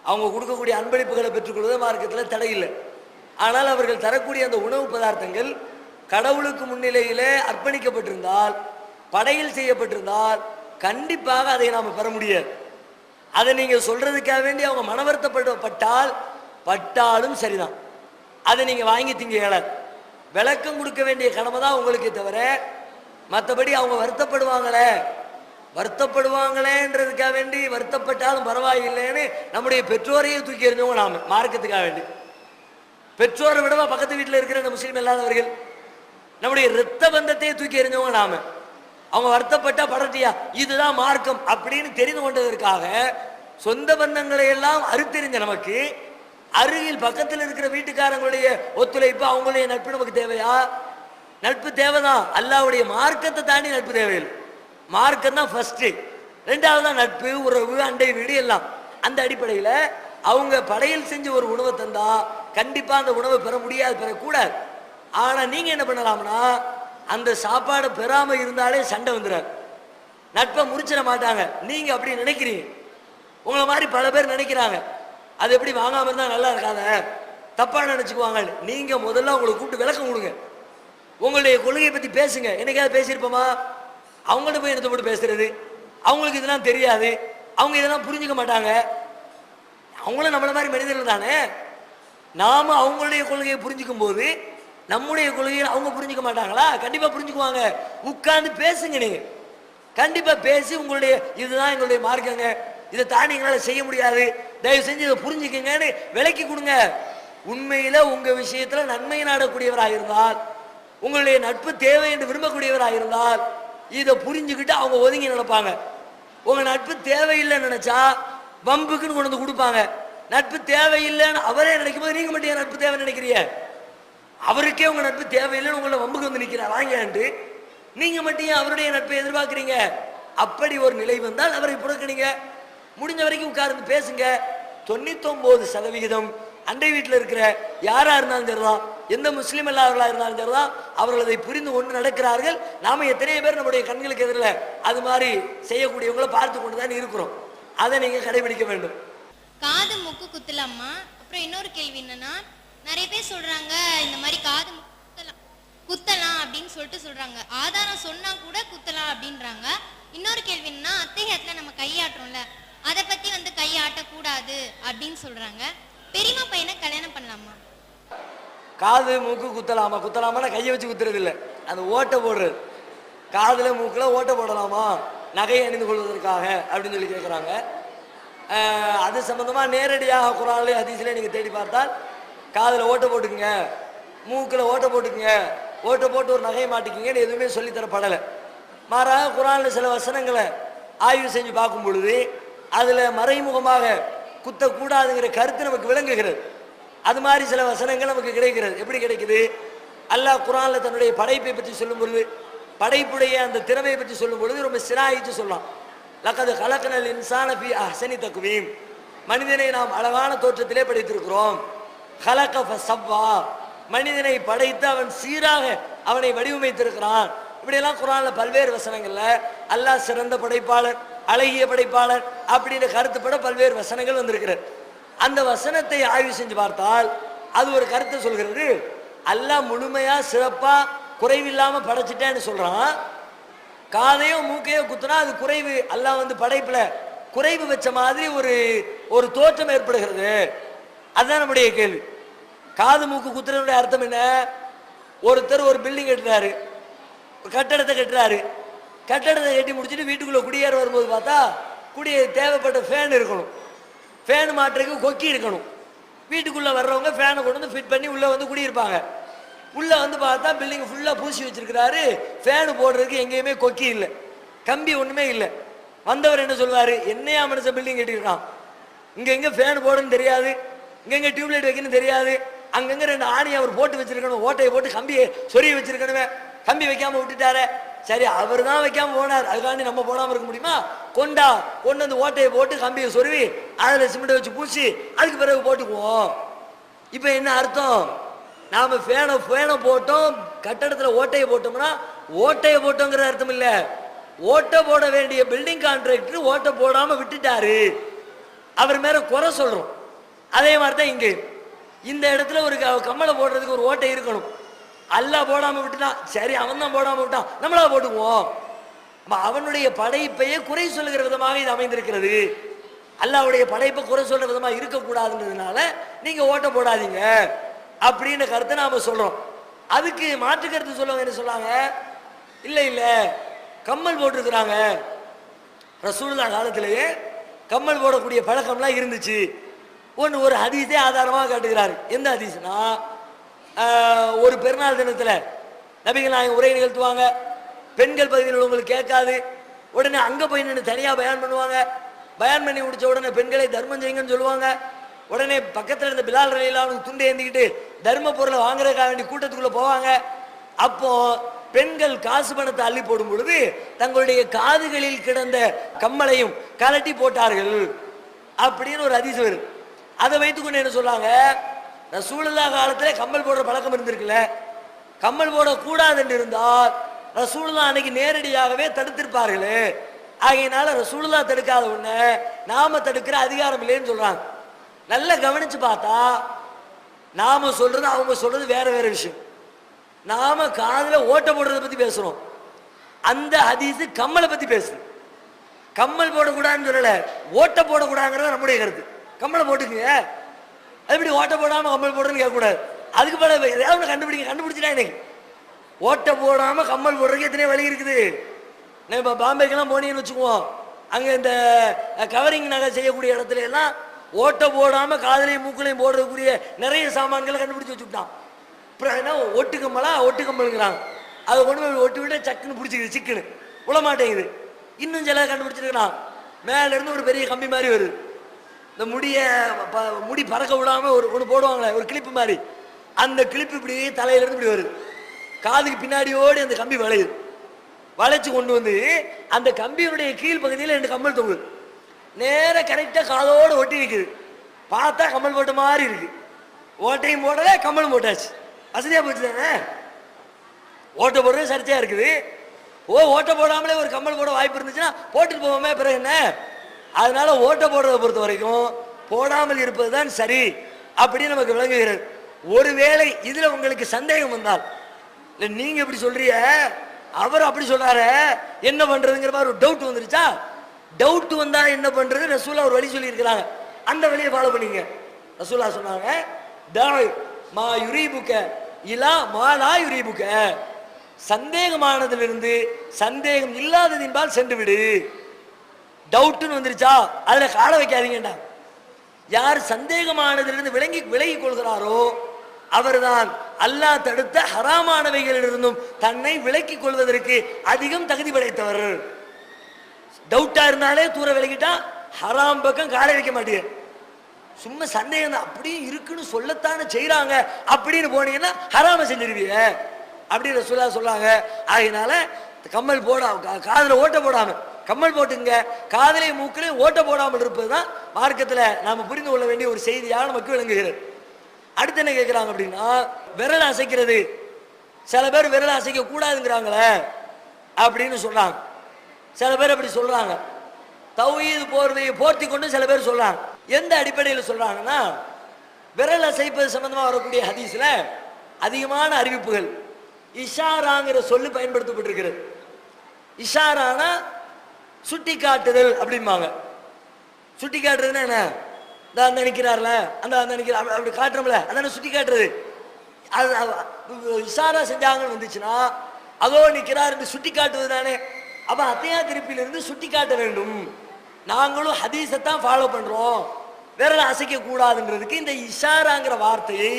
அவங்க கொடுக்கக்கூடிய அன்பளிப்புகளை பெற்றுக்கொள்வது மார்க்கத்தில் தடை இல்லை. ஆனால் அவர்கள் தரக்கூடிய அந்த உணவு பதார்த்தங்கள் கடவுளுக்கு முன்னிலையிலே அர்ப்பணிக்கப்பட்டிருந்தால், படையில் செய்யப்பட்டிருந்தால் கண்டிப்பாக அதை நாம் பெற முடியாது. அதை நீங்கள் சொல்றதுக்காக வேண்டி அவங்க மனவருத்தப்பட்டாலும் சரிதான், அதை நீங்கள் வாங்கி திங்க இயலாது. விளக்கம் கொடுக்க வேண்டிய கடமை தான் உங்களுக்கே தவிர, மற்றபடி அவங்க வருத்தப்படுவாங்களேன்றதுக்காக வேண்டி வருத்தப்பட்டாலும் பரவாயில்லைன்னு நம்முடைய பெற்றோரையே தூக்கி எறிஞ்சவங்க நாம மார்க்கத்துக்காக வேண்டி. பெற்றோரை விடவா பக்கத்து வீட்டில் இருக்கிற இந்த முஸ்லீம் இல்லாதவர்கள்? நம்முடைய இரத்த பந்தத்தையே தூக்கி எறிஞ்சவங்க நாம. அவங்க வருத்தப்பட்டா படட்டியா, இதுதான் மார்க்கம் அப்படின்னு தெரிந்து கொண்டதற்காக சொந்த பந்தங்களை எல்லாம் அறுத்தெறிஞ்ச நமக்கு அருகில் பக்கத்தில் இருக்கிற வீட்டுக்காரங்களுடைய ஒத்துழைப்பு, அவங்களுடைய நட்பு நமக்கு தேவையா? நட்பு தேவைதான். அல்லாஹ்வுடைய மார்க்கத்தை தாண்டி நட்பு தேவையில்லை. மார்க்கம் தான் ஃபர்ஸ்ட், ரெண்டாவது தான் நட்பு, உறவு, அண்டை வீடு எல்லாம். அந்த அடிப்படையில் அவங்க படையில் செஞ்சு ஒரு உணவை தந்தா கண்டிப்பா அந்த உணவை பெற முடியாது, பெறக்கூடாது. ஆனா நீங்க என்ன பண்ணலாம்னா, அந்த சாப்பாடை பெறாம இருந்தாலே சண்டை வந்துடாது, நட்பை முறிச்சிட மாட்டாங்க. நீங்க அப்படி நினைக்கிறீங்க, உங்களை மாதிரி பல பேர் நினைக்கிறாங்க. அது எப்படி வாங்காம இருந்தா நல்லா இருக்காத, தப்பா நினைச்சுக்குவாங்க. நீங்க முதல்ல உங்களை கூப்பிட்டு விளக்கம் கொடுங்க, உங்களுடைய கொள்கையை பத்தி பேசுங்க. என்னைக்காவது பேசியிருப்போமா? அவங்கள்ட்ட போய் எடுத்து போட்டு பேசுறது, அவங்களுக்கு இதெல்லாம் தெரியாது, அவங்க இதெல்லாம் புரிஞ்சுக்க மாட்டாங்க. அவங்களும் நம்மள மாதிரி மனிதர்கள் தானே. நாம அவங்களுடைய கொள்கையை புரிஞ்சுக்கும் போது நம்முடைய கொள்கையை அவங்க புரிஞ்சுக்க மாட்டாங்களா? கண்டிப்பா புரிஞ்சுக்குவாங்க. உட்கார்ந்து பேசுங்க, நீங்க கண்டிப்பா பேசி உங்களுடைய இதுதான் எங்களுடைய மார்க்கங்க, இதை தாண்டி எங்களால செய்ய முடியாது, தயவு செஞ்சு இதை புரிஞ்சுக்கங்கன்னு விளக்கி கொடுங்க. உண்மையில உங்க விஷயத்துல நன்மை நாடக்கூடியவராக இருந்தால், உங்களுடைய நட்பு தேவை என்று விரும்பக்கூடியவராக இருந்தால் இதை புரிஞ்சுக்கிட்டு அவங்க ஒதுங்கி நடப்பாங்க. உங்க நட்பு தேவையில்லைன்னு நினைச்சா வம்புக்குன்னு கொண்டு வந்து கொடுப்பாங்க. நட்பு தேவையில்லைன்னு அவரே நினைக்கும் போது நீங்க மட்டும் நட்பு தேவை நினைக்கிறீங்க? அவருக்கே உங்க நட்பு தேவையில்லைன்னு உங்களை வம்புக்கு வந்து நிற்கிறார் வாங்கிட்டு, நீங்க மட்டும் அவருடைய நட்பை எதிர்பார்க்கிறீங்க? அப்படி ஒரு நிலை வந்தால் அவரை புறக்கணிங்க. முடிஞ்ச வரைக்கும் உட்கார்ந்து பேசுங்க. 99% அண்டை வீட்டில் இருக்கிற யாரா இருந்தாலும் சரிதான், எந்த முஸ்லீம் இல்லாதவர்களா இருந்தாலும் சரிதான், அவர்கள் அதை புரிந்து கொண்டு நடக்கிறார்கள். நாம எத்தனையோ பேர் நம்முடைய கண்களுக்கு எதிரில் அது மாதிரி செய்யக்கூடியவங்களை பார்த்து கொண்டுதான் இருக்கிறோம். அதை நீங்க கடைபிடிக்க வேண்டும். காது மூக்கு குத்தலாமா? அப்புறம் இன்னொரு கேள்வி என்னன்னா, நிறைய பேர் சொல்றாங்க இந்த மாதிரி காது குத்தலாம் அப்படின்னு சொல்லிட்டு சொல்றாங்க, ஆதாரம் சொன்னா கூட குத்தலாம் அப்படின்றாங்க. இன்னொரு கேள்வி என்னன்னா, அத்தையத்துல நம்ம கையாட்டுறோம்ல, அதை பத்தி வந்து கையாட்டக்கூடாது அப்படின்னு சொல்றாங்க. பெரியமா பையனை கல்யாணம் பண்ணலாமா? காது மூக்கு குத்தலாமா? குத்தலாமா கையை வச்சு குத்துறது இல்லை, அந்த ஓட்டை போடுறது. காதுல மூக்குல ஓட்டை போடலாமா நகை அணிந்து கொள்வதற்காக அப்படின்னு சொல்லி கேட்குறாங்க. அது சம்பந்தமா நேரடியாக குர்ஆன்லயே ஹதீஸ்லயே நீங்க தேடி பார்த்தால், காதுல ஓட்டை போட்டுக்குங்க, மூக்குல ஓட்டை போட்டுக்குங்க, ஓட்டை போட்டு ஒரு நகையை மாட்டிக்கிங்கன்னு எதுவுமே சொல்லித்தரப்படலை. மாறாக குர்ஆன்ல சில வசனங்களை ஆய்வு செஞ்சு பார்க்கும் பொழுது அதுல மறைமுகமாக குத்தக்கூடாதுங்கிற கருத்து நமக்கு விளங்குகிறது. அது மாதிரி சில வசனங்கள் நமக்கு கிடைக்கிறது. எப்படி கிடைக்குது? அல்லாஹ் குர்ஆன்ல தன்னுடைய படைப்பை பற்றி சொல்லும் பொழுது, படைப்புடைய அந்த திறமையை பற்றி சொல்லும் பொழுது ரொம்ப சிராயிச்சு சொல்லலாம். லக்கது கலக்கனல் இன்சான ஃபீ அஹ்ஸனி தக்வீம், மனிதனை நாம் அழகான தோற்றத்திலே படைத்திருக்கிறோம். கலக ஃபஸவ்வா, மனிதனை படைத்து அவன் சீராக அவனை வடிவமைத்திருக்கிறான். இப்படியெல்லாம் குர்ஆன்ல பல்வேறு வசனங்கள்ல அல்லாஹ் சிறந்த படைப்பாளர், அழகிய படைப்பாளர் அப்படின்னு கருத்துப்பட பல்வேறு வசனங்கள் வந்திருக்கிறது. அந்த வசனத்தை ஆய்வு செஞ்சு பார்த்தால் அது ஒரு கருத்தை சொல்கிறது. அல்லாஹ் முழுமையா சிறப்பா குறைவில்லாம படைச்சிட்டேன்னு சொல்றான். காதையோ மூக்கையோ குத்துனா அது குறைவு, அல்லாஹ் வந்து படைப்புல குறைவு வச்ச மாதிரி ஒரு தோற்றம் ஏற்படுகிறது. அதுதான் நம்முடைய கேள்வி. காது மூக்கு குத்துறதுடைய அர்த்தம் என்ன? ஒருத்தர் ஒரு பில்டிங் கட்டுறாரு, கட்டடத்தை கட்டுறாரு, கட்டடத்தை கட்டி முடிச்சுட்டு வீட்டுக்குள்ள குடியேற வரும்போது பார்த்தா தேவைப்பட்ட ஃபேன் இருக்கணும், ஃபேன் மாட்டுறதுக்கு கொக்கி இருக்கணும். வீட்டுக்குள்ள வர்றவங்க ஃபேனை கொண்டு வந்து ஃபிட் பண்ணி உள்ள வந்து குடியிருப்பாங்க. உள்ள வந்து பார்த்தா பில்டிங் ஃபுல்லா பூசி வச்சிருக்கிறாரு, ஃபேனு போடுறதுக்கு எங்கேயுமே கொக்கி இல்லை, கம்பி ஒண்ணுமே இல்லை. வந்தவர் என்ன சொல்வாரு? என்னையா மனுஷன் பில்டிங் கட்டிருக்கான், இங்க எங்க ஃபேன் போடுன்னு தெரியாது, இங்க டியூப்லைட் வைக்கணும் தெரியாது, அங்கங்க 2 ஆணி அவர் போட்டு வச்சிருக்கணும், ஓட்டையை போட்டு கம்பியை சொருகி வச்சிருக்கணுமே, கம்பி வைக்காம விட்டுட்டாரு. சரி, அவர் தான் வைக்காம போனார், அதுக்காண்டி நம்ம போடாம இருக்க முடியுமா? கொண்டு வந்து ஓட்டையை போட்டு கம்பியை சொருவி அதுல சிமெண்ட் வச்சு பூசி அதுக்கு பிறகு போட்டுக்குவோம். இப்ப என்ன அர்த்தம்? நாம ஃபேனை போட்டோம், கட்டடத்துல ஓட்டையை போட்டோம்னா ஓட்டையை போட்டோங்கிற அர்த்தம் இல்ல. ஓட்டை போட வேண்டிய பில்டிங் கான்ட்ராக்டர் ஓட்டை போடாம விட்டுட்டாரு, அவர் மேல குறை சொல்றோம். அதே மாதிரி தான் இங்க இந்த இடத்துல ஒரு கம்மலை போடுறதுக்கு ஒரு ஓட்டை இருக்கணும். அல்லாஹ் போடாம விட்டுட்டான், சரி அவன் தான் போடாம விட்டான், நம்மளா போட்டுக்குவோம். அவனுடைய படைப்பையே குறை சொல்லுகிற விதமாக இது அமைந்திருக்கிறது. அல்லாஹ்வுடைய படைப்பை குறை சொல்ற விதமா இருக்கக்கூடாதுன்றதுனால நீங்க ஓட்ட போடாதீங்க அப்படின்னு கருத்தை நாம சொல்றோம். அதுக்கு மாற்று கருத்து சொல்லுவாங்க. என்ன சொல்லாங்க? இல்ல இல்ல, கம்மல் போட்டிருக்கிறாங்க, ரசூலுல்லாஹ் காலத்திலேயே கம்மல் போடக்கூடிய பழக்கம்லாம் இருந்துச்சு. ஒரு ஹதீஸே ஆதாரமாக காட்டுகிறாரு. எந்த ஹதீஸ்னா, ஒரு பெருநாள் தினத்துல நபிகள் நாயகம் உரை நிகழ்த்துவாங்க, பெண்கள் பகுதியில் உங்களுக்கு கேட்காது, உடனே அங்க போய் நின்று தனியா பயான் பண்ணுவாங்க. பயான் பண்ணி முடிச்ச உடனே பெண்களை தர்மம் செய்யுங்கன்னு சொல்லுவாங்க. உடனே பக்கத்துல இருந்த பிலால் ரலியல்லாஹு துண்டை ஏந்திக்கிட்டு தர்ம பொருளை வாங்குறதுக்காக வேண்டி கூட்டத்துக்குள்ள போவாங்க. அப்போ பெண்கள் காசு பணத்தை அள்ளி போடும் பொழுது தங்களுடைய காதுகளில் கிடந்த கம்மலையும் கலட்டி போட்டார்கள் அப்படின்னு ஒரு ஹதீஸ் வருது. அதை வைத்துக்கொண்டு என்ன சொல்லாங்க, ரசூலுல்லாஹ் காலத்துல கம்மல் போடுற பழக்கம் இருந்திருக்குல்ல, கம்மல் போடக்கூடாது என்று இருந்தால் ரசூலுல்லாஹ் அன்னைக்கு நேரடியாகவே தடுத்திருப்பார்களே. ஆகையினால ரசூலுல்லாஹ் தடுக்காத உடனே நாம தடுக்கிற அதிகாரம் இல்லைன்னு சொல்றாங்க. நல்லா கவனிச்சு பார்த்தா நாம சொல்றது அவங்க சொல்றது வேற வேற விஷயம். நாம காதுல ஓட்ட போடுறதை பத்தி பேசுறோம், அந்த ஹதீஸ் கம்மலை பத்தி பேசுது. கம்மல் போடக்கூடாதுன்னு சொல்லல, ஓட்ட போடக்கூடாதுங்கிறது நம்முடைய கருத்து. கம்மலை போட்டுக்குங்க, அது எப்படி ஓட்ட போடாம கம்மல் போடுறதுன்னு கேட்கக்கூடாது. அதுக்கு மேல ஏதாவது கண்டுபிடிச்சிட்டா இன்னைக்கு ஓட்ட போடாம கம்மல் போடுறதுக்கு எத்தனை வழி இருக்குது. இப்போ பாம்பேக்கெல்லாம் போனீங்கன்னு வச்சுக்குவோம், அங்கே இந்த கவரிங் நகை செய்யக்கூடிய இடத்துல எல்லாம் ஓட்ட போடாம காதலையும் மூக்களையும் போடுறதுக்குரிய நிறைய சாமான்களை கண்டுபிடிச்சி வச்சுக்கிட்டான். அப்புறம் என்ன ஒட்டுக்கம்மலா ஒட்டுக்கம்மலுங்கிறாங்க, அதை கொண்டு போய் ஒட்டு விட்டு சக்குன்னு பிடிச்சிக்குது, சிக்குன்னு விட மாட்டேங்குது. இன்னும் சில கண்டுபிடிச்சிருக்கிறான், மேல இருந்து ஒரு பெரிய கம்பி மாதிரி வருது, இந்த முடி பறக்க விடாம ஒன்று போடுவாங்களே ஒரு கிளிப்பு மாதிரி, அந்த கிளிப்பு இப்படி தலையில இருந்து இப்படி வருது, காதுக்கு பின்னாடியோடு அந்த கம்பி வளையுது. வளைச்சு கொண்டு வந்து அந்த கம்பியினுடைய கீழ் பகுதியில் 2 கம்மல் தொங்குது, நேர கரெக்டா காதோடு ஒட்டி நிற்குது. பார்த்தா கம்மல் போட்ட மாதிரி இருக்கு. ஓட்டையும் போடல, கம்மலும் போட்டாச்சு, வசதியா போச்சு தானே. ஓட்ட போடுறது சரிச்சா இருக்குது. ஓட்ட போடாமலே ஒரு கம்மல் போட வாய்ப்பு இருந்துச்சுன்னா போட்டுட்டு போவோமே, பிறகு என்ன. அதனால ஓட்ட போடுறதை பொறுத்த வரைக்கும் போடாமல் இருப்பது தான் சரி அப்படின்னு நமக்கு விளங்குகிறது. ஒருவேளை இதுல உங்களுக்கு சந்தேகம் வந்தால், இல்லை நீங்க எப்படி சொல்றிய அவர் அப்படி சொல்றாரு என்ன பண்றதுங்கிற மாதிரி ஒரு டவுட் வந்துருச்சா, டவுட் வந்தா என்ன பண்றது, ரசூலா ஒரு வழி சொல்லி இருக்கிறாங்க, அந்த வழியை ஃபாலோ பண்ணீங்க. ரசூலா சொன்னாங்க, மா யுரீபுக்க இலா மாலா யுரீபுக்க, சந்தேகமானதிலிருந்து சந்தேகம் இல்லாததின்பால் சென்று விடு. டவுட்னு வந்துருச்சா அதுல கால வைக்காதீங்கடா. யார் சந்தேகமானதிலிருந்து விலகி கொள்கிறாரோ அவர்தான் அல்லாஹ் தடுத்த ஹராமானவைகளிலிருந்தும் தன்னை விலக்கிக் கொள்வதற்கு அதிகம் தகுதி படைத்தவர். டவுட்டா இருந்தாலே தூர விலகிட்டா ஹராம் பக்கம் காலை வைக்க மாட்டேன். சும்மா சந்தேகம் தான், அப்படியே இருக்குன்னு சொல்லத்தானே செய்யறாங்க அப்படின்னு போனீங்கன்னா ஹராம செஞ்சிருவீங்க அப்படின்னு சொல்லாங்க. ஆகையினால கம்மல் காதுல ஓட்ட போடாம கம்மல் போட்டுங்க, காதலையும் மூக்களையும் ஓட்ட போடாமல் இருப்பதுதான் மார்க்கத்துல நாம புரிந்து கொள்ள வேண்டிய ஒரு செய்தியாக நமக்கு விளங்குகிறது. அடுத்து என்ன கேட்கிறாங்க அப்படின்னா, விரல் அசைக்கிறது, சில பேர் விரல் அசைக்க கூடாதுங்கிறாங்களே அப்படின்னு சொல்றாங்க. சில பேர் அப்படி சொல்றாங்க, தௌஹீத் போர்வையை போர்த்தி கொண்டு சில பேர் சொல்றாங்க. எந்த அடிப்படையில் சொல்றாங்கன்னா, விரல் அசைப்பது சம்பந்தமா வரக்கூடிய ஹதீஸ்ல அதிகமான அறிவிப்புகள் இஷாராங்கிற சொல்லு பயன்படுத்தப்பட்டிருக்கிறது. இஷாரானா சுட்டி காட்டுதல் அப்படிம்பாங்க. சுட்டி காட்டுறதுன்னா என்ன, அந்த நிற்கிறார்ல அந்த நிற்கிறார் அப்படி காட்டுறோம்ல, அதான சுட்டி காட்டுறது. அது இஷாரா செஞ்சாங்கன்னு வந்துச்சுன்னா அதோ நிற்கிறார் என்று சுட்டி காட்டுவது தானே. அப்ப அத்தையா திருப்பிலிருந்து சுட்டி காட்ட வேண்டும். நாங்களும் ஹதீஸை தான் ஃபாலோ பண்றோம், விரல அசைக்க கூடாதுன்றதுக்கு இந்த இஷாராங்கிற வார்த்தையை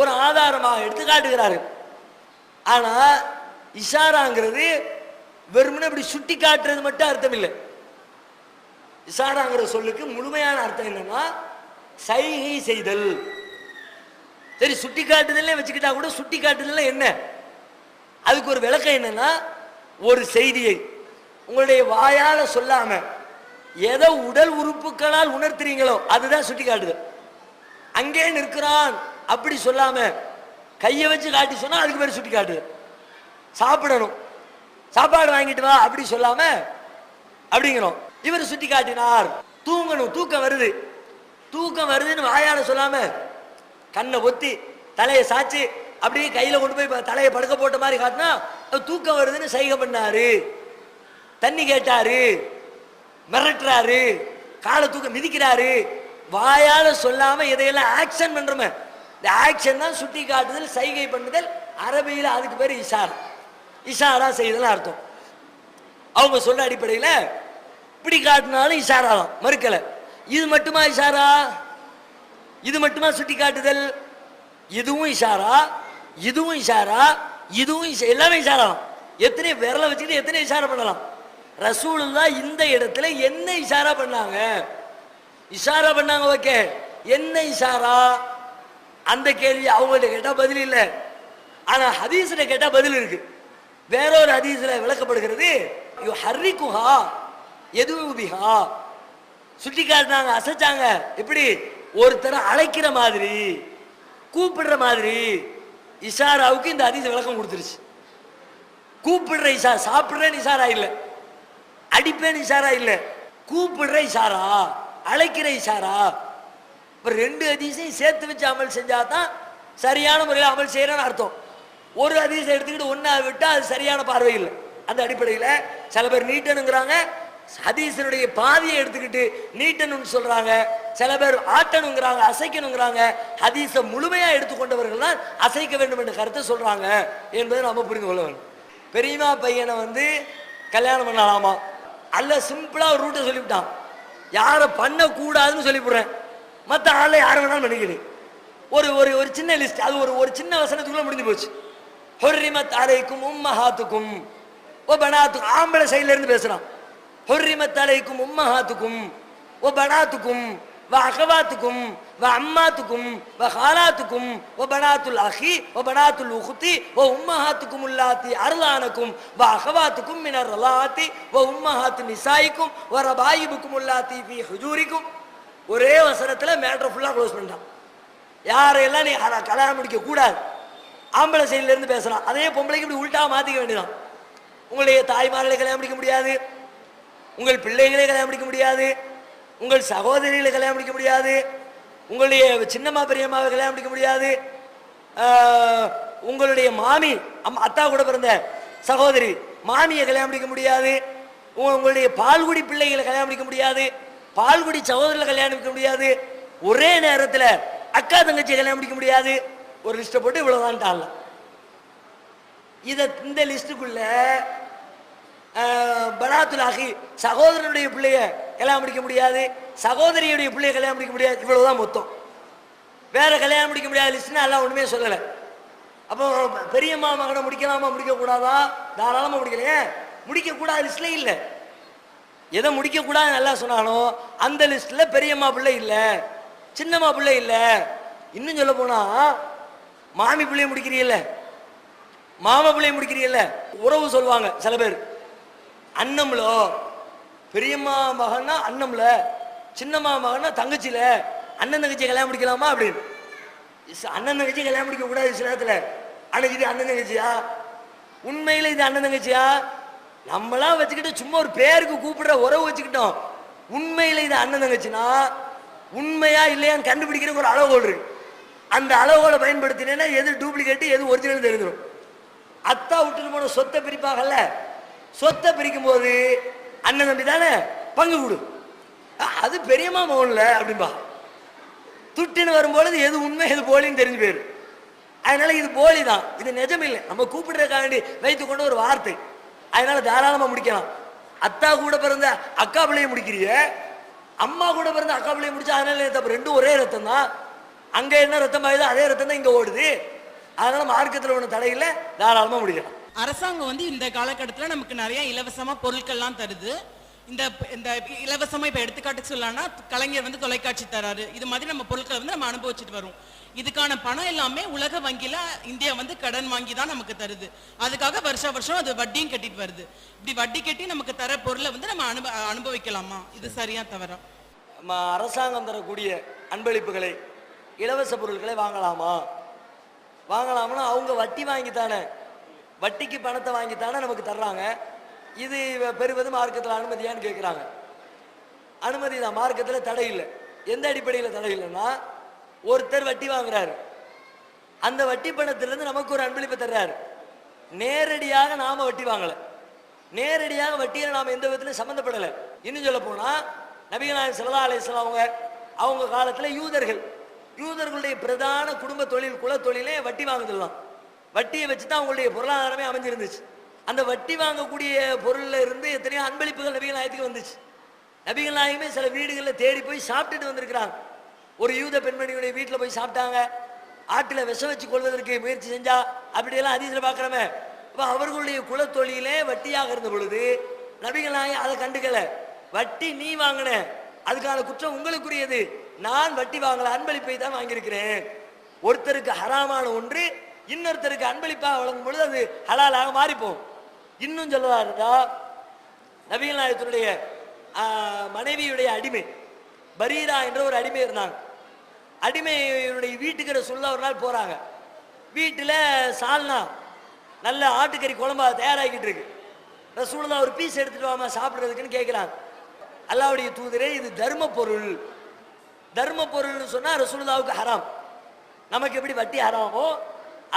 ஒரு ஆதாரமாக எடுத்து காட்டுகிறார்கள். ஆனா இஷாராங்கிறது வெறுமனே இப்படி சுட்டி காட்டுறது மட்டும் அர்த்தம் இல்லை. இஷாராங்கிற சொல்லுக்கு முழுமையான அர்த்தம் என்னன்னா சைகை செய்தல். சரி, சுட்டி காட்டுதல் வச்சுக்கிட்டா கூட சுட்டி காட்டுதல் என்ன, அதுக்கு ஒரு விளக்கம் என்னன்னா, ஒரு செய்தியை உங்களுடைய வாயால சொல்லாம எதை உடல் உறுப்புகளால் உணர்த்துறீங்களோ அதுதான் சுட்டி காட்டுதல். அங்கே நிற்கிறான் அப்படி சொல்லாம கையை வச்சு காட்டி சொன்னா அதுக்கு பேர் சுட்டி காட்டுதல். சாப்பிடணும், சாப்பாடு வாங்கிட்டு வா அப்படி சொல்லாம அப்படிங்கிறோம், இவர் சுட்டி காட்டினார். தூங்கணும், தூக்கம் வருது, தூக்கம் வருதுன்னு வாயால சொல்லாம கண்ணை ஒத்தி தலையை சாச்சு அப்படியே கையில கொண்டு போய் தலையை படுக்க போட்ட மாதிரி காட்டினா தூக்கம் வருதுன்னு சைகை பண்ணாரு. தண்ணி கேட்டாரு, மிரட்டுறாரு, காலை தூக்க மிதிக்கிறாரு, வாயால சொல்லாம எதையெல்லாம் ஆக்ஷன் பண்றோமே, இந்த ஆக்ஷன் தான் சுட்டி காட்டுதல், சைகை பண்ணுதல். அரபியில அதுக்கு பேர் இஷாரா. இஷாரா செய்தல் அர்த்தம். அவங்க சொல்ற அடிப்படையில் இப்படி காட்டினாலும் இஷாரா தான், மறுக்கல. இது மட்டுமா இஷாரா, இது மட்டுமா சுட்டி காட்டுதல், இதுவும் இஷாரா, இதுவும் இஷாரா, இதுவும் எல்லாமே இஷாரா. எத்தனை விரலை வச்சுக்கிட்டு எத்தனை இஷாரா பண்ணலாம். ரசூலுல்லாஹ் இந்த இடத்துல என்ன இஷாரா பண்ணாங்க, இஷாரா பண்ணாங்க, ஓகே, என்ன இஷாரா, அந்த கேள்வி அவங்கள்ட்ட கேட்டா பதில் இல்லை. ஆனா ஹதீஸ்ல கேட்டா பதில் இருக்கு. வேறொரு ஹதீஸ்ல விளக்கப்படுகிறது, ஹர்ரிகுஹா யதுபிஹா, சுட்டி காட்டினாங்க, அசைச்சாங்க, எப்படி ஒருத்தரை அழைக்கிற மாதிரி, கூப்பிடுற மாதிரி இஷாராவுக்கு இந்த ஹதீஸ் விளக்கம் கொடுத்துருச்சு. கூப்பிடுற இஷாரா, சாப்பிடுறேன்னு இஷாரா இல்லை, அடிப்பேன் இஷாரா இல்லை, கூப்பிடுற இஷாரா, அழைக்கிற இஷாரா. இப்போ 2 ஹதீஸையும் சேர்த்து வச்சு அமல் செஞ்சாதான் சரியான முறையில் அமல் செய்யறன்னு அர்த்தம். ஒரு ஹதீஸை எடுத்துக்கிட்டு ஒன்னா விட்டா அது சரியான பார்வை இல்லை. அந்த அடிப்படையில் சில பேர் நீட்டனுங்கிறாங்க, ஹதீஸனுடைய பாதியை எடுத்துக்கிட்டு நீட்டணும்னு சொல்றாங்க. சில பேர் ஆட்டணுங்கிறாங்க, அசைக்கணுங்கிறாங்க. ஹதீஸை முழுமையா எடுத்துக்கொண்டவர்கள் தான் அசைக்க வேண்டும் என்ற கருத்தை சொல்றாங்க என்பதை நாம புரிந்து கொள்ள வேண்டும். பெரியமா பையனை வந்து கல்யாணம் பண்ணலாமா அல்ல, சிம்பிளா ஒரு ரூட்டை சொல்லிவிட்டான். யாரை பண்ணக்கூடாதுன்னு சொல்லிவிடுறேன், மற்ற ஆளை யாரை வேணாலும் பண்ணிக்கிறேன். ஒரு ஒரு ஒரு சின்ன லிஸ்ட், அது ஒரு சின்ன வசனத்துக்குள்ள முடிஞ்சு போச்சு. ஹுர்ரிமத் அலைக்கும் உம்மஹாத்துக்கும் ஓ பனாத்துக்கும், ஆம்பளை சைட்ல இருந்து பேசுறான். ஹுர்ரிமத் அலைக்கும் உம்மஹாத்துக்கும் ஓ பனாத்துக்கும் வ அகவாத்துக்கும் வ அம்மாத்துக்கும் வ ஹாலாத்துக்கும் வ பனாத்துல் அஹி வ பனாத்துல் உஹ்தி வ உம்மஹாத்துக்கும் உல்லாத்தி அர்லானக்கும் வ அகவாத்துக்கும் மினர் ரலாத்தி வ உம்மஹாத்து நிசாயிக்கும் வ ரபாயிபுக்கும் உல்லாத்தி ஃபீ ஹுஜூரிக்கும். ஒரே வசனத்துல மேட்டர் ஃபுல்லா க்ளோஸ் பண்ணிட்டான். யாரையெல்லாம் நீ கல்யாணம் முடிக்க கூடாது, ஆம்பளை சைட்ல இருந்து பேசுறான். அதே பொம்பளைக்கு இப்படி உள்டா மாத்திக்க வேண்டியதான். உங்களுடைய தாய்மார்களை கல்யாணம் முடிக்க முடியாது, உங்கள் பிள்ளைகளை கல்யாணம் முடிக்க முடியாது, உங்கள் சகோதரிகளை கல்யாணம் முடிக்க முடியாது, உங்களுடைய சின்னம்மா பெரியம்மாவை கல்யாணம் முடிக்க முடியாது, உங்களுடைய மாமி அத்தா கூட பிறந்த சகோதரி மாமியை கல்யாணம் முடிக்க முடியாது, உங்களுடைய பால்குடி பிள்ளைகளை கல்யாணம் முடிக்க முடியாது, பால்குடி சகோதரிகளை கல்யாணம் முடிக்க முடியாது, ஒரே நேரத்தில் அக்கா தங்கச்சியை கல்யாணம் முடிக்க முடியாது. ஒரு லிஸ்ட்டை போட்டு இவ்வளவுதான். இந்த லிஸ்டுக்குள்ள பனாத்துலாகி சகோதரனுடைய பிள்ளைய கல்யாணம் முடிக்க முடியாது, சகோதரியுடைய பிள்ளைய கல்யாணம் முடிக்க முடியாது. இவ்வளவுதான் மொத்தம். வேற கல்யாணம் முடிக்க முடியாத லிஸ்ட்னா எல்லாம் ஒண்ணுமே சொல்லலை. அப்போ பெரியம்மா மகனை முடிக்கலாமா முடிக்க கூடாதா? தாராளமா முடிக்கலையே, முடிக்க கூடாத லிஸ்ட்ல இல்லை. எதை முடிக்க கூடாது நல்லா சொன்னாலும் அந்த லிஸ்ட்ல பெரியம்மா பிள்ளை இல்லை, சின்னம்மா பிள்ளை இல்லை. இன்னும் சொல்ல போனா மாமி பிள்ளைய முடிக்கிறீல்ல, மாமா பிள்ளைய முடிக்கிறீல்ல, உறவு சொல்லுவாங்க சில பேர். அண்ணம்ல பெரியம்மா மகன்னா அண்ணம்ல, சின்னம்மா மகன்னா தங்கச்சியில, அண்ணன் தங்கச்சி கல்யாணம் முடிக்கலாமா அப்படின்னு. அண்ணன் தங்கச்சி கல்யாணம் முடிக்க கூடாது இஸ்லாத்துல. ஆனா இது அண்ணன் தங்கச்சியா? உண்மையில இது அண்ணன் தங்கச்சியா? நம்மளாம் வச்சுக்கிட்டு சும்மா ஒரு பேருக்கு கூப்பிடுற உறவு வச்சுக்கிட்டோம். உண்மையில இது அண்ணன் தங்கச்சினா உண்மையா இல்லையான்னு கண்டுபிடிக்கிற ஒரு அளவுகோல் இருக்கு. அந்த அளவுகோலை பயன்படுத்தினேன்னா எது டூப்ளிகேட் எது ஒரிஜினல் தெரிஞ்சிடும். அத்தா விட்டுட்டு போன சொத்தை பிரிப்பாங்கல்ல, சொத்தை பிரிக்கும் போது அண்ணன் தம்பி தானே பங்கு கொடு, அது பெரியம்மா மகன்ல அப்படின்பா. துட்டுன்னு வரும்பொழுது எது உண்மை எது போலின்னு தெரிஞ்சு போயிரு. அதனால இது போலி தான், இது நிஜம் இல்லை. நம்ம கூப்பிடுறதுக்காண்டி வைத்து கொண்டு ஒரு வார்த்தை. அதனால தாராளமா முடிக்கலாம். அத்தா கூட பிறந்த அக்கா பிள்ளைய முடிக்கிறிய, அம்மா கூட பிறந்த அக்கா பிள்ளைய முடிச்சா அதனால தப்பு. ரெண்டும் ஒரே ரத்தம் தான். அங்க என்ன ரத்தம் ஆகுது அதே ரத்தம் தான் இங்க ஓடுது. அதனால மார்க்கத்தில் ஒன்று தடையில தாராளமா முடிக்கலாம். அரசாங்கம் வந்து இந்த காலகட்டத்தில் நமக்கு நிறைய இலவசமா பொருட்கள்லாம் தருது. இந்த இந்த இலவசமா இப்ப எடுத்துக்காட்டுக்கு சொல்லலாம்னா கலைஞர் வந்து தொலைக்காட்சி தராரு. இது மாதிரி நம்ம பொருட்களை வந்து நம்ம அனுபவிச்சுட்டு வரோம். இதுக்கான பணம் எல்லாமே உலக வங்கியில இந்தியா வந்து கடன் வாங்கி தான் நமக்கு தருது. அதுக்காக வருஷம் அது வட்டியும் கட்டிட்டு வருது. இப்படி வட்டி கட்டி நமக்கு தர பொருளை வந்து நம்ம அனுபவிக்கலாமா? இது சரியா தவறா? அரசாங்கம் தரக்கூடிய அன்பளிப்புகளை இலவச பொருட்களை வாங்கலாமா? வாங்கலாம்னா அவங்க வட்டி வாங்கித்தானே, வட்டிக்கு பணத்தை வாங்கித்தானே நமக்கு தர்றாங்க. இது பெறுவது மார்க்கத்தில் அனுமதியான்னு கேட்குறாங்க. அனுமதி தான், மார்க்கத்தில் தடை இல்லை. எந்த அடிப்படையில் தடை இல்லைன்னா, ஒருத்தர் வட்டி வாங்குறாரு, அந்த வட்டி பணத்திலிருந்து நமக்கு ஒரு அன்பளிப்பு தர்றாரு. நேரடியாக நாம வட்டி வாங்கலை, நேரடியாக வட்டியில் நாம் எந்த விதத்திலும் சம்மந்தப்படலை. இன்னும் சொல்ல போனால் நபிகள் நாயகம் ஸல்லல்லாஹு அலைஹி வஸல்லம் அவங்க காலத்தில் யூதர்களுடைய பிரதான குடும்ப தொழில் குல தொழிலே வட்டி வாங்குதல் தான். வட்டியை வச்சு தான் அவங்களுடைய பொருளாதாரமே அமைஞ்சிருந்துச்சு. அந்த வட்டி வாங்கக்கூடிய பொருள்ல இருந்து எத்தனையோ அன்பளிப்புகள் நபிகள் நாயகத்துக்கு வந்துச்சு. நபிகள் நாயகமே சில வீடுகளில் தேடி போய் சாப்பிட்டுட்டு வந்திருக்கிறாங்க. ஒரு யூத பெண்மணியுடைய வீட்டில் போய் சாப்பிட்டாங்க. ஆட்டில் விஷம் வச்சு கொள்வதற்கு முயற்சி செஞ்சா, அப்படியெல்லாம் ஹதீஸ்ல பார்க்குறோமே. இப்போ அவர்களுடைய குலத்தொழிலே வட்டியாக இருந்த பொழுது நபிகள் நாயகம் அதை கண்டுக்கல. வட்டி நீ வாங்கின, அதுக்கான குற்றம் உங்களுக்குரியது. நான் வட்டி வாங்கல, அன்பளிப்பை தான் வாங்கியிருக்கிறேன். ஒருத்தருக்கு ஹராமான ஒன்று இன்னொருத்தருக்கு அன்பளிப்பாக வழங்கும் பொழுது அது ஹலாலாக மாறிப்போம். இன்னும் சொல்லதா இருந்தா, நபிகள் நாயகத்தினுடைய மனைவியுடைய அடிமை பரீரா என்ற ஒரு அடிமை இருந்தாங்க. அடிமையுடைய வீட்டுக்கு ரசூலுல்லாஹ் ஒரு நாள் போறாங்க. வீட்டில் சால்னா நல்ல ஆட்டுக்கறி குழம்பா தயாராகிட்டு இருக்கு. ரசூலுல்லாஹ் ஒரு பீஸ் எடுத்துட்டு வாமா சாப்பிட்றதுக்குன்னு கேட்குறாங்க. அல்லாஹ்வுடைய தூதரே, இது தர்ம பொருள். தர்ம பொருள்னு சொன்னால் ரசூலுல்லாஹ்வுக்கு ஹராம். நமக்கு எப்படி வட்டி ஹராமோ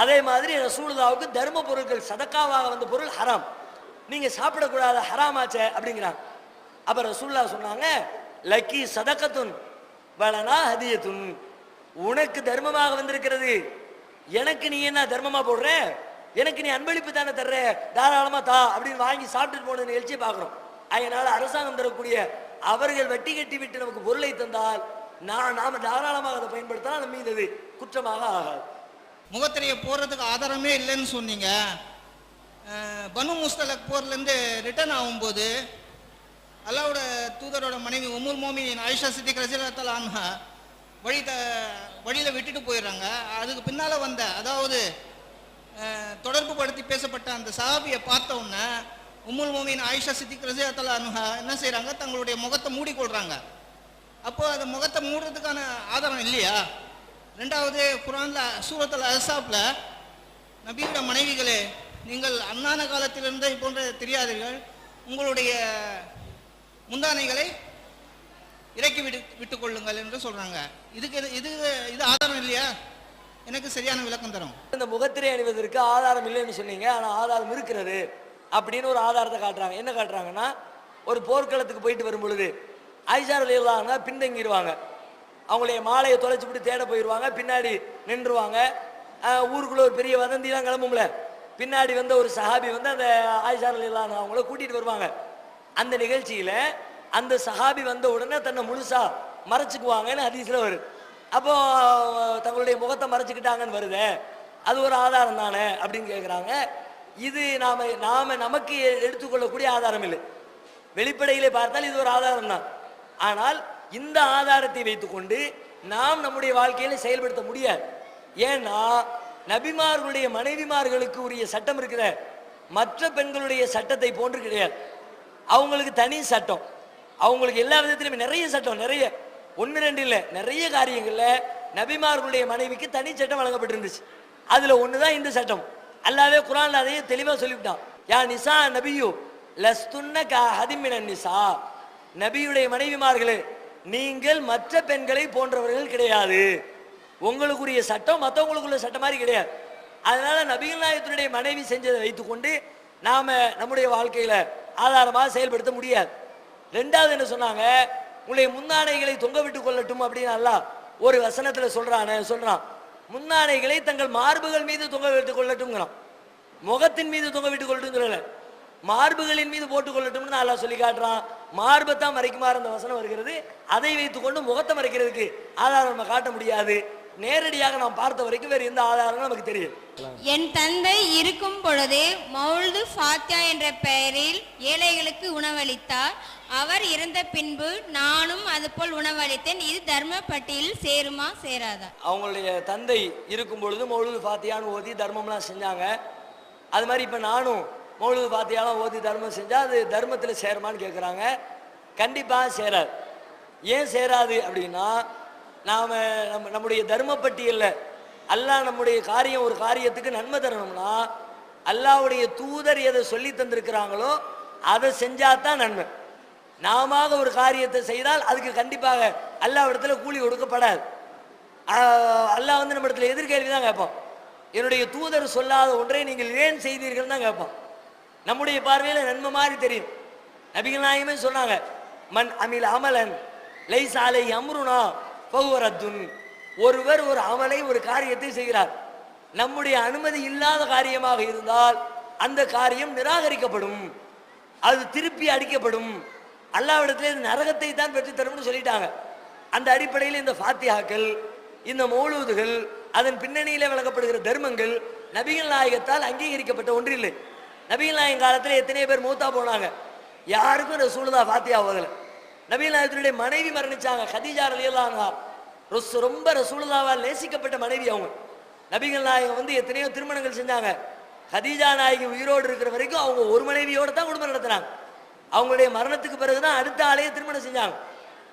அதே மாதிரி ரசூலுல்லாஹ்வுக்கு தர்ம பொருட்கள் சதக்காவாக வந்த பொருள் ஹராம். நீங்கள் சாப்பிடக்கூடாத ஹராமாச்சே அப்படிங்கிறாங்க. அப்போ ரசூலுல்லாஹ் சொன்னாங்க, லக்கி சதக்கத்துன் வலனா ஹதியத்துன். உனக்கு தர்மமாக வந்திருக்கிறது, எனக்கு நீ என்ன தர்மமாக போடுற, எனக்கு நீ அன்பளிப்பு தானே தர்ற, தாராளமாக தா அப்படின்னு வாங்கி சாப்பிட்டுட்டு போன நிகழ்ச்சியை பார்க்குறோம். அதனால அரசாங்கம் தரக்கூடிய அவர்கள் வட்டி கட்டி விட்டு நமக்கு பொருளை தந்தால் நாம தாராளமாக அதை பயன்படுத்தினா நம்ம மீது குற்றமாக ஆகாது. முகத்திரையை போடுறதுக்கு ஆதாரமே இல்லைன்னு சொன்னீங்க. பனு முஸ்தலக் போர்லேருந்து ரிட்டர்ன் ஆகும்போது அல்லாஹ்வோட தூதரோட மனைவி உம்முல் மோமினின் ஆயிஷா சித்திக் ரலியல்லாஹு அன்ஹா வழியில் விட்டுட்டு போயிடுறாங்க. அதுக்கு பின்னால் வந்த, அதாவது தொடர்பு படுத்தி பேசப்பட்ட அந்த சஹாபியை பார்த்த உடனே உம்முல் மோமின் ஆயிஷா சித்திக் ரலியல்லாஹு அன்ஹா என்ன செய்கிறாங்க, தங்களுடைய முகத்தை மூடிக்கொள்கிறாங்க. அப்போ அந்த முகத்தை மூடுறதுக்கான ஆதாரம் இல்லையா? ரெண்டாவது, குர்ஆன்ல சூரத்துல் அஹ்ஸாப்ல, நபியோட மனைவிகளே, நீங்கள் அன்னான காலத்திலிருந்து போன்ற தெரியாதீர்கள், உங்களுடைய முந்தானைகளை இறக்கி விட்டுக் கொள்ளுங்கள் என்று சொல்றாங்க. இது ஆதாரம் இல்லையா? எனக்கு சரியான விளக்கம் தரும். இந்த முகத்திரை அணிவதற்கு ஆதாரம் இல்லைன்னு சொன்னீங்க, ஆனால் ஆதாரம் இருக்கிறது அப்படின்னு ஒரு ஆதாரத்தை காட்டுறாங்க. என்ன காட்டுறாங்கன்னா, ஒரு போர்க்களத்துக்கு போயிட்டு வரும் பொழுது ஆயிஷா ரலியல்லாஹு அன்ஹா பின்தங்கிடுவாங்க. அவங்களுடைய மாலையை தொலைச்சி விட்டு தேட போயிடுவாங்க, பின்னாடி நின்றுவாங்க. ஊருக்குள்ள ஒரு பெரிய வதந்திலாம் கிளம்பும்ல, பின்னாடி வந்த ஒரு சஹாபி வந்து அந்த ஆயிஷா ரலியல்லாஹு அன்ஹா அவங்கள கூட்டிட்டு வருவாங்க. அந்த நிகழ்ச்சியில அந்த சஹாபி வந்த உடனே தன்னை முழுசா மறைச்சுக்குவாங்கன்னு ஹதீஸ்ல வருது. அப்போ தங்களுடைய முகத்தை மறைச்சுக்கிட்டாங்கன்னு வருது, அது ஒரு ஆதாரம் தானே அப்படின்னு கேட்குறாங்க. இது நமக்கு எடுத்துக்கொள்ளக்கூடிய ஆதாரம் இல்லை. வெளிப்படையிலே பார்த்தால் இது ஒரு ஆதாரம் தான். ஆனால் இந்த ஆதாரத்தை வைத்துக்கொண்டு நாம் நம்முடைய வாழ்க்கையில செயல்படுத்த முடியாது. ஏன்னா நபிமார்களுடைய மனைவிமார்களுக்கு உரிய சட்டம் இருக்கிற மற்ற பெண்களுடைய சட்டத்தை போன்று கிடையாது. அவங்களுக்கு தனி சட்டம், அவங்களுக்கு எல்லா விதத்திலுமே நிறைய சட்டம், நிறைய ஒன்று ரெண்டு இல்லை, நிறைய காரியங்கள்ல நபிமார்களுடைய மனைவிக்கு தனி சட்டம் வழங்கப்பட்டிருந்துச்சு. அதுல ஒண்ணுதான் இந்த சட்டம். அல்லாஹ்வே குர்ஆன்ல அதையே தெளிவா சொல்லிவிட்டான். யா நிசா நபியு லஸ்துன்ன கஹதிமினன் நிசா. நபியுடைய மனைவிமார்களே, நீங்கள் மற்ற பெண்களை போன்றவர்கள் கிடையாது. உங்களுக்குரிய சட்டம் மற்றவங்களுக்குள்ள சட்டம் மாதிரி கிடையாது. அதனால நபிகள் நாயகத்தினுடைய மனைவி செஞ்சதை வைத்துக்கொண்டு நாம நம்முடைய வாழ்க்கையில ஆதாரமாக செயல்படுத்த முடியாது. ரெண்டாவது என்ன சொன்னாங்க, உங்களுடைய முன்னாடைகளை தொங்க விட்டுக் கொள்ளட்டும் அப்படின்னு அல்லாஹ் ஒரு வசனத்துல சொல்றான். முன்னாடைகளை தங்கள் மார்புகள் மீது தொங்க விட்டுக் கொள்ளட்டும், முகத்தின் மீது தொங்க விட்டுக் கொள்ளட்டும் சொல்லல, மார்புகளின் மீது போட்டுக் கொள்ளட்டும் அல்லாஹ் சொல்லி காட்டுறான். மார்பத்தான் மறைக்குமாறு அந்த வசனம் வருகிறது. அதை வைத்துக்கொண்டு முகத்தை மறைக்கிறதுக்கு ஆதாரம் நம்ம காட்ட முடியாது. நேரடியாக நாம் பார்த்த வரைக்கும் வேறு எந்த ஆதாரங்களும் நமக்கு தெரியும். என் தந்தை இருக்கும் பொழுதே மௌல்து ஃபாத்தியா என்ற பெயரில் ஏழைகளுக்கு உணவளித்தார். அவர் இறந்த பின்பு நானும் அதுபோல் உணவளித்தேன். இது தர்ம பட்டியலில் சேருமா சேராதா? அவங்களுடைய தந்தை இருக்கும் பொழுது மௌலுது ஃபாத்தியான்னு ஓதி தர்மம்லாம் செஞ்சாங்க. அது மாதிரி இப்போ நானும் மௌலுது ஃபாத்தியாலாம் ஓதி தர்மம் செஞ்சால் அது தர்மத்தில் சேருமான்னு கேட்குறாங்க. கண்டிப்பாக சேராது. ஏன் சேராது அப்படின்னா, நாம் நம்முடைய தர்ம பட்டியலில் அல்லாஹ் நம்முடைய காரியம், ஒரு காரியத்துக்கு நன்மை தரணும்னா அல்லாஹ்வுடைய தூதர் எதை சொல்லி தந்திருக்கிறாங்களோ அதை செஞ்சாதான் நன்மை. நாம ஒரு காரியத்தை செய்தால் அதுக்கு கண்டிப்பாக அல்லாஹ் இடத்துல கூலி கொடுக்கப்படாது. அல்லாஹ் வந்து நம்ம இடத்துல எதிர்கேள்வி தான் கேட்பான். என்னுடைய தூதர் சொல்லாத ஒன்றை நீங்கள் ஏன் செய்தீர்கள் தான் கேட்பான். நம்முடைய பார்வையில் நன்மை மாதிரி தெரியும். நபிகள் நாயகமே சொன்னாங்க, மன் அமில் அமலன் லைஸா அலைஹி அம்ருனா ஃபஹுவ ரத்துன். ஒருவர் ஒரு அமலை, ஒரு காரியத்தை செய்கிறார், நம்முடைய அனுமதி இல்லாத காரியமாக இருந்தால் அந்த காரியம் நிராகரிக்கப்படும், அது திருப்பி அடிக்கப்படும், அல்லாஹ்விடத்திலே நரகத்தை தான் பெற்றுத்தரும்னு சொல்லிட்டாங்க. அந்த அடிப்படையில் இந்த ஃபாத்தியாக்கள், இந்த மௌலூதுகள், அதன் பின்னணியிலே வழங்கப்படுகிற தர்மங்கள் நபிகள் நாயகத்தால் அங்கீகரிக்கப்பட்ட ஒன்றில்லை. நபிகள் நாயகம் காலத்தில் எத்தனையோ பேர் மூத்தா போனாங்க, யாருக்கும் ரசூலுல்லாஹ் ஃபாத்தியா ஓதலை. நபிகள் நாயகத்தினுடைய மனைவி மரணிச்சாங்க, கதீஜா ரலியல்லாஹு அன்ஹா, ரொம்ப ரசூலுல்லாஹ்வால் நேசிக்கப்பட்ட மனைவி அவங்க. நபிகள் நாயகம் வந்து எத்தனையோ திருமணங்கள் செஞ்சாங்க. கதீஜா நாயகி உயிரோடு இருக்கிற வரைக்கும் அவங்க ஒரு மனைவியோடு தான் குடும்பம் நடத்தினாங்க. அவங்களுடைய மரணத்துக்கு பிறகுதான் அடுத்த ஆளையே திருமணம் செஞ்சாங்க.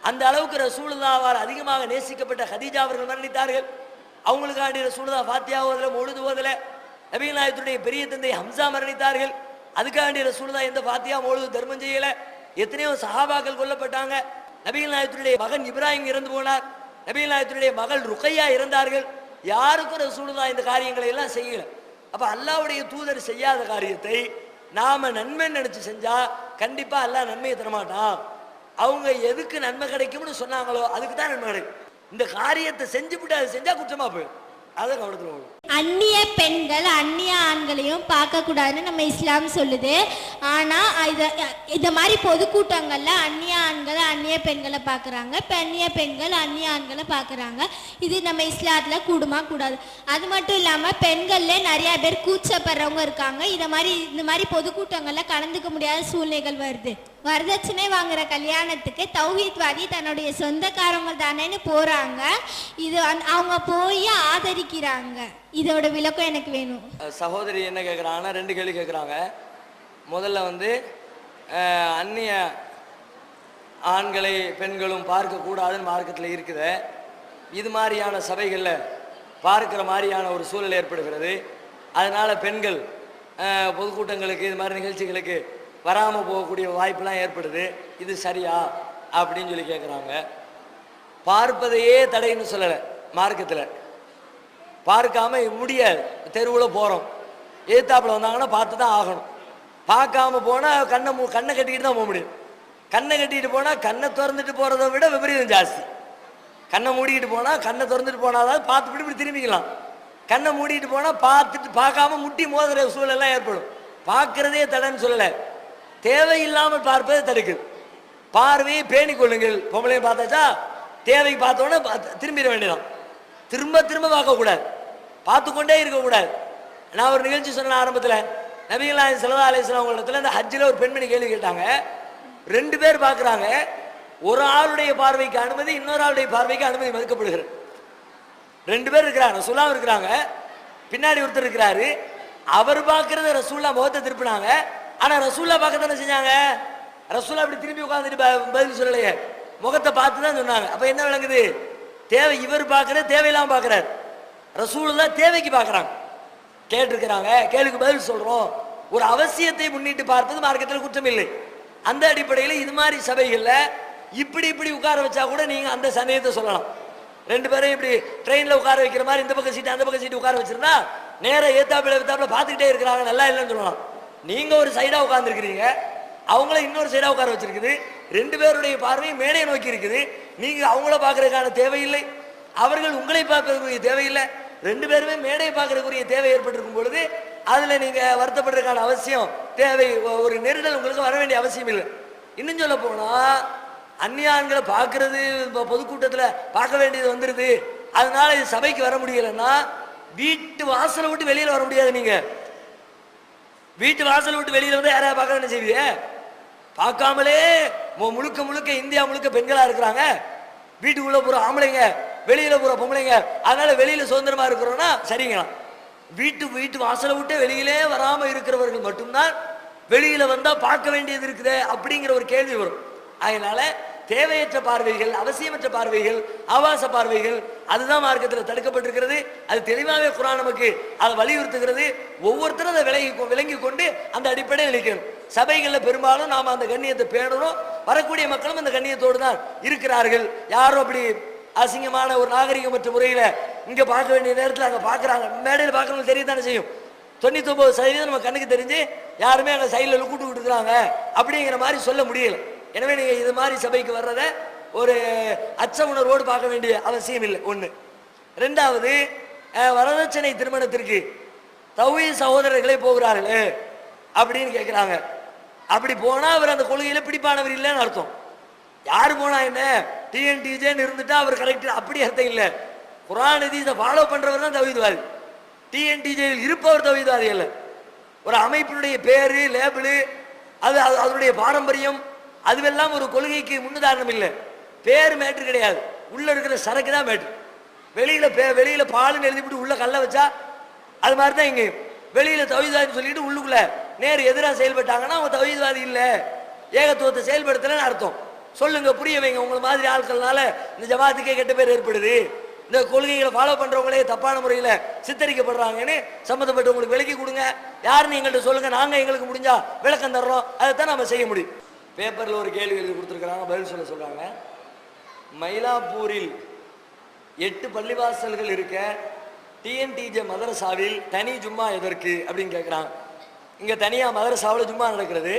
அந்த அளவுக்கு ரசூலுல்லாவால் அதிகமாக நேசிக்கப்பட்ட ஹதீஜா அவர்கள் மரணித்தார்கள். அவங்களுக்காண்டி ரசூலுல்லா ஃபாத்தியா ஓதல, மௌலிது ஓதல. நபிகள் நாயகத்துடைய பெரிய தந்தை ஹம்சா மரணித்தார்கள். அதுக்காண்டி ரசூலுல்லா எந்த ஃபாத்தியா மௌலிது தர்மம் செய்யல. எத்தனையோ சஹாபாக்கள் கொல்லப்பட்டாங்க. நபிகள் நாயகத்துடைய மகன் இப்ராஹிம் இறந்து போனார். நபிகள் நாயகத்துடைய மகள் ருக்கையா இறந்தார்கள். யாருக்கும் ரசூலுல்லா இந்த காரியங்களை எல்லாம் செய்யல. அப்ப அல்லாஹ்வுடைய தூதர் செய்யாத காரியத்தை நாம நன்மை நினைச்சு செஞ்சா கண்டிப்பா அல்லாஹ் நன்மையை தரமாட்டான். அவங்க எதுக்கு நன்மை கிடைக்கும்னு சொன்னாங்களோ அதுக்கு தான் நன்மை கிடைக்கும். இந்த காரியத்தை செஞ்சுவிட்டு அதை செஞ்சா குற்றமா போயிடும். அதை கவனத்தில் அந்நிய பெண்கள் அந்நிய ஆண்களையும் பார்க்க கூடாதுன்னு நம்ம இஸ்லாம் சொல்லுது. ஆனா இந்த மாதிரி பொதுக்கூட்டங்கள்ல அந்நிய ஆண்கள் அந்நிய பெண்களை பார்க்குறாங்க, அந்நிய பெண்கள் அந்நிய ஆண்களை பார்க்குறாங்க. இது நம்ம இஸ்லாத்துல கூடுமா கூடாது. அது மட்டும் இல்லாம பெண்கள்ல நிறைய பேர் கூச்சப்படுறவங்க இருக்காங்க. இந்த மாதிரி பொதுக்கூட்டங்கள்ல கலந்துக்க முடியாத சூழ்நிலைகள் வருது. வரதட்சணை வாங்குற கல்யாணத்துக்கு தௌஹீத்வாதி தன்னுடைய சொந்தக்காரங்க தானேன்னு போறாங்க. இது அவங்க போய் ஆதரிக்கிறாங்க. இதோட விளக்கம் எனக்கு வேணும். சகோதரி என்ன கேட்குறாங்கன்னா 2 கேள்வி கேட்குறாங்க. முதல்ல அந்நிய ஆண்களை பெண்களும் பார்க்கக்கூடாதுன்னு மார்க்கத்தில் இருக்குது. இது மாதிரியான சபைகளில் பார்க்குற மாதிரியான ஒரு சூழல் ஏற்படுகிறது. அதனால் பெண்கள் பொதுக்கூட்டங்களுக்கு இது மாதிரி நிகழ்ச்சிகளுக்கு வராமல் போகக்கூடிய வாய்ப்பெலாம் ஏற்படுது. இது சரியா அப்படின்னு சொல்லி கேட்குறாங்க. பார்ப்பதையே தடைன்னு சொல்லலை மார்க்கத்தில். பார்க்காம முடியாது. தெருவில் போகிறோம், எதிர்த்தாப்பில் வந்தாங்கன்னா பார்த்து தான் ஆகணும். பார்க்காம போனால் கண்ணை கட்டிக்கிட்டு தான் போக முடியும். கண்ணை கட்டிக்கிட்டு போனால் கண்ணை திறந்துட்டு போகிறத விட விபரீதம் ஜாஸ்தி. கண்ணை மூடிக்கிட்டு போனால் கண்ணை திறந்துட்டு போனாதான் பார்த்துட்டு இப்படி திரும்பிக்கலாம். கண்ணை மூடிக்கிட்டு போனால் பார்க்காம முட்டி மோதுற சூழலெல்லாம் ஏற்படும். பார்க்குறதே தடைன்னு சொல்லலை, தேவையில்லாமல் பார்ப்பதை தடுக்குது. பார்வையை பேணி கொள்ளுங்கள். பொம்பளையும் பார்த்தாச்சா தேவைக்கு பார்த்தோன்னே திரும்பிட வேண்டியதான். திரும்ப திரும்ப பார்க்கக்கூடாது, பார்த்து கொண்டே இருக்கக்கூடாது. நான் ஒரு நிகழ்ச்சி சொன்ன ஆரம்பத்தில் நபிகள் நாயகம் ஸல்லல்லாஹு அலைஹி வஸல்லம் அவங்களிடத்தில் இந்த ஹஜ்ஜில் ஒரு பெண்மணி கேள்வி கேட்டாங்க. 2 பேர் பார்க்குறாங்க. ஒரு ஆளுடைய பார்வைக்கு அனுமதி, இன்னொரு ஆளுடைய பார்வைக்கு அனுமதி மறுக்கப்படுகிறது. 2 பேர் இருக்கிறாங்க, ரசூலுல்லாஹ் இருக்கிறாங்க, பின்னாடி ஒருத்தர் இருக்கிறாரு. அவர் பார்க்கறத ரசூலுல்லாஹ் முகத்தை திருப்பினாங்க. ஆனால் ரசூலுல்லாஹ் பார்க்க தானே செஞ்சாங்க. ரசூலுல்லாஹ் அப்படி திரும்பி உட்காந்துட்டு பதில் சொல்லலையே, முகத்தை பார்த்து தான் சொன்னாங்க. அப்போ என்ன விளங்குது? தேவை இவர் பார்க்குற தேவையில்லாமல் பார்க்குறாரு. ரசூலுல்லாஹ் தேவைக்கு பார்க்குறாங்க, கேட்டிருக்கிறாங்க, கேள்விக்கு பதில் சொல்கிறோம். ஒரு அவசியத்தை முன்னிட்டு பார்ப்பது மார்க்கத்தில் குற்றம் இல்லை. அந்த அடிப்படையில் இது மாதிரி சபைகளில் இப்படி உட்கார வச்சா கூட நீங்கள் அந்த சந்தேகத்தை சொல்லலாம். 2 பேரையும் இப்படி ட்ரெயினில் உட்கார வைக்கிற மாதிரி இந்த பக்கம் சீட்டு அந்த பக்கம் சீட்டு உட்கார வச்சிருந்தா நேராக ஏத்தாப்பில் பார்த்துக்கிட்டே இருக்கிறாங்க, நல்லா இல்லைன்னு சொல்லலாம். நீங்கள் ஒரு சைடாக உட்காந்துருக்கிறீங்க, அவங்கள இன்னொரு சைடாக உட்கார வச்சிருக்குது. 2 பேருடைய பார்வை மேடையை நோக்கி இருக்குது. நீங்கள் அவங்கள பார்க்கறதுக்கான தேவையில்லை, அவர்கள் உங்களை பார்க்கறதுக்குரிய தேவையில்லை. 2 பேருமே மேடையை பார்க்கறதுக்குரிய தேவை ஏற்பட்டிருக்கும் பொழுது அதில் நீங்கள் வருத்தப்படுறதுக்கான அவசியம் தேவை, ஒரு நெருடல் உங்களுக்கு வர வேண்டிய அவசியம் இல்லை. இன்னும் சொல்ல போனால் அந்நிய ஆண்களை பார்க்கறது பொதுக்கூட்டத்தில் பார்க்க வேண்டியது வந்துடுது. அதனால இது சபைக்கு வர முடியலைன்னா வீட்டு வாசலை விட்டு வெளியில் வர முடியாது. நீங்கள் வீட்டு வாசலை விட்டு வெளியில் வந்து யாராவது பார்க்க என்ன செய்வீங்க? பார்க்காமலே முழுக்க இந்தியா முழுக்க பெண்களாக இருக்கிறாங்க, வீட்டுக்குள்ளே பூரா ஆம்பளைங்க, வெளியில் பூரா பொம்பளைங்க. அதனால வெளியில் சுதந்திரமாக இருக்கிறோன்னா சரிங்களா? வீட்டு வாசலை விட்டு வெளியிலே வராமல் இருக்கிறவர்கள் மட்டும்தான் வெளியில் வந்தால் பார்க்க வேண்டியது இருக்குது அப்படிங்கிற ஒரு கேள்வி வரும். அதனால தேவையற்ற பார்வைகள், அவசியமற்ற பார்வைகள், ஆபாச பார்வைகள் அதுதான் மார்க்கத்தில் தடுக்கப்பட்டிருக்கிறது. அது தெளிவாகவே குர்ஆன் நமக்கு அதை வலியுறுத்துகிறது. ஒவ்வொருத்தரும் அதை விளங்கி கொண்டு அந்த அடிப்படையில் நிற்கணும். சபைகளில் பெரும்பாலும் நாம் அந்த கண்ணியத்தை பேணணும். வரக்கூடிய மக்களும் அந்த கண்ணியத்தோடு தான் இருக்கிறார்கள். யாரும் அப்படி அசிங்கமான ஒரு நாகரிகமற்ற முறையில் இங்கே பார்க்க வேண்டிய நேரத்தில் அங்கே பார்க்குறாங்க. மேடையில் பார்க்கறவங்க தெரியத்தானே செய்யும். 99% நம்ம கண்ணுக்கு தெரிஞ்சு யாருமே அங்கே சைடில் கூட்டு விட்டுருக்குறாங்க அப்படிங்கிற மாதிரி சொல்ல முடியலை. எனவே நீங்கள் இது மாதிரி சபைக்கு வர்றத ஒரு அச்ச உணர்வோடு பார்க்க வேண்டிய அவசியம் இல்லை. 1. 2வது, வரதட்சணை திருமணத்திற்கு தௌஹீத் சகோதரர்களே போகிறார்களே அப்படின்னு கேட்குறாங்க. அப்படி போனால் அவர் அந்த கொள்கையில் பிடிப்பானவர் இல்லைன்னு அர்த்தம். யார் போனால் என்ன, டிஎன்டிஜேன்னு இருந்துட்டா அவர் கரெக்ட், அப்படி அர்த்தம் இல்லை. குர்ஆன் ஹதீஸை ஃபாலோ பண்ணுறவர் தான் தௌஹீத்வாதி. டிஎன்டிஜேயில் இருப்பவர் தௌஹீத்வாதி அல்ல. ஒரு அமைப்பினுடைய பேரு, லேபிளு, அதனுடைய பாரம்பரியம் அதுவெல்லாம் ஒரு கொள்கைக்கு முன்னுதாரணம் இல்லை. பேர் மேட்ரு கிடையாது, உள்ள இருக்கிற சரக்கு தான் மேட்ரு. வெளியில பாலுன்னு எழுதிவிட்டு உள்ள கல்ல வச்சா அது மாதிரி தான் இங்கே வெளியில தௌஹீத்வாதின்னு சொல்லிட்டு உள்ளுக்குள்ள நேர் எதிராக செயல்பட்டாங்கன்னா அவங்க தௌஹீத்வாதி இல்லை, ஏகத்துவத்தை செயல்படுத்தலன்னு அர்த்தம். சொல்லுங்க, புரிய வைங்க. உங்களை மாதிரி ஆட்கள்னால இந்த ஜமாத்துக்கே கெட்ட பேர் ஏற்படுது, இந்த கொள்கைகளை ஃபாலோ பண்றவங்களே தப்பான முறையில் சித்தரிக்கப்படுறாங்கன்னு சம்மந்தப்பட்டவங்களுக்கு விளக்கி கொடுங்க. யாருன்னு எங்கள்கிட்ட சொல்லுங்க, நாங்க எங்களுக்கு முடிஞ்சா விளக்கம் தர்றோம். அதைத்தான் நம்ம செய்ய முடியும். பேப்பர்ல ஒரு கேள்வி எழுதி கொடுத்துருக்காங்க, பதில் சொல்றாங்க. மயிலாப்பூரில் 8 பள்ளிவாசல்கள் இருக்க டிஎன்டிஜே மதரசாவில் தனி ஜும்மா எதற்கு அப்படின்னு கேட்குறாங்க. இங்கே தனியாக மதரசாவில் ஜும்மா நடக்கிறது,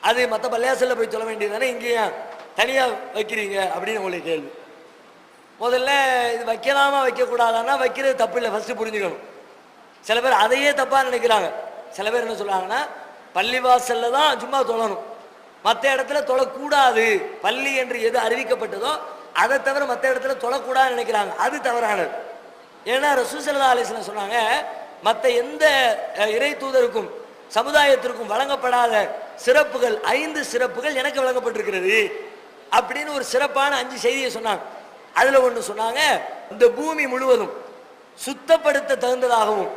அது மற்ற பள்ளிவாசலில் போய் சொல்ல வேண்டியது தானே, இங்கேயும் தனியாக வைக்கிறீங்க அப்படின்னு உங்களுக்கு கேள்வி. முதல்ல இது வைக்கலாமா வைக்கக்கூடாதான்னா வைக்கிறது தப்பு இல்லை, ஃபஸ்ட்டு புரிஞ்சுக்கணும். சில பேர் அதையே தப்பாக நினைக்கிறாங்க. சில பேர் என்ன சொல்கிறாங்கன்னா பள்ளிவாசலில் தான் ஜும்மா தொழணும், மற்ற இடத்துல தொழக்கூடாது. பள்ளி என்று எது அறிவிக்கப்பட்டதோ அதை தவிர மற்ற இடத்துல தொழக்கூடாதுன்னு நினைக்கிறாங்க. அது தவறானது. ஏன்னா ரசூல் ஸல்லல்லாஹு அலைஹி வஸல்லம் சொன்னாங்க, மற்ற எந்த இறை தூதருக்கும் சமுதாயத்திற்கும் வழங்கப்படாத சிறப்புகள் 5 சிறப்புகள் எனக்கு வழங்கப்பட்டிருக்கிறது அப்படின்னு ஒரு சிறப்பான 5 செய்தியை சொன்னாங்க. அதுல ஒன்று சொன்னாங்க, இந்த பூமி முழுவதும் சுத்தப்படுத்த தகுந்ததாகவும்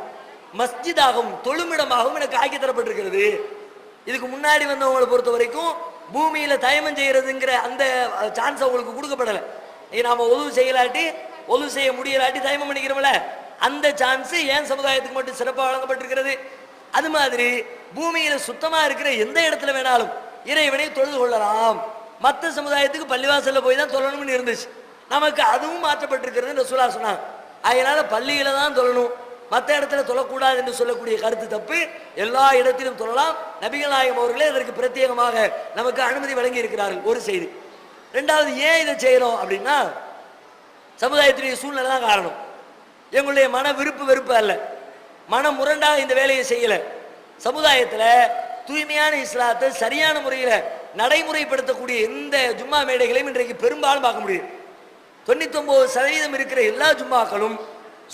மஸ்ஜிதாகவும் தொழுமிடமாகவும் எனக்கு ஆக்கி தரப்பட்டிருக்கிறது. இதுக்கு முன்னாடி வந்தவங்களை பொறுத்த வரைக்கும் பூமியில தயமம் செய்யறதுங்கிற அந்த சான்ஸ் அவங்களுக்கு கொடுக்கப்படலை. நாம ஒது செய்யலாட்டி ஒது செய்ய முடியலாட்டி தயமம் பண்ணிக்கிறோம்ல, அந்த சான்ஸ் ஏன் சமுதாயத்துக்கு மட்டும் சிறப்பாக வழங்கப்பட்டிருக்கிறது. அது மாதிரி பூமியில சுத்தமா இருக்கிற எந்த இடத்துல வேணாலும் இறைவனை தொழுது கொள்ளலாம். மற்ற சமுதாயத்துக்கு பள்ளிவாசல்ல போய் தான் தொழணும்னு இருந்துச்சு, நமக்கு அதுவும் மாற்றப்பட்டிருக்கிறது ரசூலுல்லாஹ் சொன்னாங்க. அதனால பள்ளியில தான் தொழணும், மற்ற இடத்துல தொழக்கூடாது என்று சொல்லக்கூடிய கருத்து தப்பு. எல்லா இடத்திலும் தொழலாம். நபிகள் நாயகம் அவர்களே அதற்கு பிரத்யேகமாக நமக்கு அனுமதி வழங்கி இருக்கிறார்கள். ஒரு செய்தி. ரெண்டாவது, ஏன் இதை செய்யறோம் அப்படின்னா சமுதாயத்தினுடைய சூழ்நிலை தான் காரணம். எங்களுடைய மன விருப்பு வெறுப்பு அல்ல, மன முரண்டாக இந்த வேலையை செய்யல. சமுதாயத்தில் தூய்மையான இஸ்லாத்தை சரியான முறையில் நடைமுறைப்படுத்தக்கூடிய எந்த ஜும்மா மேடைகளையும் இன்றைக்கு பெரும்பாலும் பார்க்க முடியும். 99% இருக்கிற எல்லா ஜும்மாக்களும்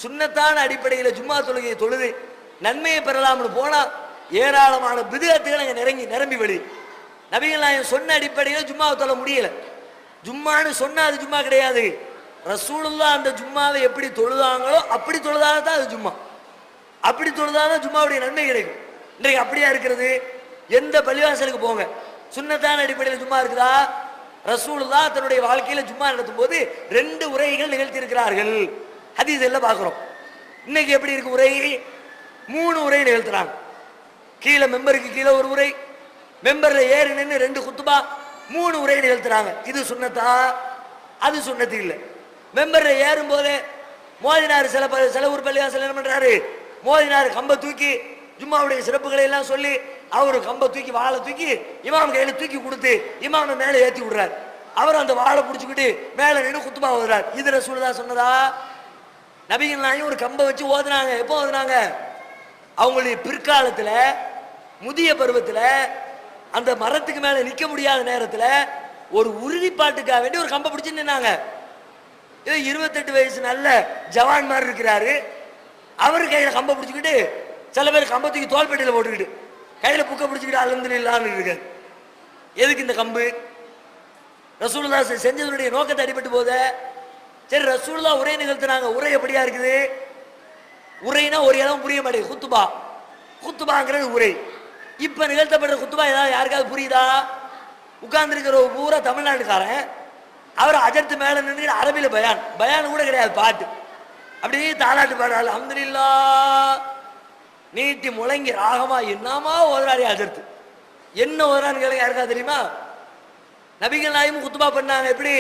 சுன்னத்தான அடிப்படையில் ஜும்மா தொழுகையை தொழுது நன்மையை பெறலாம்னு போனா ஏராளமான பிதுஅத்துகள் அங்கே நிரம்பி வழி. நபிகள் நாயகம் சொன்ன அடிப்படையில் ஜும்மாவை தொழ முடியல. ஜும்மான்னு சொன்னா அது ஜும்மா கிடையாது. ரசூலுல்லாஹ் அந்த ஜும்மாவை எப்படி தொழுதாங்களோ அப்படி தொழுதாதான் அது ஜும்மா. அப்படி தொழுதாதான் ஜும்மாவுடைய நன்மை கிடைக்கும். இன்றைக்கு அப்படியா இருக்கிறது? எந்த பள்ளிவாசலுக்கு போங்க, சுன்னத்தான அடிப்படையில் ஜும்மா இருக்குதா? ரசூலுல்லாஹ் தன்னுடைய வாழ்க்கையில ஜும்மா நடத்தும் போது 2 உரைகள் நிகழ்த்தி இருக்கிறார்கள். ஹதீஸ் எல்லாம் பார்க்கிறோம். இன்னைக்கு எப்படி இருக்கு உரை? 3 உரை நிகழ்த்துறாங்க. கீழே மெம்பருக்கு கீழே ஒரு உரை, மெம்பர்ல ஏறி நின்று 2 குத்துபா, 3 உரை நிகழ்த்துறாங்க. இது சுன்னத்தா? அது சுன்னத்து இல்லை. மெம்பர்ல ஏறும் போதே மோதினார். சில ஊர் பள்ளிவாசல் என்ன பண்றாரு, மோதினார் கம்ப தூக்கி ஜும்மாவுடைய சிறப்புகளை எல்லாம் சொல்லி அவரு கம்ப தூக்கி வாழை தூக்கி இமாம் கையில தூக்கி கொடுத்து இமாம மேல ஏற்றி விடுறாரு. அவர் அந்த வாழை பிடிச்சுக்கிட்டு மேல நின்று குத்துபா ஓதுறாரு. இது ரசூலுல்லாஹ் சொன்னதா? நபிகள் நாயகம் ஒரு கம்பை வச்சு ஓதுனாங்க. எப்போ ஓதுனாங்க? அவங்களுடைய பிற்காலத்துல முதிய பருவத்துல அந்த மரத்துக்கு மேல நிக்க முடியாத நேரத்துல ஒரு உறுதிப்பாட்டுக்காக வேண்டி ஒரு கம்பை பிடிச்சு நின்னாங்க. 28 வயசு நல்ல ஜவான் மாதிரி இருக்கிறாரு, அவரு கையில கம்பை பிடிச்சுக்கிட்டு, சில பேர் கம்பத்துக்கு தோள்பேட்டையில போட்டுக்கிட்டு கையில புக்க பிடிச்சுக்கிட்டு அல்ஹம்துலில்லாஹ்னு இருக்காரு. எதுக்கு இந்த கம்பு? ரசூலுல்லாஹ் செஞ்சதனுடைய நோக்கத்தை அடிபட்டு போத. சரி, ரசூலுல்லாஹ் உரை நிகழ்த்தினாங்க. உரை எப்படியா இருக்குது? உரைனா ஒரு இடம் புரிய மாட்டேங்குது. குத்துபா, குத்துபாங்கிறது உரை. இப்ப நிகழ்த்தப்படுற குத்துபா ஏதாவது யாருக்காவது புரியுதா? உட்கார்ந்துருக்கிற பூரா தமிழ்நாட்டுக்காரன், அவர் அஜர்த்து மேல நின்று அரபியில பயான் கூட கிடையாது, பாட்டு அப்படியே தாலாட்டு பாடுறாரு. அல்ஹம்துலில்லாஹ் நீட்டி முழங்கி ராகமா என்னமா ஓதுறாரு அஜர்த்து. என்ன ஓதுறான்னு கேளுங்க, யாருக்கா தெரியுமா? நபிகள் நாயகம் குத்துபா பண்ணாங்க. எப்படி?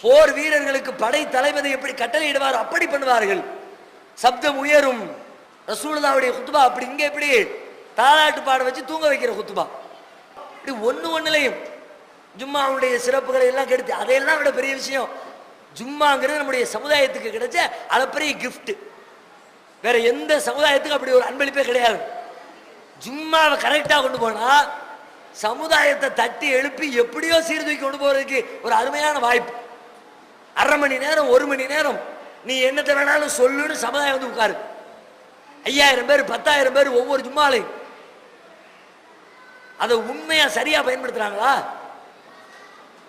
போர் வீரர்களுக்கு படை தளபதி எப்படி கட்டளையிடுவார் அப்படி பண்ணுவார்கள். சப்தம் உயரும். ரசூலுல்லாஹ்வுடைய குத்துபா அப்படி. இங்க எப்படி? தாலாட்டு பாட வச்சு தூங்க வைக்கிற குத்துபா. இப்படி ஒண்ணுலையும் ஜும்மாவுடைய சிறப்புகளை எல்லாம் கெடுத்து, அதையெல்லாம் விட பெரிய விஷயம் ஜும்மாங்கிறது நம்முடைய சமுதாயத்துக்கு கிடைச்ச அளப்பரிய கிஃப்ட். வேற எந்த சமுதாயத்துக்கு அப்படி ஒரு அன்பளிப்பே கிடையாது. ஜும்மாவை கரெக்டா கொண்டு போனா சமுதாயத்தை தட்டி எழுப்பி எப்படியோ சீர்தூக்கி கொண்டு போறதுக்கு ஒரு அருமையான வாய்ப்பு. 1/2 மணி நேரம் 1 மணி நேரம் நீ என்னத்தை வேணாலும் சொல்லுன்னு சமுதாயம் வந்து உட்காரு. 5000 பேர் 10,000 பேர் ஒவ்வொரு ஜும்மாலையும் அதை உண்மையா சரியா பயன்படுத்துறாங்களா?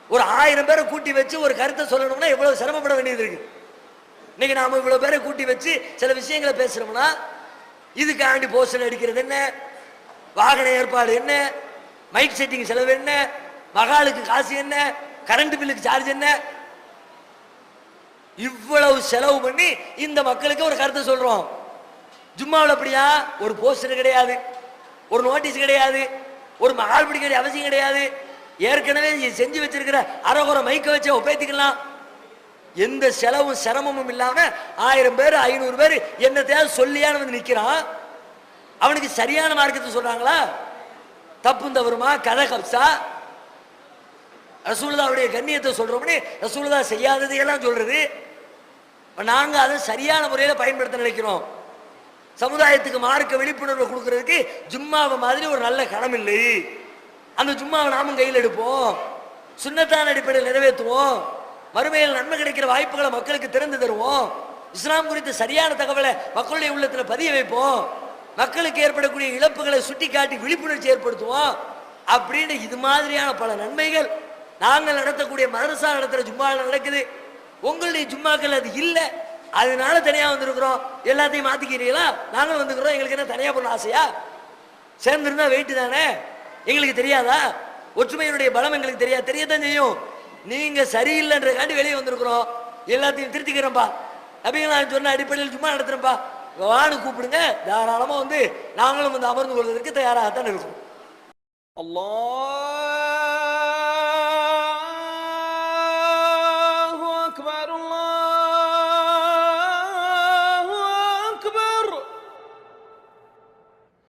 ஒரு 1000 பேரை கூட்டி வச்சு ஒரு கருத்தை சொல்லணும்னா எவ்வளவு சிரமப்பட வேண்டியது இருக்கு. இன்னைக்கு நாம இவ்வளவு பேரை கூட்டி வச்சு சில விஷயங்களை பேசுறோம்னா இதுக்காண்டி போஸ்டர் அடிக்கிறது என்ன, வாகன ஏற்பாடு என்ன, மைக் செட்டிங் செலவு என்ன, மகாலுக்கு காசு என்ன, கரண்ட் பில்லுக்கு சார்ஜ் என்ன, இவ்வளவு செலவு பண்ணி இந்த மக்களுக்கு ஒரு கருத்தை சொல்றோம். ஜும்மாவில் அப்படியா? ஒரு போஸ்டர் கிடையாது, ஒரு நோட்டீஸ் கிடையாது, ஒரு மகால் பிடிக்க வேண்டிய அவசியம் கிடையாது. ஏற்கனவே செஞ்சு வச்சிருக்கிற அரைகுறை மைக்க வச்ச உபயோகிக்கலாம். எந்த செலவும் சிரமமும் இல்லாம 1000 பேர் 500 பேர் என்னத்தையாவது சொல்லியான்னு வந்து நிக்கிறான். அவனுக்கு சரியான மார்க்கத்தை சொல்றாங்களா? தப்பும் தவறுமா, கதை கப்சா, ரசூலுல்லாஹ்வுடைய கண்ணியத்தை சொல்றோம்னு ரசூலுல்லாஹ் செய்யாததையெல்லாம் சொல்றது. நாங்க அதை சரியான முறையில் பயன்படுத்த நினைக்கிறோம். சமுதாயத்துக்கு மார்க்க விழிப்புணர்வை கொடுக்கறதுக்கு ஜும்மாவை மாதிரி ஒரு நல்ல களம் இல்லை. அந்த ஜும்மாவை நாமும் கையில் எடுப்போம், சுன்னத்தான அடிப்படையில் நிறைவேற்றுவோம், மறுமையில் நன்மை கிடைக்கிற வாய்ப்புகளை மக்களுக்கு திறந்து தருவோம், இஸ்லாம் குறித்த சரியான தகவலை மக்களுடைய உள்ளத்தில் பதிய வைப்போம், மக்களுக்கு ஏற்படக்கூடிய இழப்புகளை சுட்டி காட்டி விழிப்புணர்ச்சி ஏற்படுத்துவோம். அப்படின்னு இது மாதிரியான பல நன்மைகள் நாங்கள் நடத்தக்கூடிய மதரசா நடத்துகிற ஜும்மாவில் நடக்குது. உங்களுடைய ஜும்மாக்கள் அது இல்லை, அதனால தனியாக வந்திருக்கிறோம். எல்லாத்தையும் மாற்றிக்கிறீங்களா? நாங்களும் வந்துக்கிறோம். எங்களுக்கு என்ன தனியாக பண்ண ஆசையா? சேர்ந்துருந்தா வெயிட்டு தானே. எங்களுக்கு தெரியாதா? ஒற்றுமையினுடைய பலம் எங்களுக்கு தெரியத்தான் செய்யும். நீங்க சரியில்லைன்றக்காண்டி வெளியே வந்திருக்கிறோம். எல்லாத்தையும் திருத்திக்கிறோம்ப்பா, அப்படிங்களா சொன்ன அடிப்படையில் சும்மா நடத்துறோம்ப்பா, வான்னு கூப்பிடுங்க, தாராளமா வந்து நாங்களும் வந்து அமர்ந்து கொள்வதற்கு தயாராகத்தான் இருக்கும். அல்லாஹ்